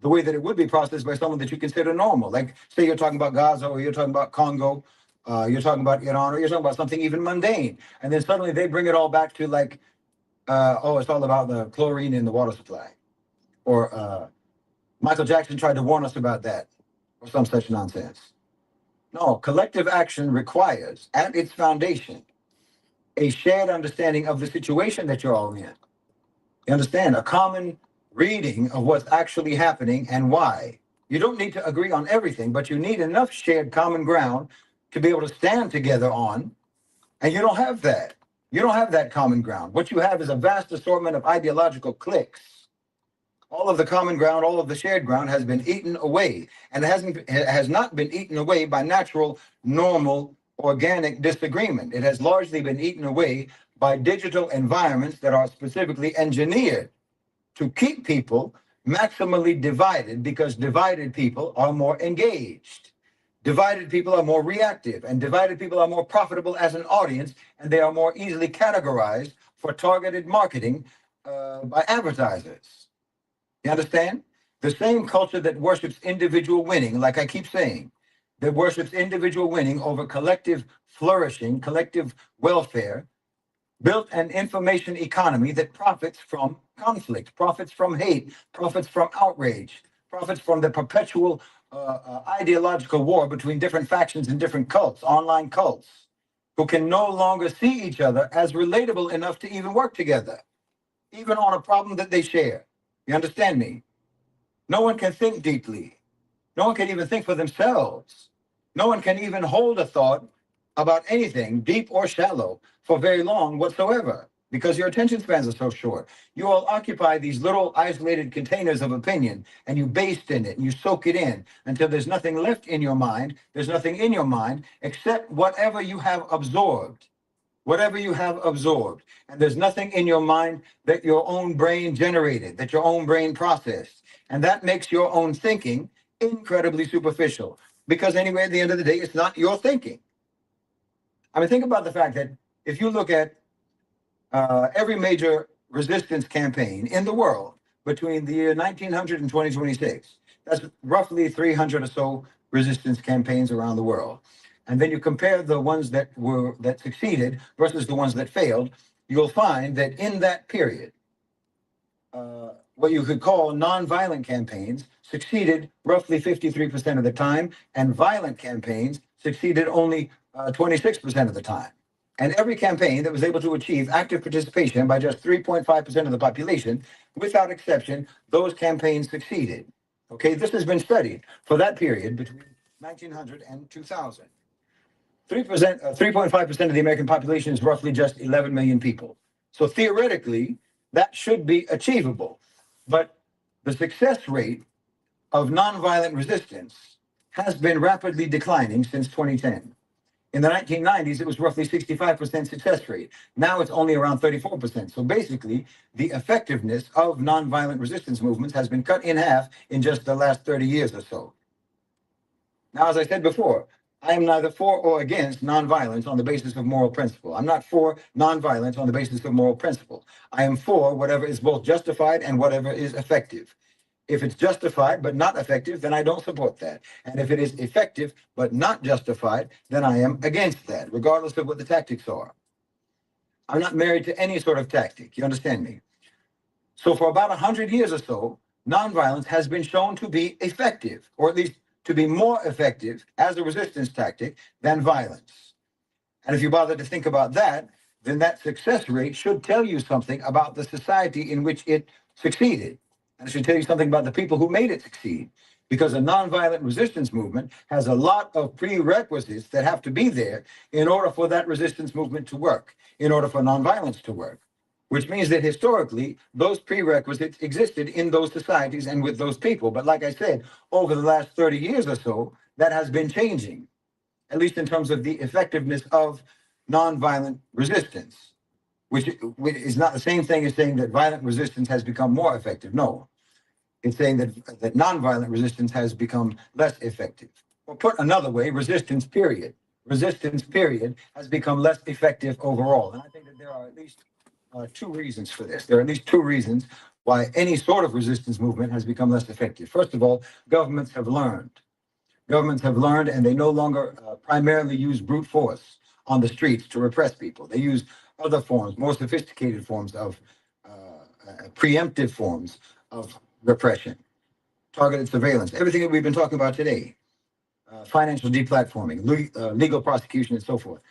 the way that it would be processed by someone that you consider normal. Like, say you're talking about Gaza or you're talking about Congo, you're talking about Iran, or you're talking about something even mundane. And then suddenly they bring it all back to like, it's all about the chlorine in the water supply. Or Michael Jackson tried to warn us about that, or some such nonsense. No, collective action requires, at its foundation, a shared understanding of the situation that you're all in. You understand? A common reading of what's actually happening and why. You don't need to agree on everything, but you need enough shared common ground to be able to stand together on, and you don't have that. You don't have that common ground. What you have is a vast assortment of ideological cliques. All of the common ground, all of the shared ground has been eaten away, and it has not been eaten away by natural, normal, organic disagreement. It has largely been eaten away by digital environments that are specifically engineered to keep people maximally divided, because divided people are more engaged. Divided people are more reactive, and divided people are more profitable as an audience, and they are more easily categorized for targeted marketing by advertisers. You understand? The same culture that worships individual winning, like I keep saying, that worships individual winning over collective flourishing, collective welfare, built an information economy that profits from conflict, profits from hate, profits from outrage, profits from the perpetual ideological war between different factions and different cults, online cults, who can no longer see each other as relatable enough to even work together, even on a problem that they share. You understand me? No one can think deeply. No one can even think for themselves. No one can even hold a thought about anything, deep or shallow, for very long whatsoever, because your attention spans are so short. You all occupy these little isolated containers of opinion, and you baste in it, and you soak it in until there's nothing left in your mind. There's nothing in your mind except whatever you have absorbed. Whatever you have absorbed. And there's nothing in your mind that your own brain generated, that your own brain processed. And that makes your own thinking incredibly superficial. Because anyway, at the end of the day, it's not your thinking. I mean, think about the fact that if you look at every major resistance campaign in the world between the year 1900 and 2026, that's roughly 300 or so resistance campaigns around the world. And then you compare the ones that succeeded versus the ones that failed, you'll find that in that period, what you could call nonviolent campaigns succeeded roughly 53% of the time, and violent campaigns succeeded only 26% of the time. And every campaign that was able to achieve active participation by just 3.5% of the population, without exception, those campaigns succeeded. Okay, this has been studied for that period between 1900 and 2000. 3.5% of the American population is roughly just 11 million people. So theoretically, that should be achievable. But the success rate of nonviolent resistance has been rapidly declining since 2010. In the 1990s, it was roughly 65% success rate. Now it's only around 34%. So basically, the effectiveness of nonviolent resistance movements has been cut in half in just the last 30 years or so. Now, as I said before, I am neither for or against nonviolence on the basis of moral principle. I'm not for nonviolence on the basis of moral principle. I am for whatever is both justified and whatever is effective. If it's justified but not effective, then I don't support that. And if it is effective but not justified, then I am against that, regardless of what the tactics are. I'm not married to any sort of tactic. You understand me? So for about 100 years or so, nonviolence has been shown to be effective, or at least to be more effective as a resistance tactic than violence. And if you bother to think about that, then that success rate should tell you something about the society in which it succeeded. And it should tell you something about the people who made it succeed. Because a nonviolent resistance movement has a lot of prerequisites that have to be there in order for that resistance movement to work, in order for nonviolence to work. Which means that historically, those prerequisites existed in those societies and with those people. But like I said, over the last 30 years or so, that has been changing, at least in terms of the effectiveness of nonviolent resistance, which is not the same thing as saying that violent resistance has become more effective. No, it's saying that nonviolent resistance has become less effective. Or put another way, resistance period has become less effective overall. And I think that there are at least two reasons for this. There are at least two reasons why any sort of resistance movement has become less effective. First of all, governments have learned. Governments have learned, and they no longer primarily use brute force on the streets to repress people. They use other forms, more sophisticated forms of preemptive forms of repression, targeted surveillance, everything that we've been talking about today, financial deplatforming, legal prosecution, and so forth.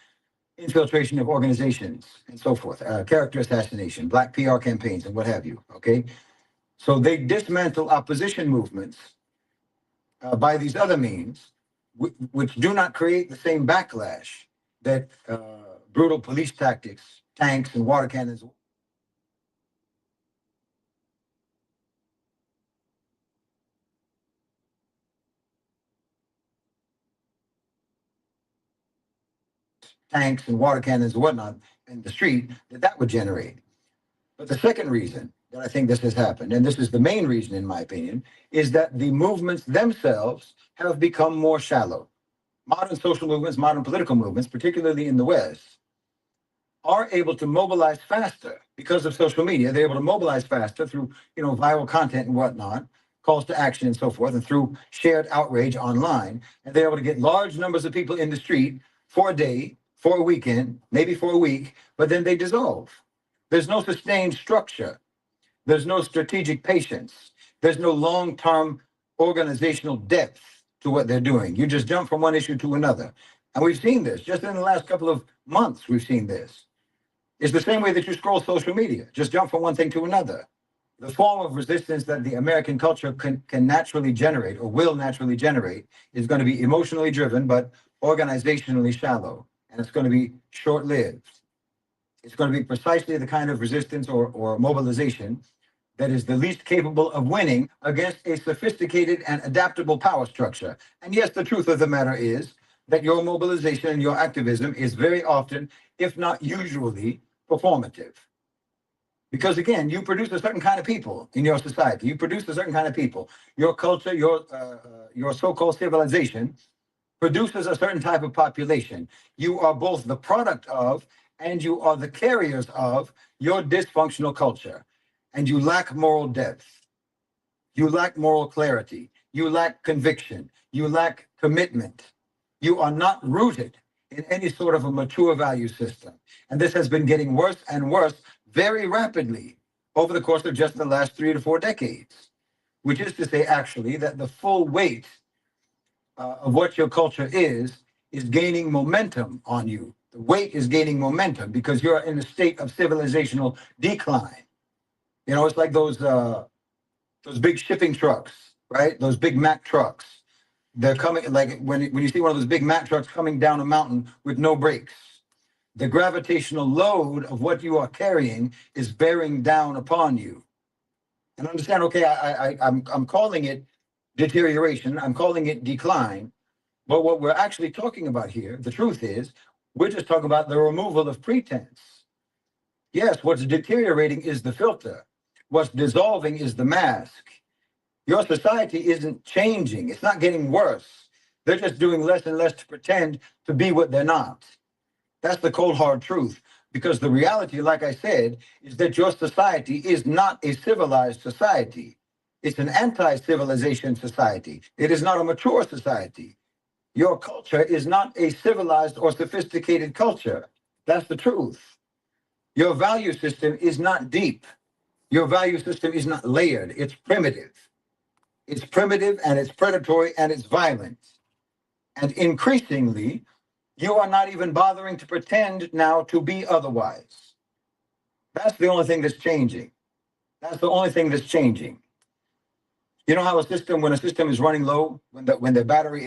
Infiltration of organizations and so forth, character assassination, black PR campaigns, and what have you, okay? So they dismantle opposition movements by these other means, which do not create the same backlash that brutal police tactics, tanks, and water cannons and whatnot in the street that would generate. But the second reason that I think this has happened, and this is the main reason in my opinion, is that the movements themselves have become more shallow. Modern social movements, modern political movements, particularly in the West, are able to mobilize faster because of social media. They're able to mobilize faster through, viral content and whatnot, calls to action and so forth, and through shared outrage online. And they're able to get large numbers of people in the street for a day, for a weekend, maybe for a week, but then they dissolve. There's no sustained structure. There's no strategic patience. There's no long-term organizational depth to what they're doing. You just jump from one issue to another. And we've seen this just in the last couple of months. We've seen this. It's the same way that you scroll social media, just jump from one thing to another. The form of resistance that the American culture can naturally generate or will naturally generate is going to be emotionally driven, but organizationally shallow. And it's going to be short lived. It's going to be precisely the kind of resistance or mobilization that is the least capable of winning against a sophisticated and adaptable power structure. And yes, the truth of the matter is that your mobilization and your activism is very often, if not usually, performative. Because again, you produce a certain kind of people in your society. You produce a certain kind of people. Your culture, your so-called civilization produces a certain type of population. You are both the product of and you are the carriers of your dysfunctional culture. And you lack moral depth. You lack moral clarity. You lack conviction. You lack commitment. You are not rooted in any sort of a mature value system. And this has been getting worse and worse very rapidly over the course of just the last 3 to 4 decades, which is to say, actually, that the full weight of what your culture is gaining momentum on you. The weight is gaining momentum because you're in a state of civilizational decline. You know, it's like those big shipping trucks, right? Those big Mack trucks. They're coming like when you see one of those big Mack trucks coming down a mountain with no brakes. The gravitational load of what you are carrying is bearing down upon you. And understand, okay, I'm calling it deterioration. I'm calling it decline. But what we're actually talking about here, the truth is, we're just talking about the removal of pretense. Yes, what's deteriorating is the filter. What's dissolving is the mask. Your society isn't changing. It's not getting worse. They're just doing less and less to pretend to be what they're not. That's the cold, hard truth. Because the reality, like I said, is that your society is not a civilized society. It's an anti-civilization society. It is not a mature society. Your culture is not a civilized or sophisticated culture. That's the truth. Your value system is not deep. Your value system is not layered. It's primitive. It's primitive and it's predatory and it's violent. And increasingly, you are not even bothering to pretend now to be otherwise. That's the only thing that's changing. That's the only thing that's changing. You know how when a system is running low, when the battery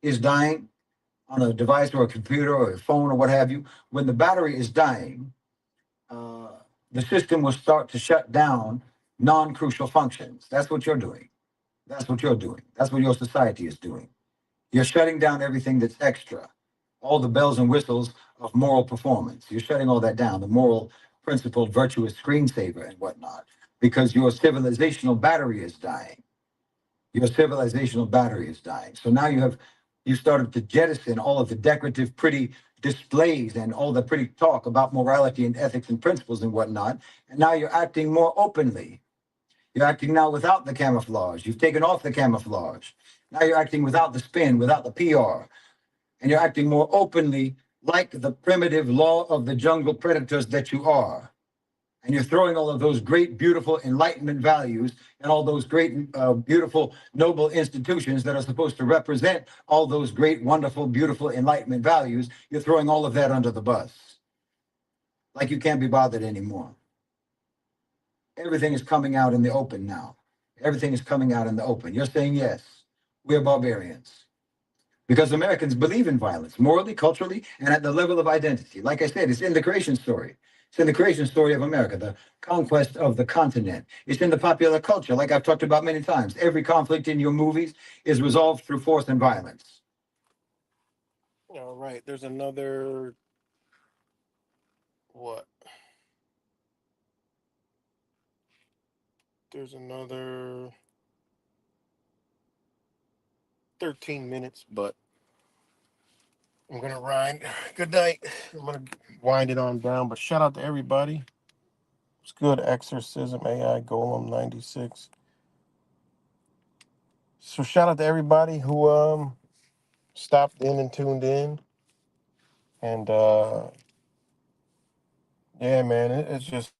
is dying on a device or a computer or a phone or what have you, when the battery is dying, the system will start to shut down non-crucial functions. That's what you're doing. That's what you're doing. That's what your society is doing. You're shutting down everything that's extra, all the bells and whistles of moral performance. You're shutting all that down, the moral, principled, virtuous screensaver and whatnot, because your civilizational battery is dying. Your civilizational battery is dying. So now you started to jettison all of the decorative, pretty displays and all the pretty talk about morality and ethics and principles and whatnot. And now you're acting more openly. You're acting now without the camouflage. You've taken off the camouflage. Now you're acting without the spin, without the PR. And you're acting more openly like the primitive law of the jungle predators that you are. And you're throwing all of those great, beautiful Enlightenment values and all those great, beautiful, noble institutions that are supposed to represent all those great, wonderful, beautiful Enlightenment values. You're throwing all of that under the bus. Like you can't be bothered anymore. Everything is coming out in the open now. Everything is coming out in the open. You're saying, yes, we're barbarians. Because Americans believe in violence, morally, culturally, and at the level of identity. Like I said, it's in the creation story. It's in the creation story of America, the conquest of the continent. It's in the popular culture, like I've talked about many times. Every conflict in your movies is resolved through force and violence. All right, there's another what? There's another 13 minutes, but I'm gonna ride. Good night. I'm gonna wind it on down, but shout out to everybody. It's good exorcism AI Golem 96. So shout out to everybody who stopped in and tuned in. And yeah, man, it's just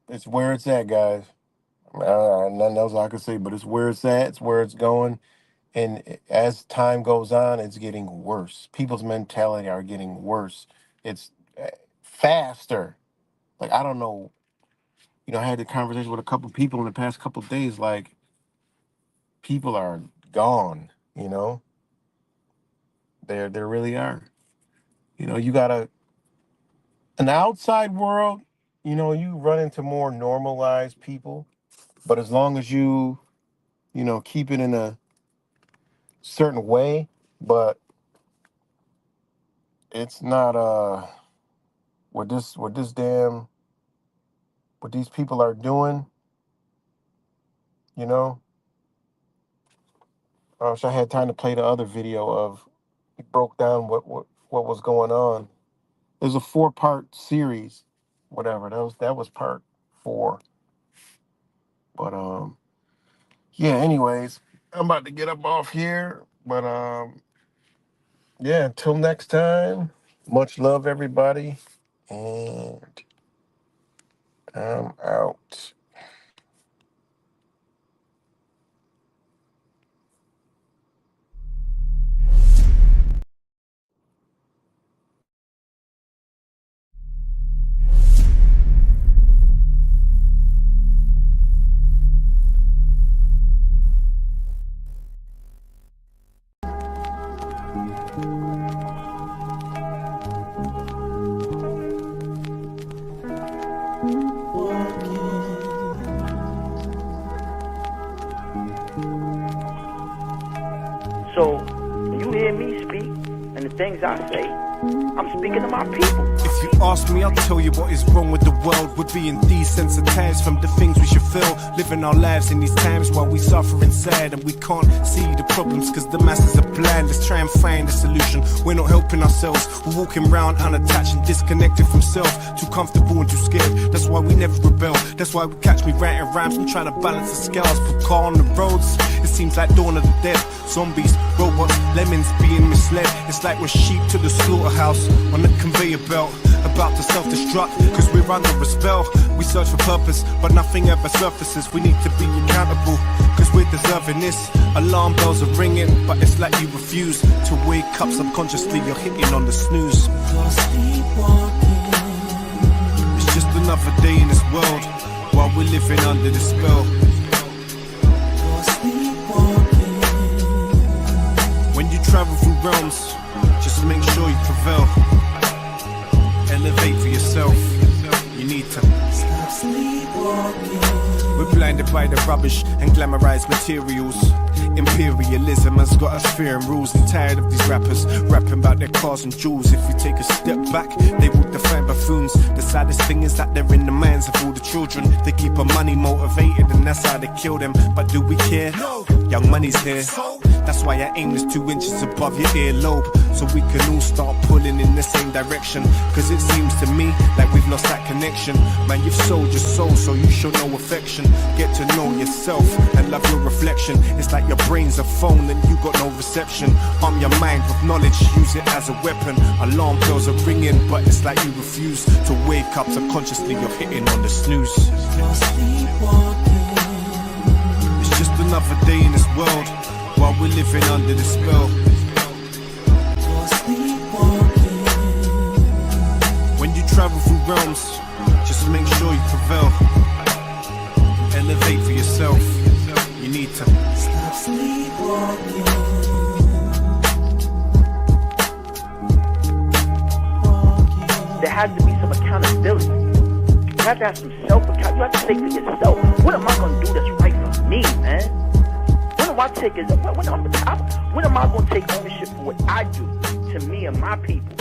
it's where it's at, guys. Nothing else I can say, but it's where it's at. It's where it's going. And as time goes on, it's getting worse. People's mentality are getting worse. It's faster. Like, I don't know. I had a conversation with a couple people in the past couple days. Like, people are gone. There really are. You got an outside world. You run into more normalized people, but as long as keep it in a certain way, but it's not what these people are doing. you know I wish I had time to play the other video of he broke down what was going on. There's a 4-part series, whatever. That was part 4. But yeah, anyways, I'm about to get up off here, but yeah, until next time, much love everybody, and I'm out. So, when you hear me speak and the things I say, I'm speaking to my people. If you ask me, I'll tell you what is wrong with the world. We're being desensitized from the things we should feel. Living our lives in these times while we suffer inside, and we can't see the problems because the masses are blind. Let's try and find a solution. We're not helping ourselves. We're walking around unattached and disconnected from self. Too comfortable and too scared. That's why we never rebel. That's why we catch me writing rhymes and trying to balance the scales. Put car on the roads. It seems like dawn of the dead. Zombies, robots, lemons being misled. It's like we're sheep to the slaughterhouse on the conveyor belt, about to self-destruct because we're under a spell. We search for purpose, but nothing ever surfaces. We need to be accountable because we're deserving this. Alarm bells are ringing, but it's like you refuse to wake up. Subconsciously you're hitting on the snooze. You're sleepwalking. It's just another day in this world while we're living under the spell. You're sleepwalking. When you travel through realms, just make sure you prevail. Elevate for yourself. You need to stop sleepwalking. We're blinded by the rubbish and glamorized materials. Imperialism has got us fearing rules, and tired of these rappers rapping about their cars and jewels. If you take a step back, they will define buffoons. The saddest thing is that they're in the minds of all the children. They keep our money motivated and that's how they kill them. But do we care? No. Young money's here. That's why I aim this 2 inches above your earlobe, so we can all start pulling in the same direction. Cause it seems to me like we've lost that connection. Man, you've sold your soul, so you show no affection. Get to know yourself and love your reflection. It's like your brain's a phone and you got no reception. Arm your mind with knowledge, use it as a weapon. Alarm bells are ringing, but it's like you refuse to wake up. Subconsciously you're hitting on the snooze. You're sleepwalking. It's just another day in this world while we're living under the spell. You're sleepwalking. When you travel through realms, just make sure you prevail. Elevate for yourself. You need to stop sleepwalking. There has to be some accountability. You have to have some self-account. You have to say for yourself, what am I going to do that's right for me, man? When am I going to take ownership for what I do to me and my people?